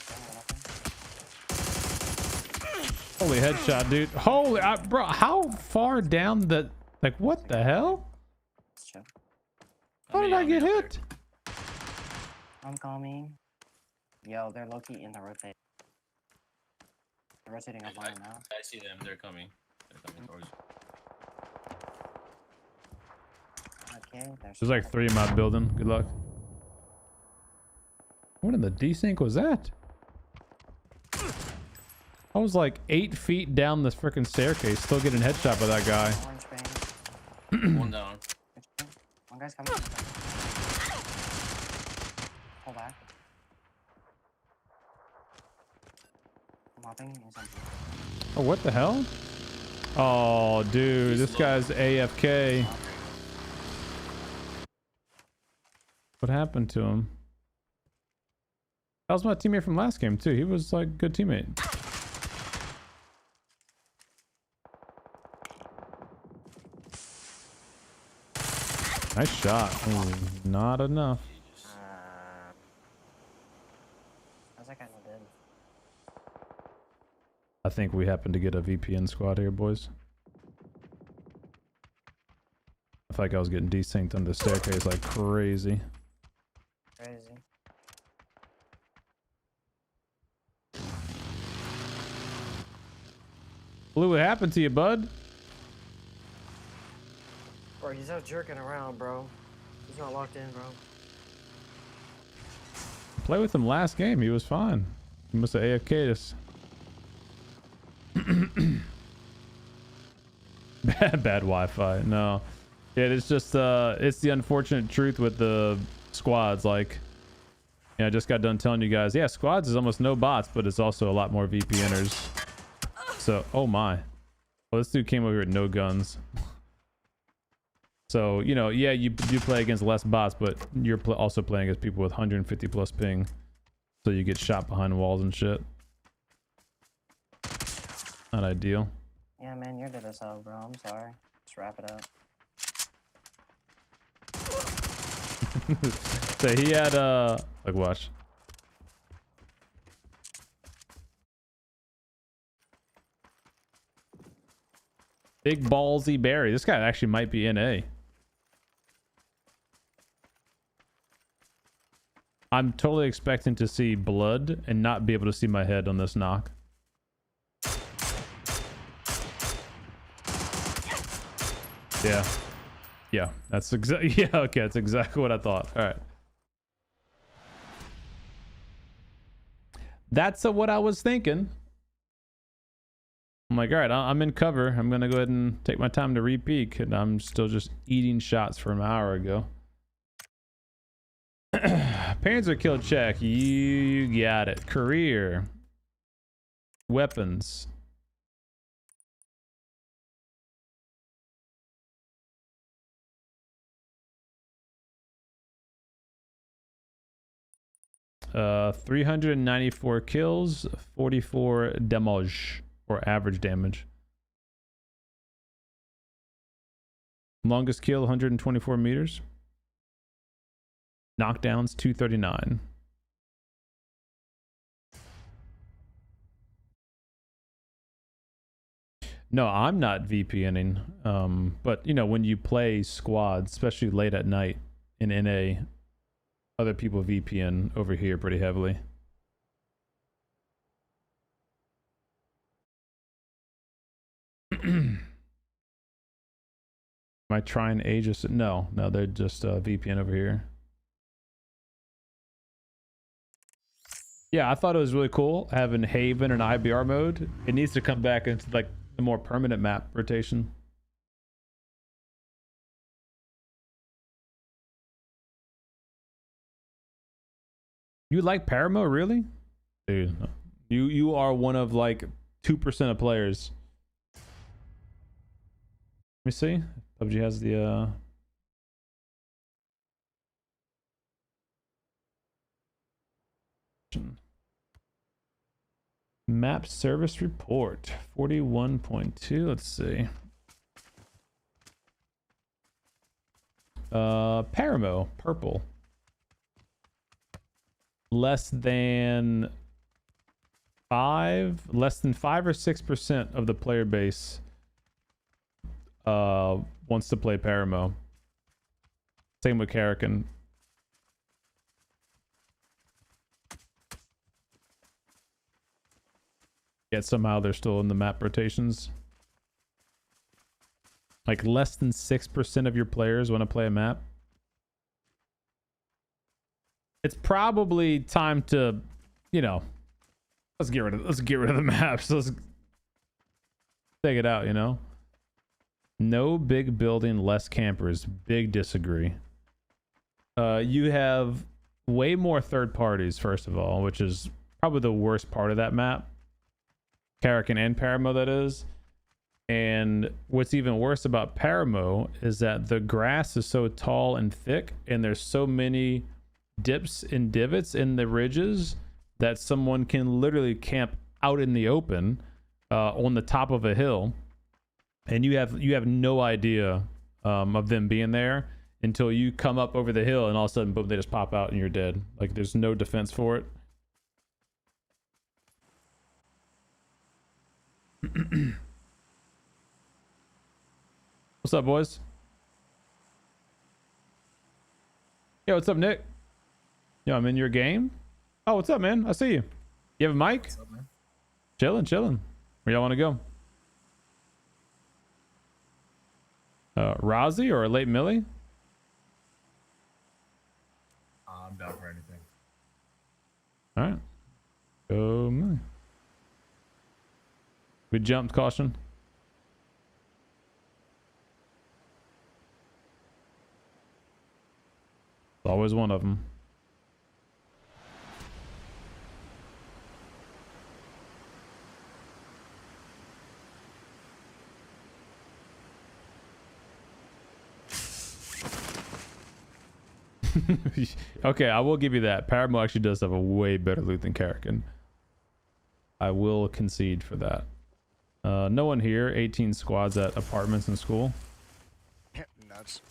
Holy headshot, dude. Holy, bro, how far down the, like, what the hell? Let's chill. How did I get hit? I'm coming. Yo, they're low-key in the rotate. They're rotating up on it now. I see them. They're coming. They're coming towards you. Okay, There's like 3 in my building. Good luck. What in the desync was that? I was like 8 feet down this freaking staircase, still getting headshot by that guy. Orange bang. One down. One guy's coming. Pull back. I'm hopping in something. Oh, what the hell? Oh, dude, this guy's AFK. What happened to him? That was my teammate from last game too. He was like a good teammate. Nice shot. Ooh, not enough. How's that guy not dead? I think we happen to get a VPN squad here, boys. I feel like I was getting desynced on the staircase like crazy. Crazy. Blue, what happened to you, bud? Bro, he's out jerking around, bro. He's not locked in, bro. Play with him last game. He was fine. He must have AFK'd us. Bad Wi-Fi. No. Yeah, it's just it's the unfortunate truth with the squads. Like, yeah, I just got done telling you guys, yeah, squads is almost no bots, but it's also a lot more VPNers. So, oh my. Well, this dude came over here with no guns. So, you know, yeah, you play against less bots, but you're also playing against people with 150 plus ping. So you get shot behind walls and shit. Not ideal. Yeah, man, you're to this out, bro. I'm sorry. Just wrap it up. So he had like watch. Big ballsy Barry. This guy actually might be NA. I'm totally expecting to see blood and not be able to see my head on this knock. Yeah. Yeah, that's exactly, yeah, okay, that's exactly what I thought. All right. That's what I was thinking. I'm like, all right, I'm in cover. I'm going to go ahead and take my time to re-peek, and I'm still just eating shots from an hour ago. Parents are kill check. You got it. Career. Weapons. Uh, 394 kills, 44 damage, or average damage. Longest kill, 124 meters. Knockdowns, 239. No, I'm not VPNing. But you know, when you play squads, especially late at night in NA, other people VPN over here pretty heavily. Am I trying Aegis? No, they're just VPN over here. Yeah, I thought it was really cool having Haven and IBR mode. It needs to come back into like the more permanent map rotation. You like Paramo, really? Dude, you are one of like 2% of players. Let me see. PUBG has the map service report 41.2. Let's see. Paramo, purple. Less than 5 or 6% of the player base wants to play Paramo. Same with Karakin. Yet somehow they're still in the map rotations. Like less than 6% of your players want to play a map. It's probably time to, you know, let's get rid of the maps. Let's take it out, you know. No big building, less campers. Big disagree. You have way more third parties, first of all, which is probably the worst part of that map. Karakin and Paramo, that is. And what's even worse about Paramo is that the grass is so tall and thick, and there's so many dips and divots in the ridges that someone can literally camp out in the open on the top of a hill, and you have no idea of them being there until you come up over the hill, and all of a sudden, boom, they just pop out and you're dead. Like there's no defense for it. What's up, boys? Yo, what's up, Nick? Yo, I'm in your game. Oh, what's up, man? I see you. You have a mic? What's up, man? Chilling. Where y'all want to go? Rozzy or late Millie? I'm down for anything. All right. Go Millie. We jumped, caution. always one of them. Okay, I will give you that. Paramo actually does have a way better loot than Karrakin. I will concede for that. No one here. 18 squads at apartments and school. Nuts.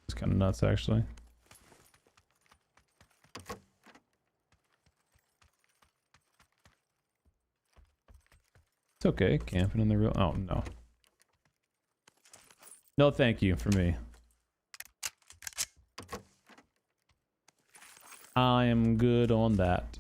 It's kind of nuts, actually. It's okay. Camping in the real... Oh, no. No thank you for me. I am good on that.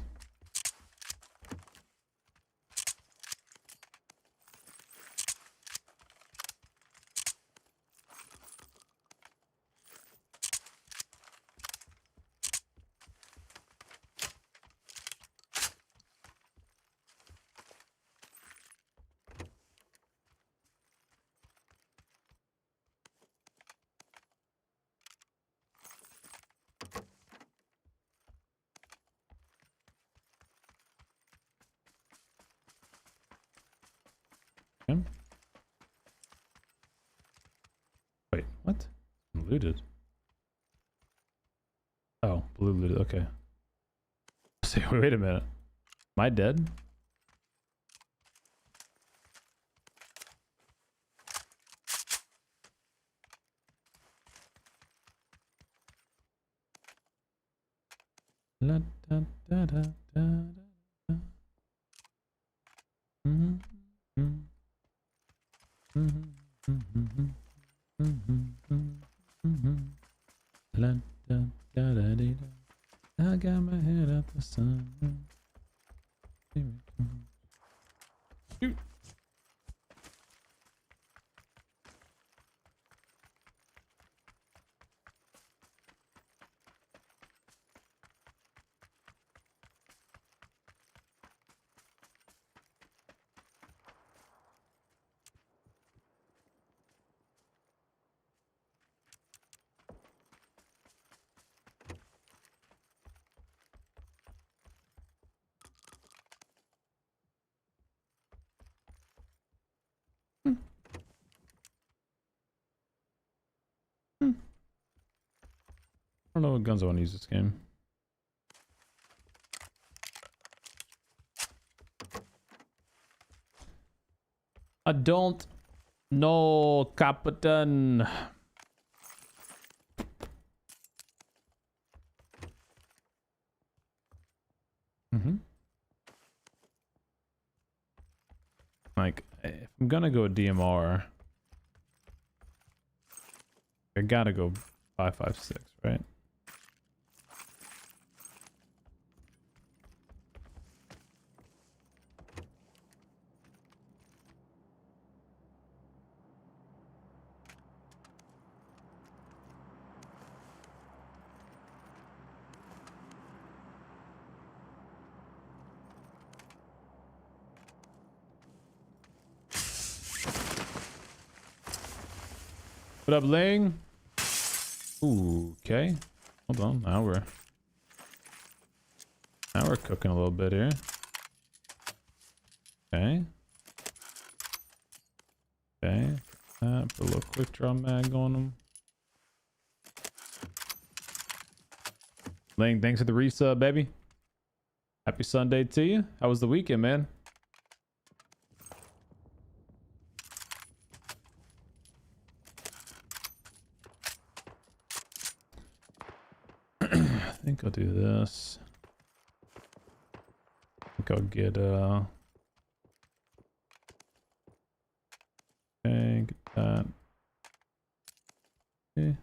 Okay. Wait, what? Looted. Oh, blue looted. Okay. Say, wait a minute. Am I dead? La, da, da, da, da, da. Mhm, mhm. Mhm, mhm, mhm, mhm, mhm. La, da, da, da, dee, da. I got my head out the sun. Here it comes. Shoot. Hmm. I don't know what guns I want to use this game. I don't know, Captain. Like, if I'm gonna go DMR, I gotta go 5.56, right? What up, Ling? Ooh, okay. Hold on. Now we're cooking a little bit here. Okay. Okay. Put a little quick draw mag on them. Ling, thanks for the resub, baby. Happy Sunday to you. How was the weekend, man? I think I'll do this. I think I'll get okay, get that. Okay.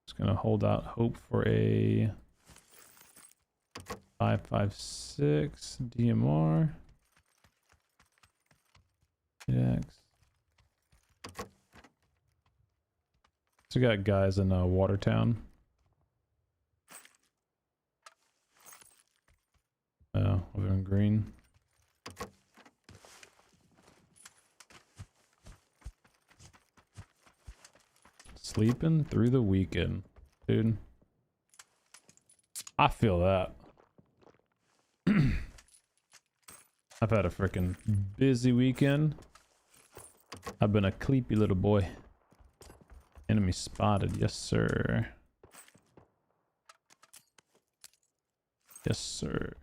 Just gonna hold out hope for a 5.56 DMR. X. So we got guys in Watertown. Over in green. Sleeping through the weekend, dude. I feel that. I've had a freaking busy weekend. I've been a creepy little boy. Enemy spotted. Yes, sir. Yes, sir.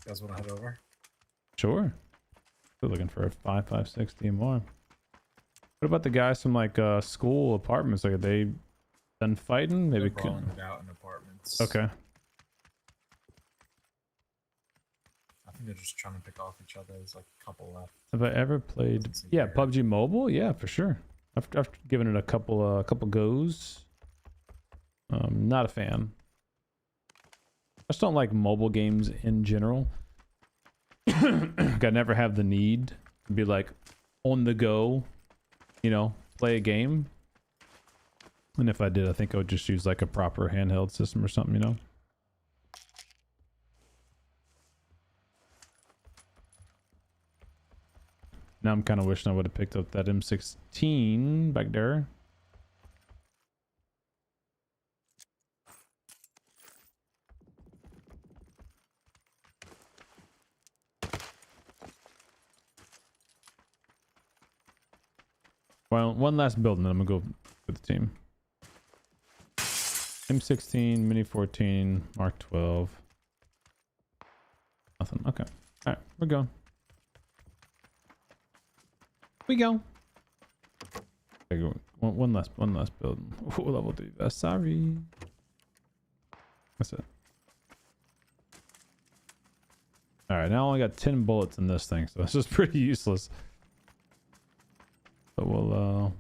You guys want to head over? Sure. We're looking for a 5.56 DMR. What about the guys from like school apartments? Like, are they done fighting? Maybe They're could. brawling it out in apartments. Okay. I think they're just trying to pick off each other. There's like a couple left. Have I ever played? Doesn't seem Yeah, fair. PUBG Mobile. Yeah, for sure. I've given it a couple goes. Not a fan. I just don't like mobile games in general. I never have the need to be like on the go, you know, play a game. And if I did, I think I would just use like a proper handheld system or something, you know. Now I'm kind of wishing I would have picked up that M16 back there. Well, one last build and then I'm gonna go with the team. M16, Mini 14, Mark 12. Nothing. Okay. All right, we're going. We go. Okay, go. One last build. Ooh, level 3 vest. Sorry. That's it. All right, now I only got 10 bullets in this thing, so it's just pretty useless. But we'll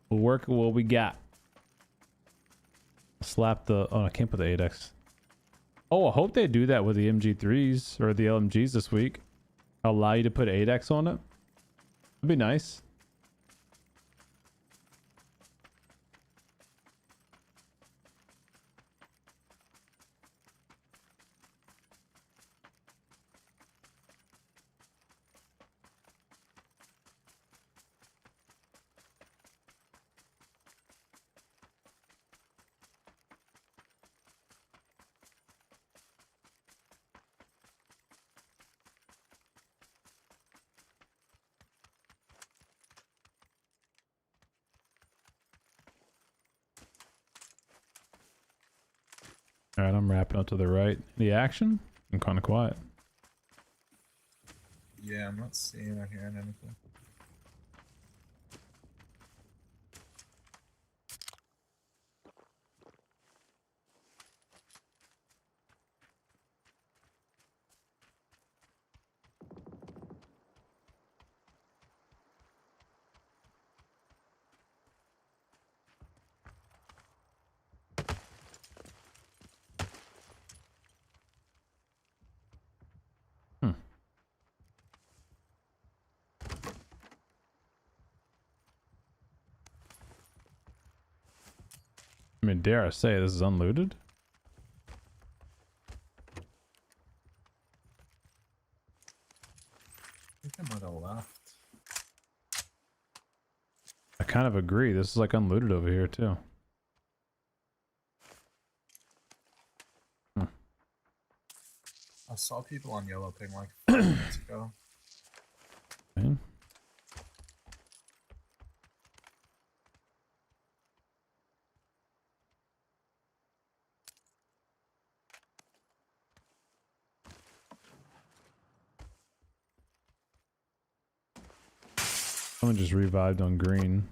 work with what we got. Slap the. Oh, I can't put the 8x. Oh, I hope they do that with the MG3s or the LMGs this week. Allow you to put 8x on it. That'd be nice. All right, I'm wrapping up to the right. The action? I'm kind of quiet. Yeah, I'm not seeing or hearing anything. I mean, dare I say this is unlooted? I think I might have left. I kind of agree. This is like unlooted over here too. I saw people on yellow ping like 5 minutes ago. Okay. Someone just revived on green.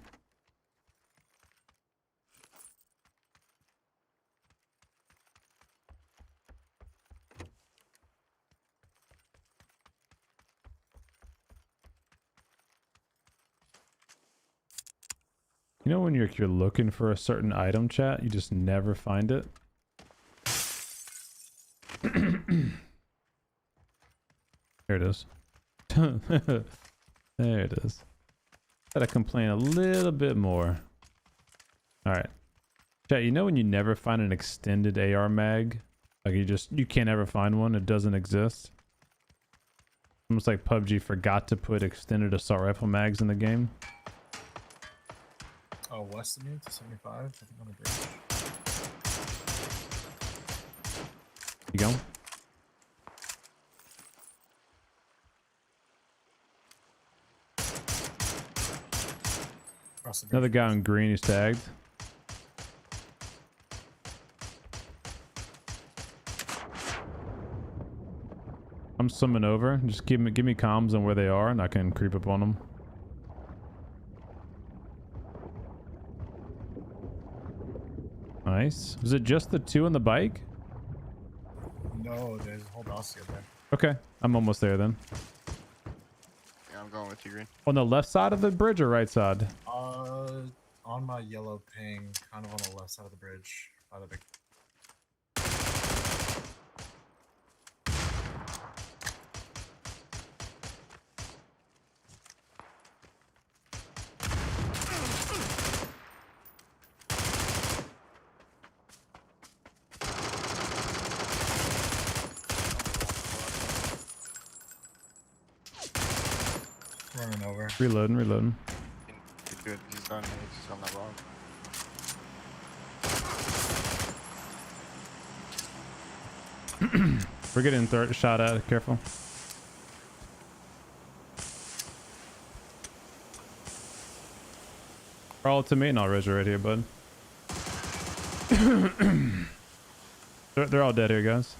You know when you're looking for a certain item, chat, you just never find it. There it is. There it is. Gotta complain a little bit more. All right, chat. You know when you never find an extended AR mag, like you can't ever find one. It doesn't exist. Almost like PUBG forgot to put extended assault rifle mags in the game. west of me to 75. I think on the bridge. You go. Across the bridge. Another guy on green is tagged. I'm swimming over. Just give me comms on where they are, and I can creep up on them. Nice. Was it just the two on the bike? No, there's a whole dossier there. Okay, I'm almost there then. Yeah, I'm going with you, Green. On the left side of the bridge or right side? On my yellow ping, kind of on the left side of the bridge, by the big. Running over. Reloading. He's good. He's done. He's just on that rock. We're getting shot at. Careful. Crawl to me and I'll res you right here, bud. They're all dead here, guys.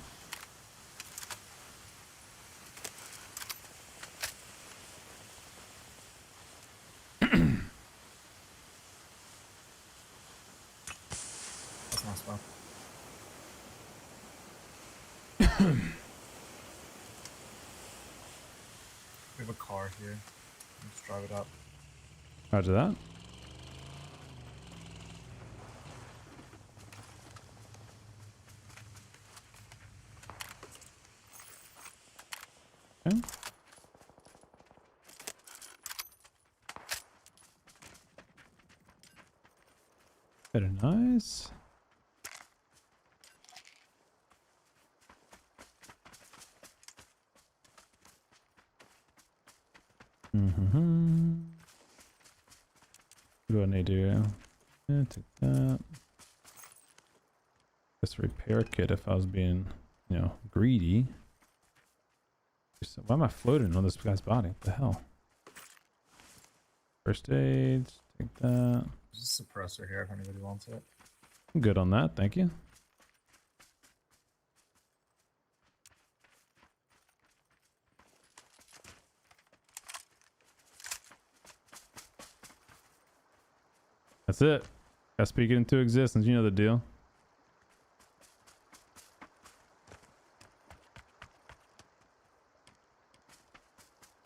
That's my spot. We have a car here. Let's drive it up. Roger that. Okay. Very nice. What do I need to do? Yeah, take that. This repair kit if I was being, greedy. Why am I floating on this guy's body? What the hell? First aid, take that. There's a suppressor here if anybody wants it. I'm good on that, thank you. That's it. Gotta speak it into existence, you know the deal.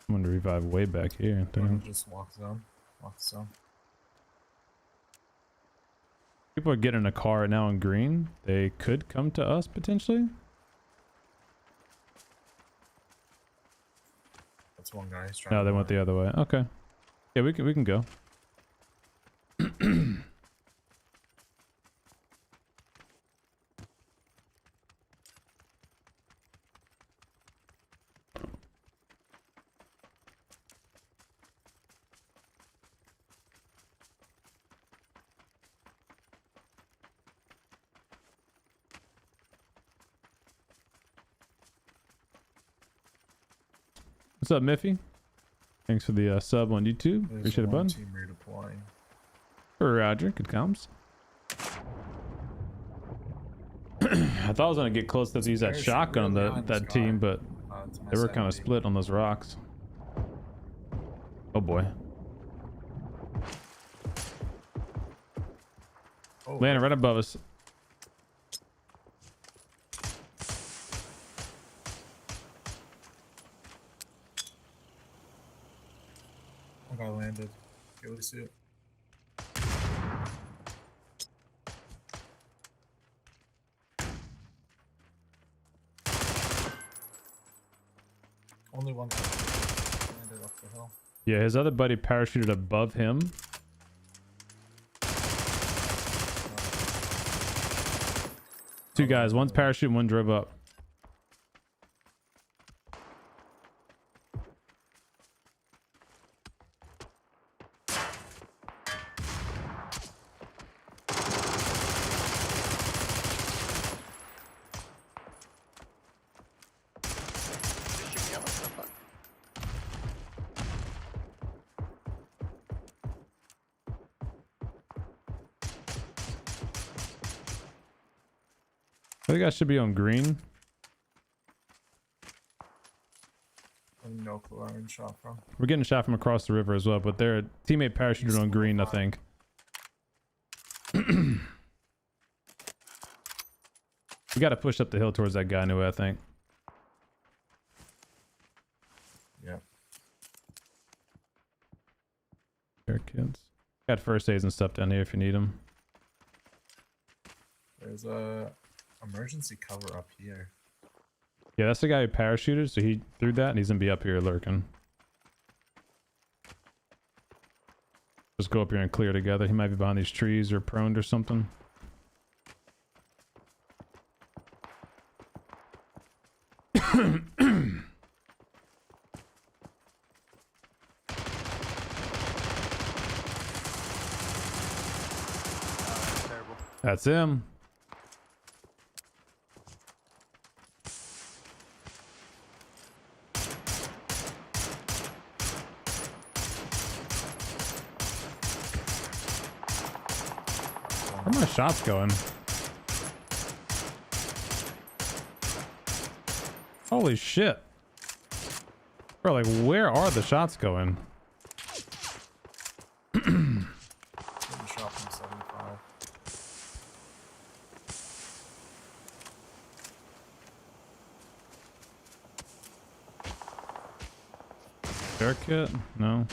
I'm gonna revive way back here. Damn. Just walk zone. Walk zone. People are getting a car right now in green. They could come to us potentially. That's one guy. He's trying No, to they go went the other way. Okay. Yeah, we can go. What's up, Miffy? Thanks for the sub on YouTube. There's Appreciate it, one bud. team redeploying. Roger, good comms. I thought I was gonna get close to use that There's shotgun on really behind that this team, guy. but It's my they were kind of 70. split on those rocks. Oh boy. Oh, Landing right above us. one guy landed. Get what see it. Only one guy landed up the hill. Yeah, his other buddy parachuted above him. Two guys, one's parachute, one drove up. I think I should be on green. I have no clue where I'm getting shot from. We're getting shot from across the river as well, but their teammate parachuted on green, I think. We got to push up the hill towards that guy anyway, I think. Yep. Here, kids. Got first aids and stuff down here if you need them. There's a emergency cover up here. Yeah, that's the guy who parachuted, so he threw that, and he's gonna be up here lurking. Just go up here and clear together. He might be behind these trees or prone or something. Terrible. That's him. Where are my shots going? Holy shit. Bro, like, where are the shots going? Getting shot from 75. Air kit? No.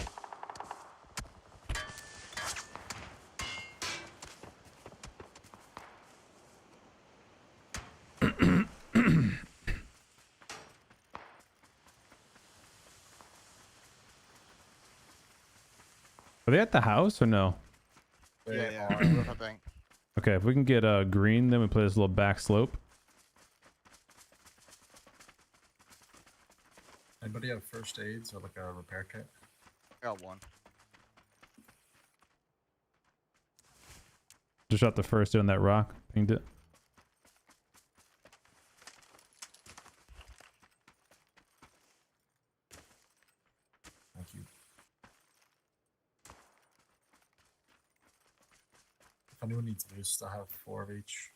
Are they at the house or no? They Yeah, are. yeah. I think. Okay, if we can get green, then we play this little back slope. Anybody have first aids or like a repair kit? Got one. Just shot the first hit on that rock. Pinged it. Thank you. If anyone needs boosts, I have 4 of each.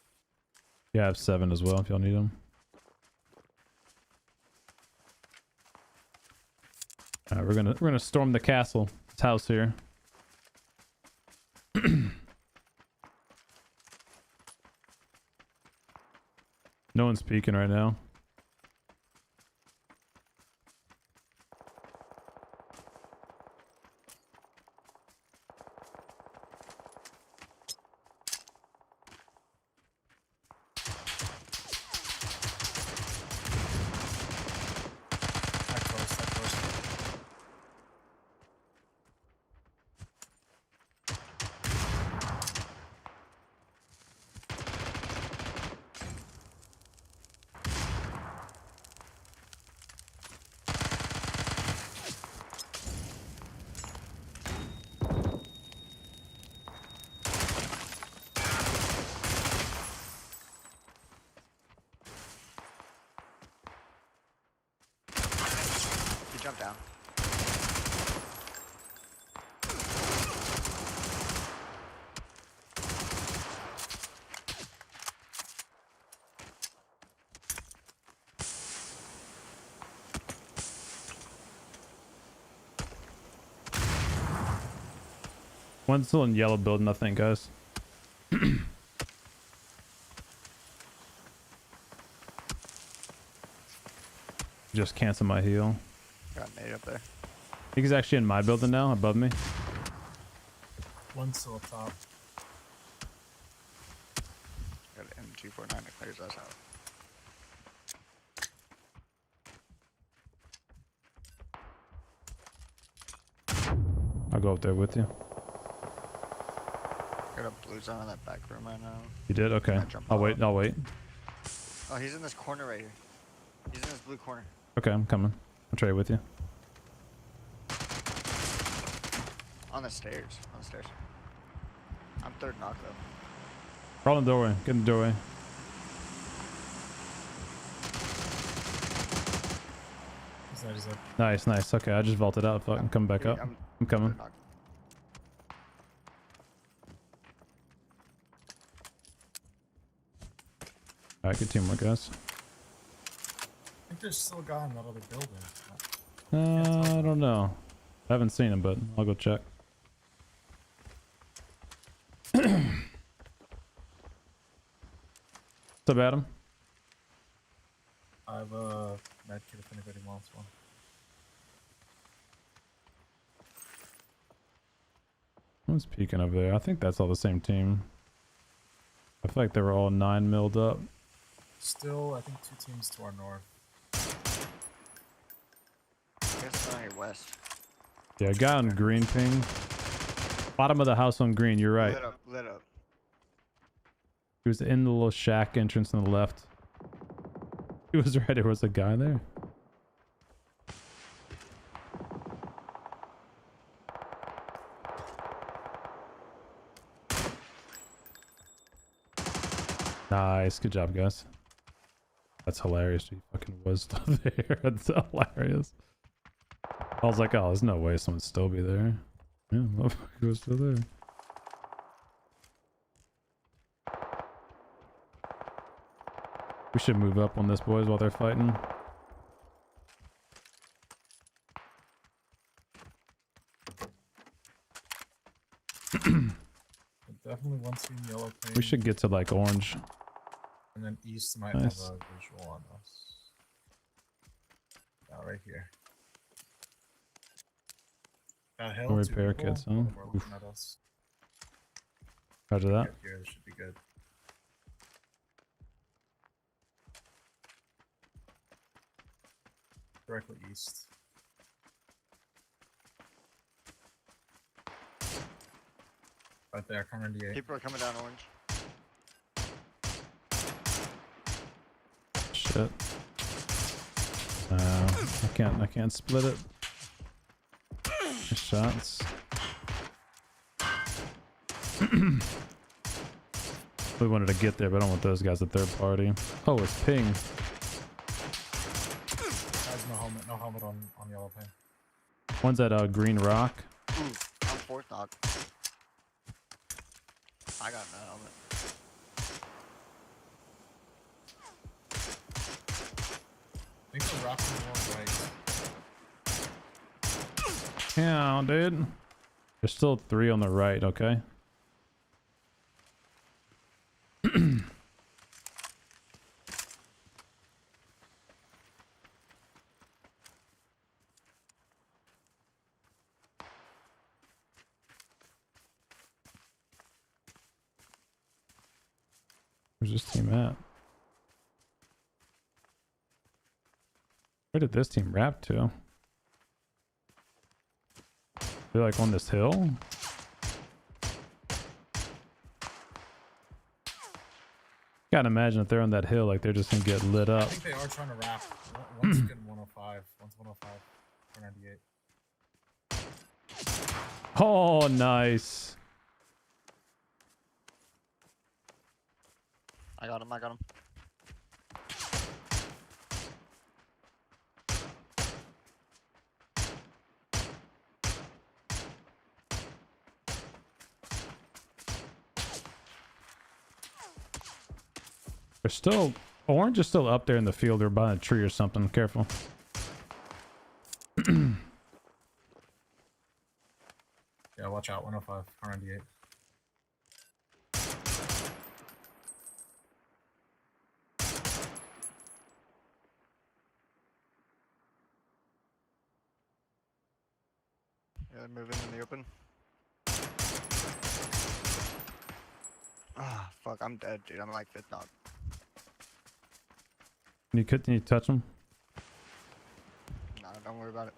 Yeah, I have 7 as well if y'all need them. Alright, we're gonna storm the castle. This house here. No one's peeking right now. That close, that close. He jumped down. One's still in yellow building, I think, guys. Just cancel my heal. Got a nade up there. I think he's actually in my building now, above me. One's still up top. Got an M249 that clears us out. I'll go up there with you. Got a blue zone in that back room right now. You did? Okay. I jumped I'll off. wait. I'll wait. Oh, he's in this corner right here. He's in this blue corner. Okay, I'm coming. I'll trade with you. On the stairs. On the stairs. I'm third knock though. Crawl in the doorway. Get in the doorway. He's dead, he's dead. Nice, nice. Okay, I just vaulted out. Fuck, I'm coming back up. I'm coming. third knock. All right, good teamwork, guys. I think there's still a guy in that other building. I don't know. I haven't seen him, but I'll go check. What's up, Adam? I have a med kit if anybody wants one. Who's peeking over there? I think that's all the same team. I feel like they were all 9 milled up. Still, I think 2 teams to our north. I guess it's on your west. Yeah, guy on green ping. Bottom of the house on green, you're right. Lit up, lit up. He was in the little shack entrance on the left. He was right, there was a guy there. Nice, good job, guys. That's hilarious. He fucking was still there. That's hilarious. I was like, oh, there's no way someone'd still be there. Yeah, motherfucker was still there. We should move up on this, boys, while they're fighting. Definitely one team yellow paint. We should get to like orange. And then east might Nice. have a visual on us. Right here. That hill. Or 2 repair people, kits, huh? one of them are Oof. looking at us. Roger that. Get here, this should be good. Directly east. Right there, corner D8. People are coming down orange. Shit. I can't split it. Nice shots. We wanted to get there, but I don't want those guys at third party. Oh, it's ping. Guys, no helmet on yellow paint. One's at green rock. Ooh, I'm fourth dog. I got no helmet. I think they're rocking more right. Yeah, dude. There's still 3 on the right, okay? Where's this team at? Where did this team wrap to? They're like on this hill? Gotta imagine if they're on that hill, like they're just gonna get lit I up. think they are trying to wrap. One's getting 105. One's 105. 498. Oh, nice. I got him, I got him. They're still, orange is still up there in the field. They're by a tree or something. Careful. Yeah, watch out. 105. 498. Yeah, they're moving in the open. Ah, fuck, I'm dead, dude. I'm like fifth dog. Can you touch them? Nah, don't worry about it.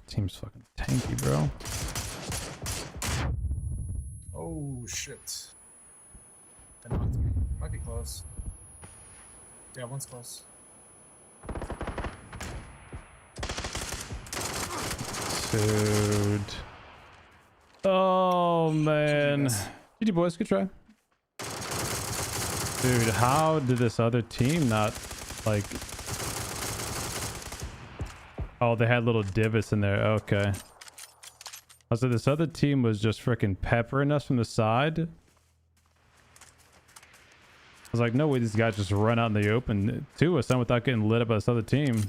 Team's fucking tanky, bro. Oh, shit. They knocked me. Might be close. Yeah, one's close. Dude. Oh, man. GG, boys. Good try. Dude, how did this other team not, like... Oh, they had little divots in there. Okay. Also, this other team was just freaking peppering us from the side. I was like, no way these guys just run out in the open to us without getting lit up by this other team.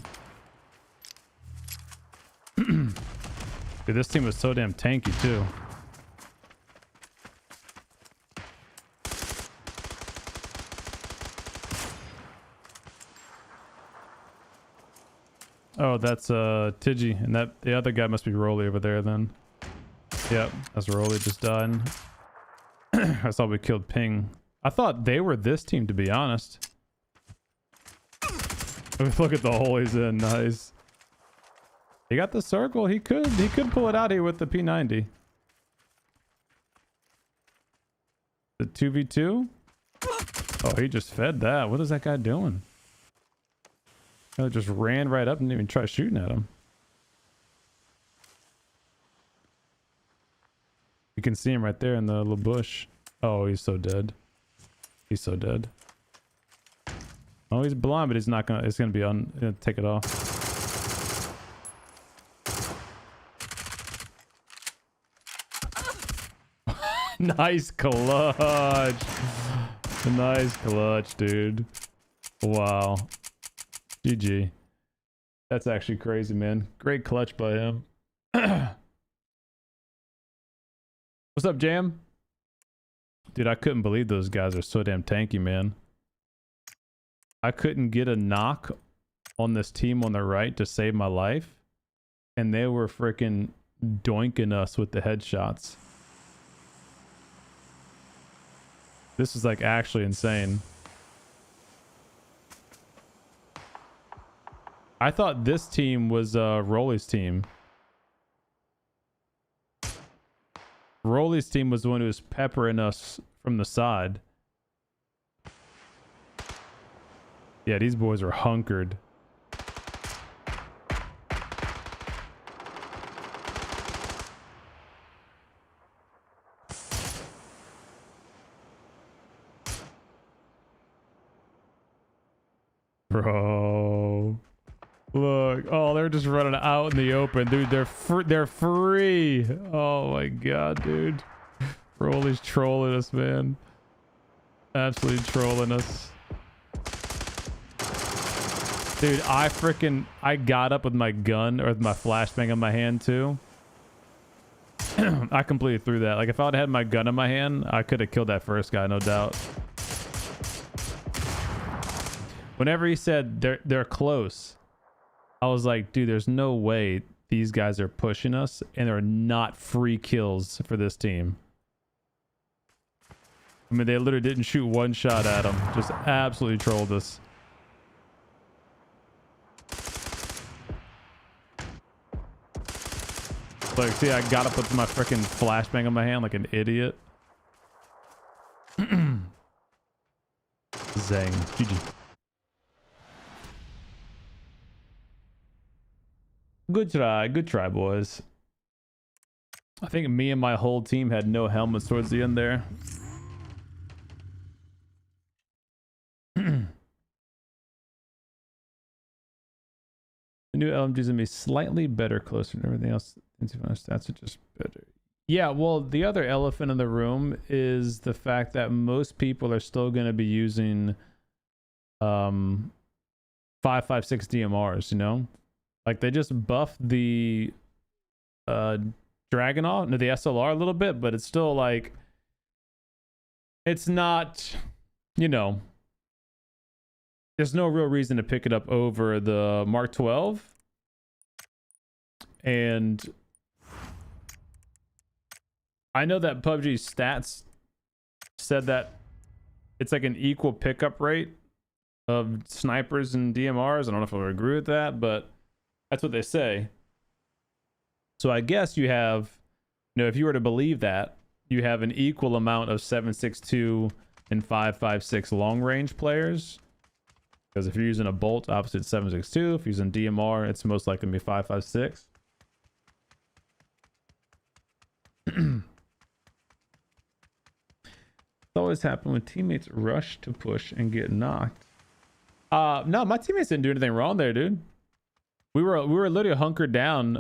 Dude, this team was so damn tanky too. Oh, that's Tiggy, and that the other guy must be Rolly over there then. Yep, that's Rolly just died. I thought we killed Ping. I thought they were this team, to be honest. Look at the hole he's in. Nice. He got the circle. He could pull it out here with the P90. The 2v2? Oh, he just fed that. What is that guy doing? He just ran right up and didn't even try shooting at him. You can see him right there in the little bush. Oh, he's so dead. He's so dead. Oh, he's blind, but he's not gonna. It's gonna be on. Gonna take it off. Nice clutch. Nice clutch, dude. Wow. GG. That's actually crazy, man. Great clutch by him. What's up, Jam? Dude, I couldn't believe those guys are so damn tanky, man. I couldn't get a knock on this team on the right to save my life. And they were freaking doinking us with the headshots. This is like actually insane. I thought this team was Rolly's team. Rolly's team was the one who was peppering us from the side. Yeah, these boys are hunkered. Bro. Look. Oh, they're just running out in the open. Dude, they're free. Oh my god, dude. Rolly's trolling us, man. Absolutely trolling us. Dude, I got up with my gun or with my flashbang in my hand too. I completely threw that. Like if I would have had my gun in my hand, I could have killed that first guy, no doubt. Whenever he said they're close, I was like, dude, there's no way these guys are pushing us and they're not free kills for this team. I mean, they literally didn't shoot one shot at him. Just absolutely trolled us. Like, see, I got up with my freaking flashbang in my hand like an idiot. Zang. GG. Good try, boys. I think me and my whole team had no helmets towards the end there. The new LMG is gonna be slightly better, closer to everything else. Stats are just better. Yeah, well, the other elephant in the room is the fact that most people are still gonna be using 5.56 DMRs, you know? Like they just buffed the Dragunov, no, the SLR a little bit, but it's still like it's not, you know, there's no real reason to pick it up over the Mark 12. And I know that PUBG stats said that it's like an equal pickup rate of snipers and DMRs. I don't know if I would agree with that, but that's what they say. So I guess you have, you know, if you were to believe that, you have an equal amount of 7.62 and 5.56 long range players. Because if you're using a bolt, opposite 7.62. If you're using DMR, it's most likely to be 5.56. It's always happened when teammates rush to push and get knocked. No, my teammates didn't do anything wrong there, dude. We were literally hunkered down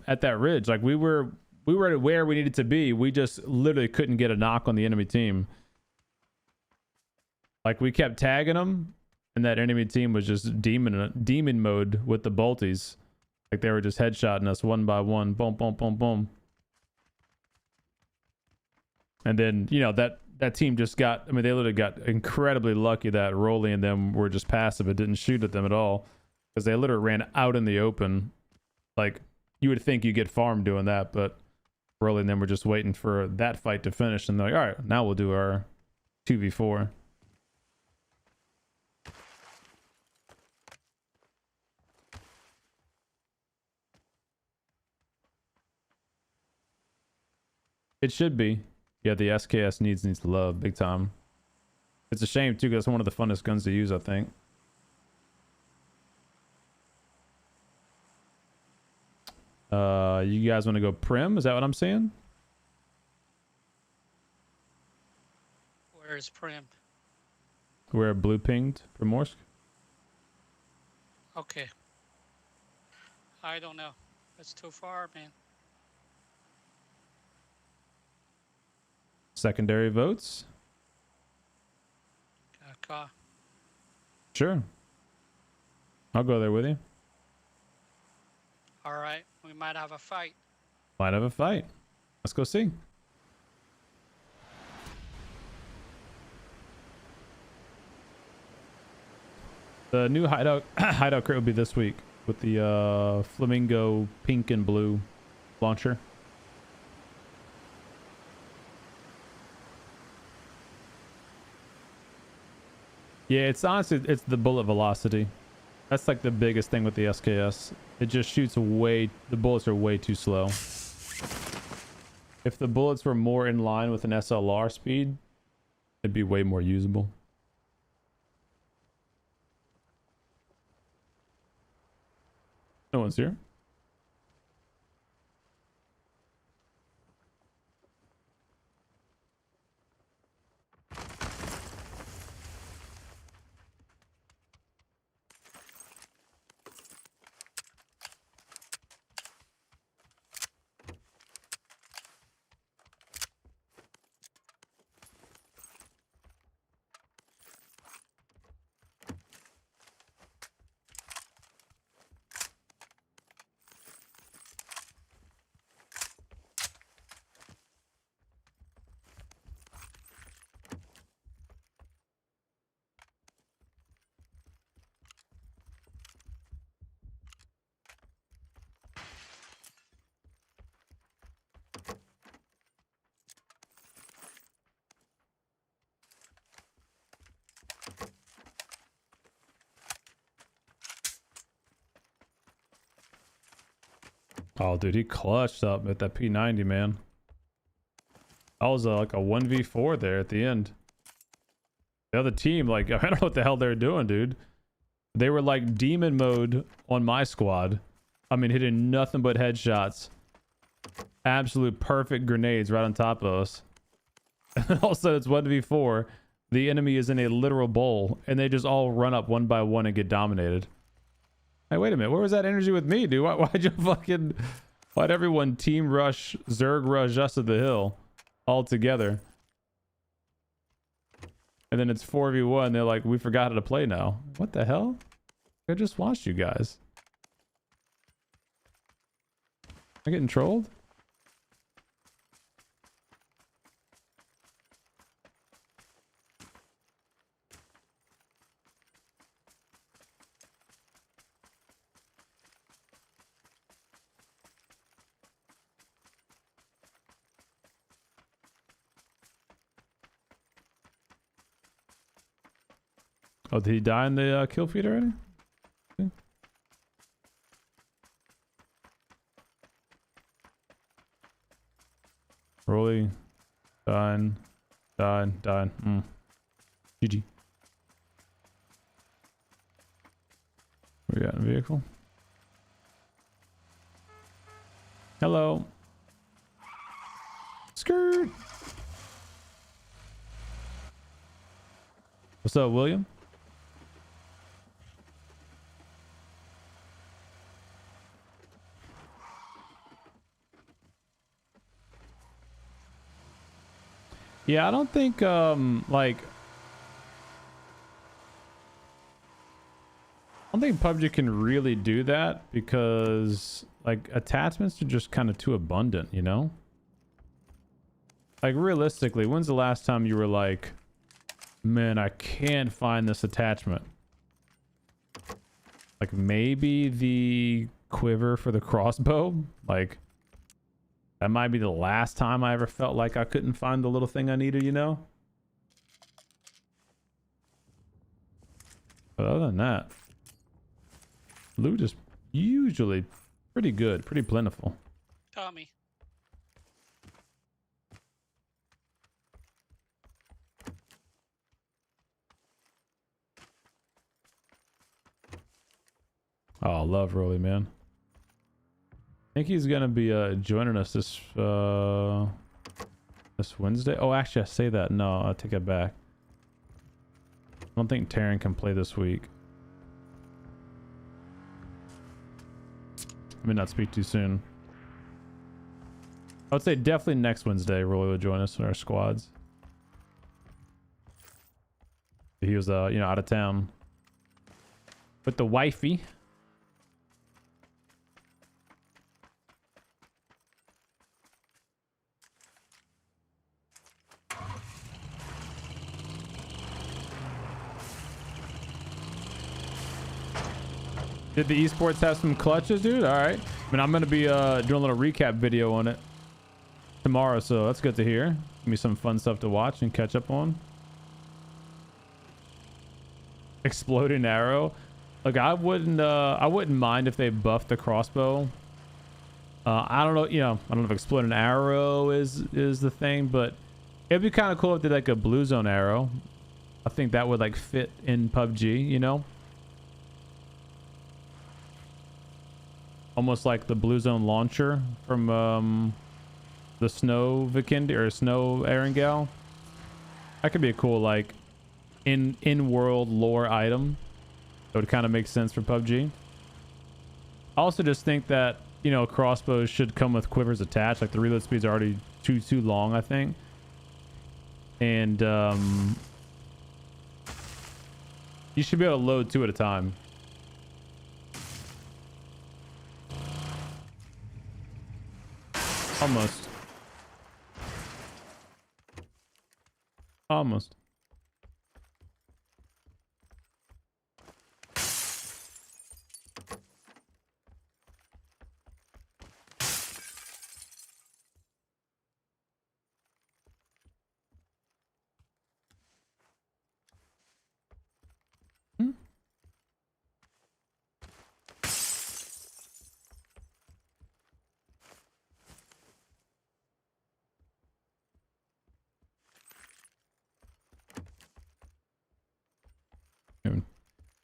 at that ridge. Like we were we were where we needed to be. We just literally couldn't get a knock on the enemy team. Like, we kept tagging them, and that enemy team was just demon mode with the bolties. Like, they were just headshotting us one by one. Boom, boom, boom, boom. And then, you know, that team just got, I mean, they literally got incredibly lucky that Rolly and them were just passive. It didn't shoot at them at all. Because they literally ran out in the open. Like, you would think you get farmed doing that, but Rolly and them were just waiting for that fight to finish. And they're like, all right, now we'll do our 2v4. It should be. Yeah, the SKS needs love big time. It's a shame too, because it's one of the funnest guns to use, I think. You guys want to go Prim? Is that what I'm saying? Where's Prim? We're blue pinged Primorsk. Okay. I don't know. That's too far, man. Secondary votes? Got a car. Sure. I'll go there with you. All right. We might have a fight. Might have a fight. Let's go see. The new hideout crate will be this week with the flamingo pink and blue launcher. Yeah, it's honestly, it's the bullet velocity. That's like the biggest thing with the SKS. It just shoots the bullets are way too slow. If the bullets were more in line with an SLR speed, it'd be way more usable. No one's here. Oh, dude, he clutched up at that P90, man. That was like a 1v4 there at the end. The other team, like, I don't know what the hell they're doing, dude. They were like demon mode on my squad. I mean, hitting nothing but headshots. Absolute perfect grenades right on top of us. And all of a sudden, it's 1v4. The enemy is in a literal bowl, and they just all run up one by one and get dominated. Hey, wait a minute. Where was that energy with me, dude? Why'd everyone team rush, Zerg rush us to the hill all together? And then it's 4v1. They're like, we forgot how to play now. What the hell? I just watched you guys. Am I getting trolled? Oh, did he die in the kill feed already? Okay. Rolly. Dying. GG. We got a vehicle. Hello. Skirt. What's up, William? Yeah, I don't think like I don't think PUBG can really do that because like attachments are just kind of too abundant, you know? Like realistically, when's the last time you were like, man, I can't find this attachment? Like maybe the quiver for the crossbow? Like that might be the last time I ever felt like I couldn't find the little thing I needed, you know? But other than that, loot is usually pretty good, pretty plentiful. Tommy. Oh, I love Rolly, man. I think he's gonna be joining us this Wednesday. Oh, actually, I say that. No, I take it back. I don't think Taryn can play this week. I may not speak too soon. I would say definitely next Wednesday, Rolly will join us in our squads. He was, you know, out of town with the wifey. Did the esports have some clutches, dude? All right. I mean, I'm going to be doing a little recap video on it tomorrow, so that's good to hear. Give me some fun stuff to watch and catch up on. Exploding arrow. Look, I wouldn't mind if they buffed the crossbow. I don't know, you know, I don't know if exploding arrow is the thing, but it'd be kind of cool if they did like a blue zone arrow. I think that would like fit in PUBG, you know? Almost like the blue zone launcher from the Snow Vikindi or Snow Erangel. That could be a cool like in-world lore item. That would kind of make sense for PUBG. I also just think that, you know, crossbows should come with quivers attached. Like the reload speeds are already too long, I think. And you should be able to load 2 at a time. Almost. Almost.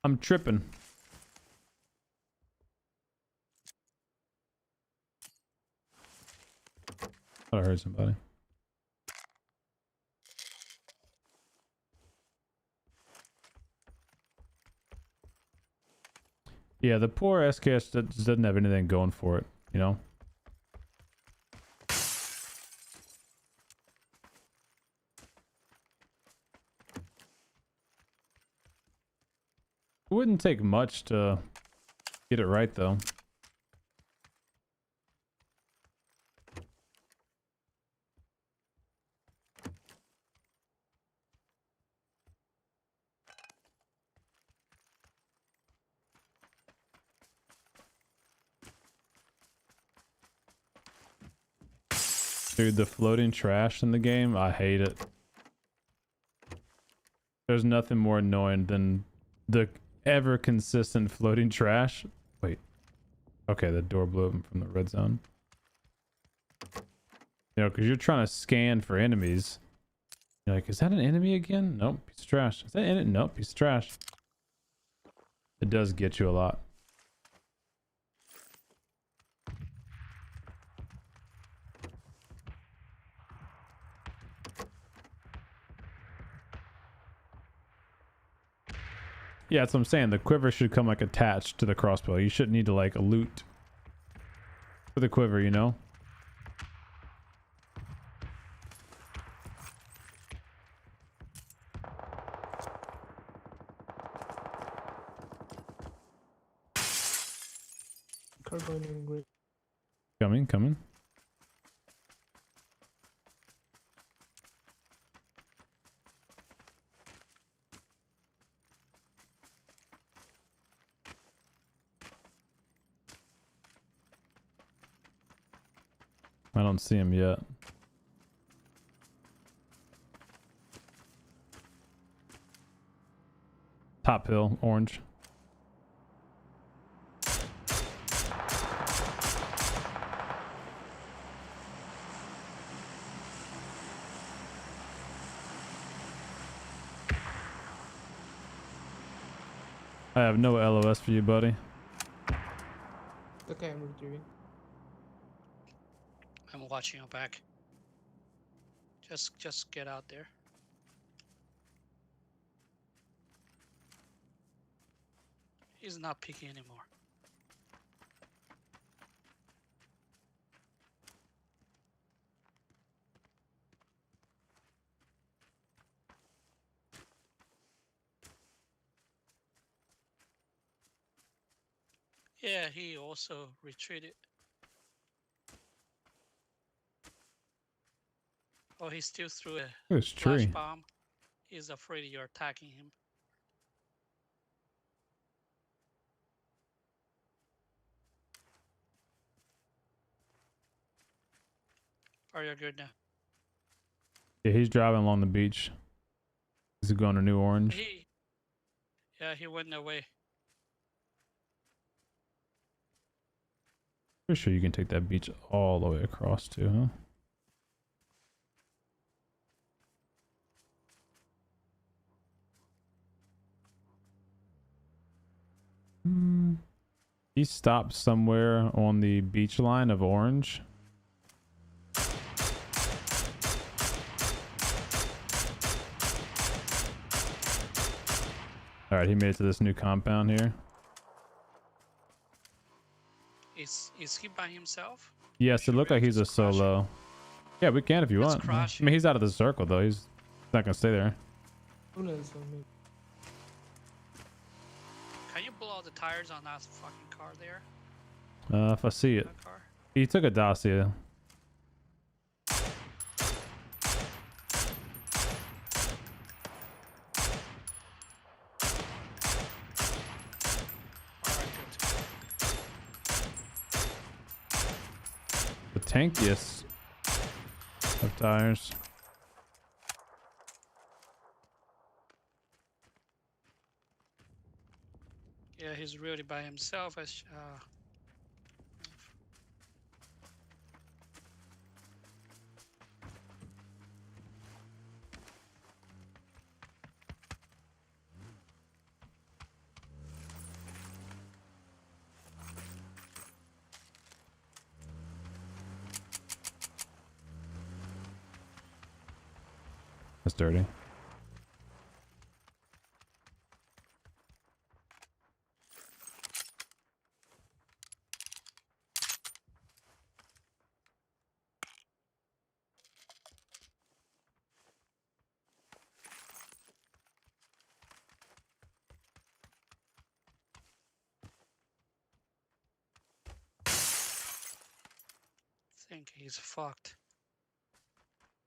I'm tripping. Thought I heard somebody. Yeah, the poor SKS just doesn't have anything going for it, you know? It wouldn't take much to get it right, though. Dude, the floating trash in the game, I hate it. There's nothing more annoying than the ever consistent floating trash. Wait. Okay, the door blew open from the red zone. You know, because you're trying to scan for enemies. You're like, is that an enemy again? Nope, piece of trash. Is that in it? Nope, piece of trash. It does get you a lot. Yeah, that's what I'm saying. The quiver should come like attached to the crossbow. You shouldn't need to like loot for the quiver, you know? carbine and green. Coming. I don't see him yet. Top hill, orange. I have no LOS for you, buddy. Okay, I'm retrieving. I'm watching your back. Just get out there. He's not picking anymore. Yeah, he also retreated. Oh, he still threw a This flash tree. bomb. He's afraid you're attacking him. Are you good now? Yeah, he's driving along the beach. He's going to New Orange. He went away. Pretty sure you can take that beach all the way across too, huh? He stopped somewhere on the beach line of orange. All right, he made it to this new compound here. Is he by himself? Yes, it Should looked we like he's a just crush him? solo. Yeah, we can if you Let's want. crush I mean, he's out of the circle though. He's not gonna stay there. Who knows on me? Can you blow out the tires on that fucking car there? If I see it, That car? he took a Dacia. Alright, good. The tankiest of tires. Yeah, he's really by himself. That's dirty. I think he's fucked.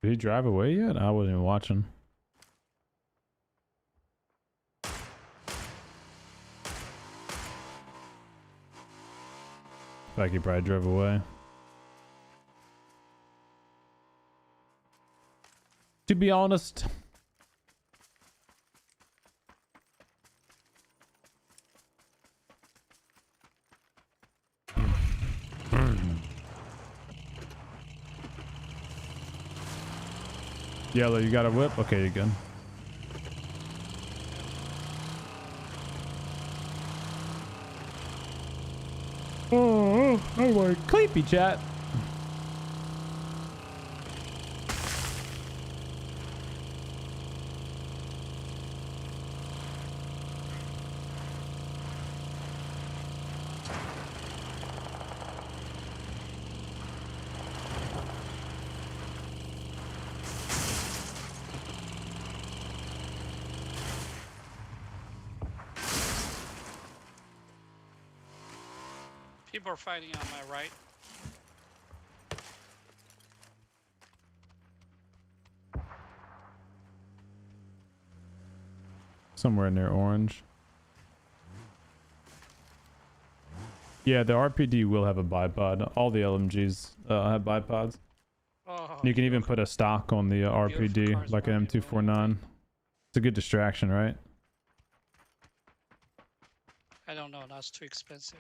Did he drive away yet? I wasn't even watching. Like he probably drove away. To be honest, Yellow, you got a whip? Okay, you're good. Oh, I want creepy chat. People are fighting on my right. Somewhere near orange. Yeah, the RPD will have a bipod. All the LMGs have bipods. Oh, You can even put a stock on the RPD, cars like an around here, rolling M249. It's a good distraction, right? I don't know. That's too expensive.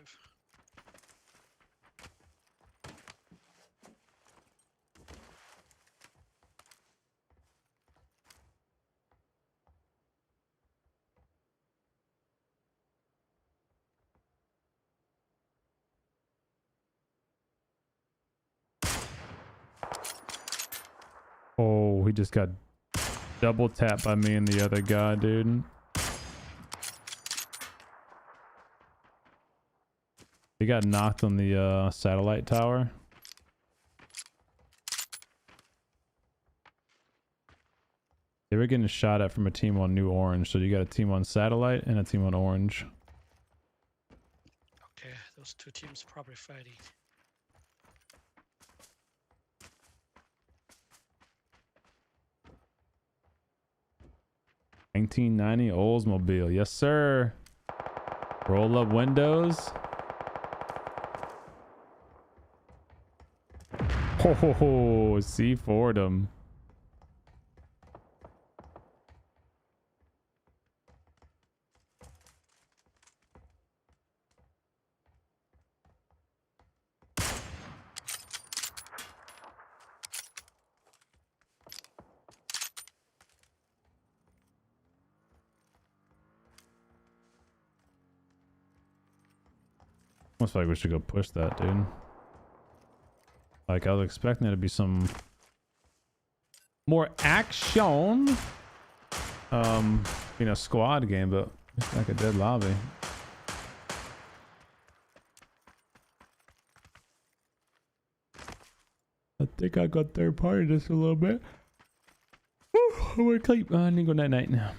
Oh, he just got double tapped by me and the other guy, dude. He got knocked on the satellite tower. They were getting shot at from a team on New Orange, so you got a team on satellite and a team on orange. Okay, those two teams probably fighting. $19.90 Oldsmobile, yes sir. Roll up windows. Ho ho ho! See Fordham. Almost feel like we should go push that, dude. Like, I was expecting there to be some more action. You know, squad game, but it's like a dead lobby. I think I got third party just a little bit. Woo, I want to sleep. I need to go night night now.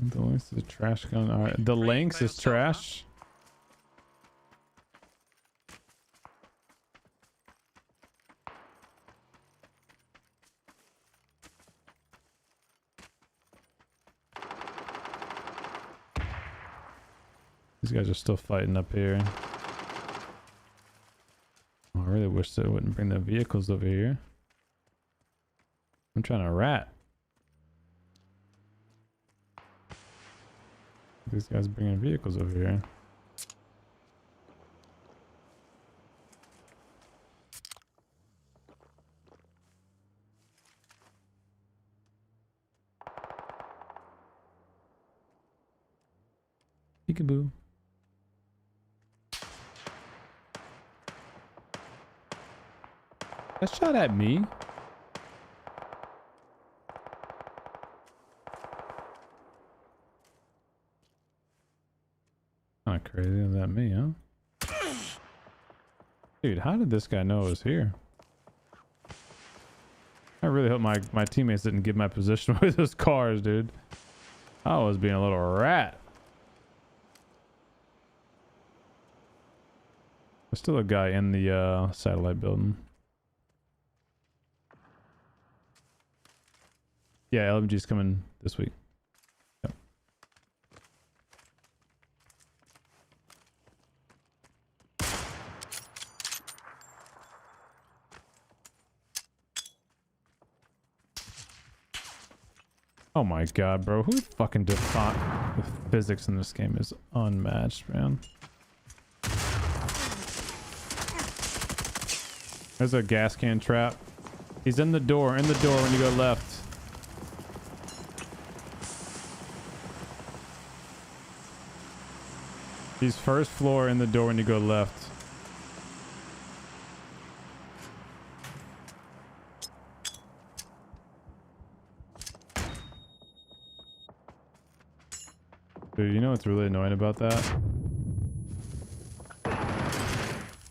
The Lynx is a trash gun. All right, the Lynx is trash. These guys are still fighting up here. Oh, I really wish they wouldn't bring the vehicles over here. I'm trying to rat. These guys bringing vehicles over here. Peekaboo. That shot at me. Not crazy. Is that me, huh? Dude, how did this guy know I was here? I really hope my teammates didn't give my position with those cars, dude. I was being a little rat. There's still a guy in the satellite building. Yeah, LMG's coming this week. Yep. Oh my god, bro. Who fucking defined the physics in this game is unmatched, man. There's a gas can trap. He's in the door when you go left. He's first floor in the door when you go left. Dude, you know what's really annoying about that?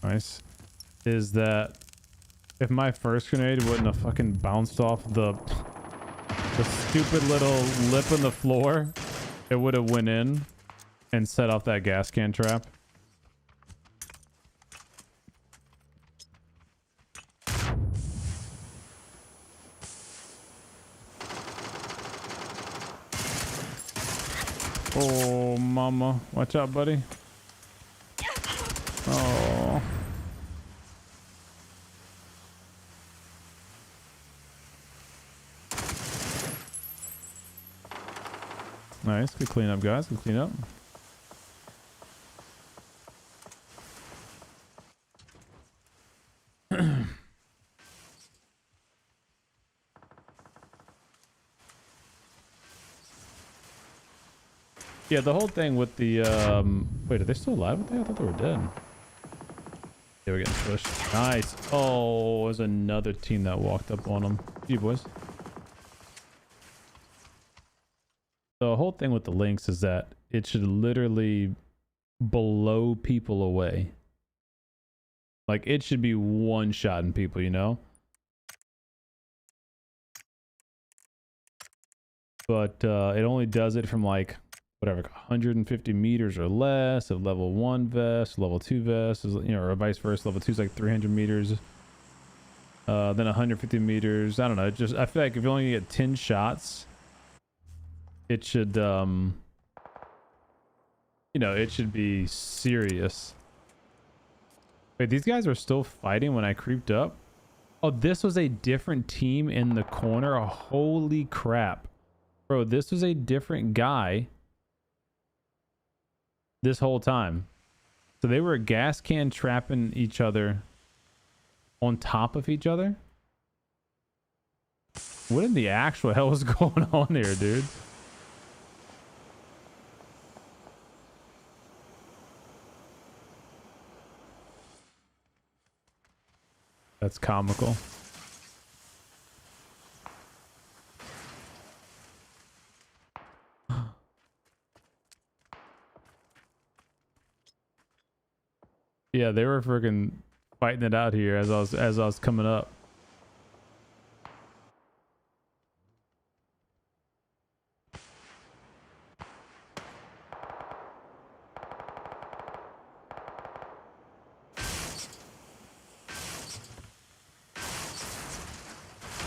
Nice. Is that if my first grenade wouldn't have fucking bounced off the stupid little lip in the floor, it would have went in and set off that gas can trap. Oh, mama. Watch out, buddy. Oh. Nice. Good cleanup, guys. Good cleanup. Yeah, the whole thing with the wait, are they still alive with that? I thought they were dead. Yeah, we're getting pushed. Nice. Oh, there's another team that walked up on them. You boys. The whole thing with the links is that it should literally blow people away. Like, it should be one-shotting people, you know? But it only does it from like whatever, 150 meters or less of level 1 vest. Level 2 vest is, you know, or vice versa. Level 2 is like 300 meters. Then 150 meters. I don't know. Just, I feel like if you only get 10 shots, it should, you know, it should be serious. Wait, these guys are still fighting when I creeped up? Oh, this was a different team in the corner. Oh, holy crap. Bro, this was a different guy this whole time. So they were gas can trapping each other on top of each other? What in the actual hell is going on here, dude? That's comical. Yeah, they were freaking fighting it out here as I was coming up.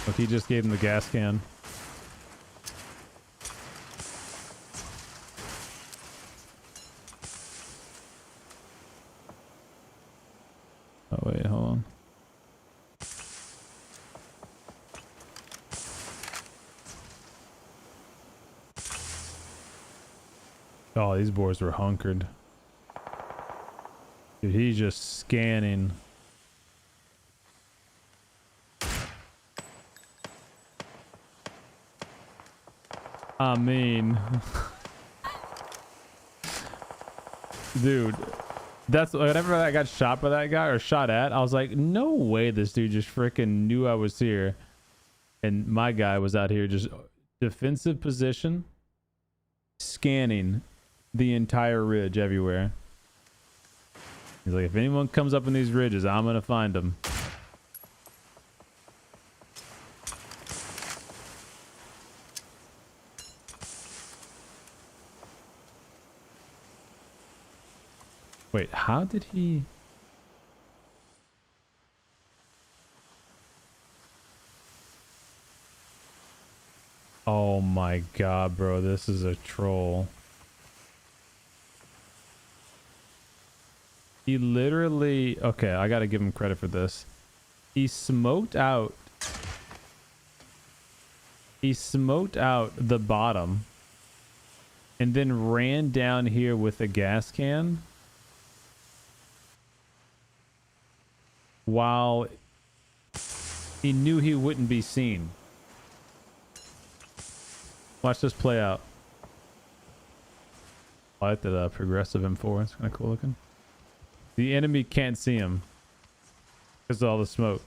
Look, he just gave him the gas can. Oh wait, hold on. Oh, these boys were hunkered. Dude, he's just scanning. I mean, dude, that's whenever I got shot by that guy or shot at, I was like, no way this dude just freaking knew I was here. And my guy was out here just defensive position, scanning the entire ridge everywhere. He's like, if anyone comes up in these ridges, I'm gonna find them. Wait, how did he... Oh my god, bro, this is a troll. He literally... Okay, I gotta give him credit for this. He smoked out... He smoked out the bottom and then ran down here with a gas can while he knew he wouldn't be seen. Watch this play out. I like that progressive M4. It's kind of cool looking. The enemy can't see him because of all the smoke.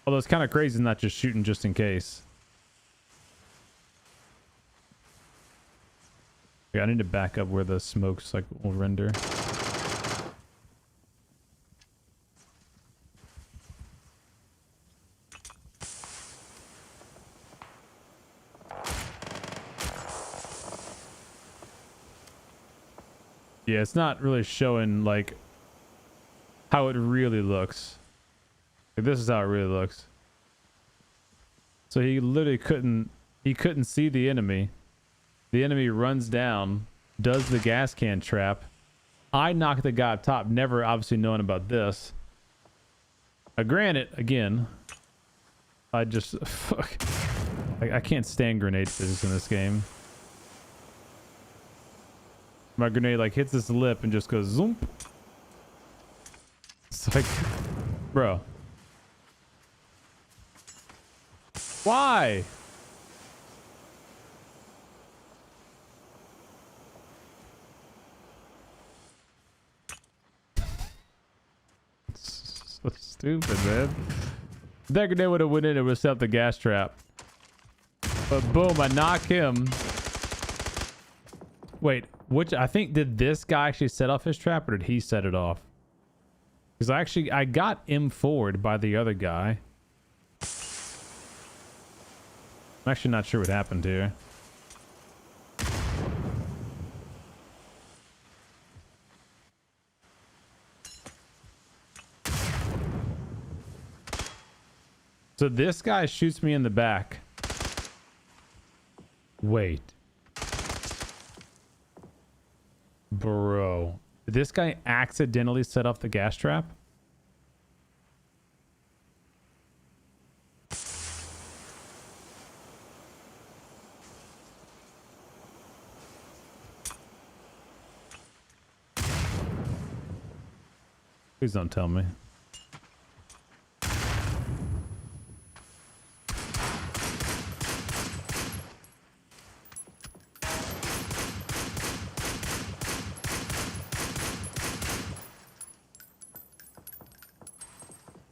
Although it's kind of crazy not just shooting just in case. Yeah, I need to back up where the smokes like will render. Yeah, it's not really showing like how it really looks. Like, this is how it really looks. So he literally couldn't see the enemy. The enemy runs down, does the gas can trap. I knocked the guy up top, never obviously knowing about this. Granted, again, I just fuck. I can't stand grenade physics in this game. My grenade like hits his lip and just goes zoom. It's like, bro. Why? So stupid, man. That grenade would have went in and would set up the gas trap. But boom, I knock him. Wait, which I think did this guy actually set off his trap or did he set it off? Because I got M4'd by the other guy. I'm actually not sure what happened here. So this guy shoots me in the back. Wait. Bro. Did this guy accidentally set off the gas trap? Please don't tell me.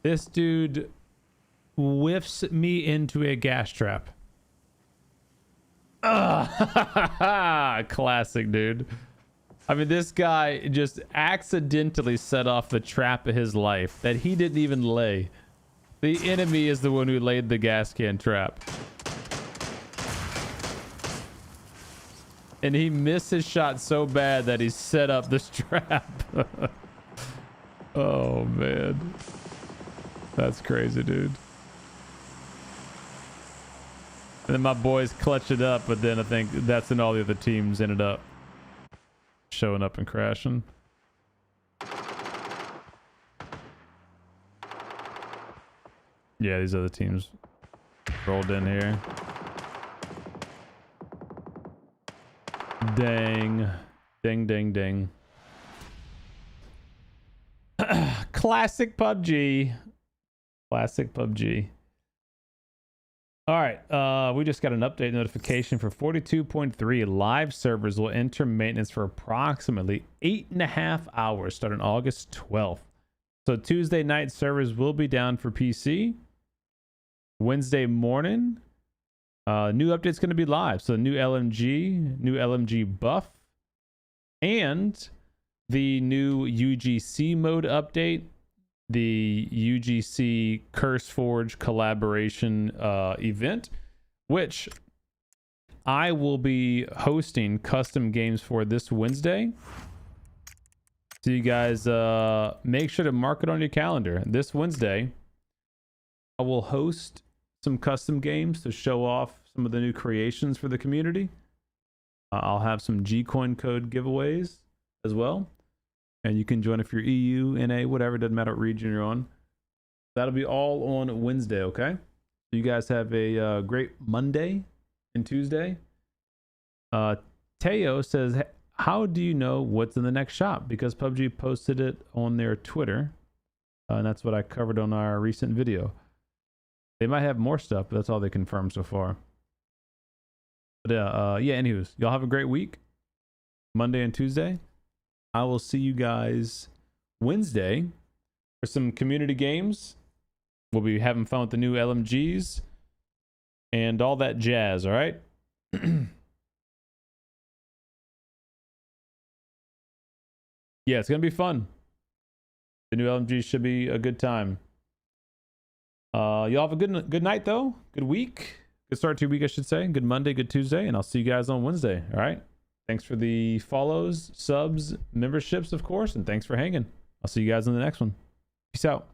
This dude whiffs me into a gas trap. Classic, dude. I mean, this guy just accidentally set off the trap of his life that he didn't even lay. The enemy is the one who laid the gas can trap. And he missed his shot so bad that he set up this trap. Oh, man. That's crazy, dude. And then my boys clutched it up, but then I think that's when all the other teams ended up showing up and crashing. Yeah, these other teams rolled in here. Dang. Ding, ding, ding. Classic PUBG. Classic PUBG. All right, we just got an update notification for 42.3. Live servers will enter maintenance for approximately 8.5 hours starting August 12th. So Tuesday night servers will be down for PC. Wednesday morning, new update's going to be live. So new LMG buff, and the new UGC mode update. The UGC CurseForge collaboration event, which I will be hosting custom games for this Wednesday. So you guys make sure to mark it on your calendar. This Wednesday, I will host some custom games to show off some of the new creations for the community. I'll have some G-Coin code giveaways as well. And you can join if you're EU, NA, whatever, doesn't matter what region you're on. That'll be all on Wednesday, okay? You guys have a great Monday and Tuesday. Teo says, how do you know what's in the next shop? Because PUBG posted it on their Twitter. And that's what I covered on our recent video. They might have more stuff, but that's all they confirmed so far. But yeah, anyways, y'all have a great week. Monday and Tuesday. I will see you guys Wednesday for some community games. We'll be having fun with the new LMGs and all that jazz, all right? Yeah, it's going to be fun. The new LMG should be a good time. Y'all have a good night, though. Good week. Good start to your week, I should say. Good Monday, good Tuesday, and I'll see you guys on Wednesday, all right? Thanks for the follows, subs, memberships, of course, and thanks for hanging. I'll see you guys in the next one. Peace out.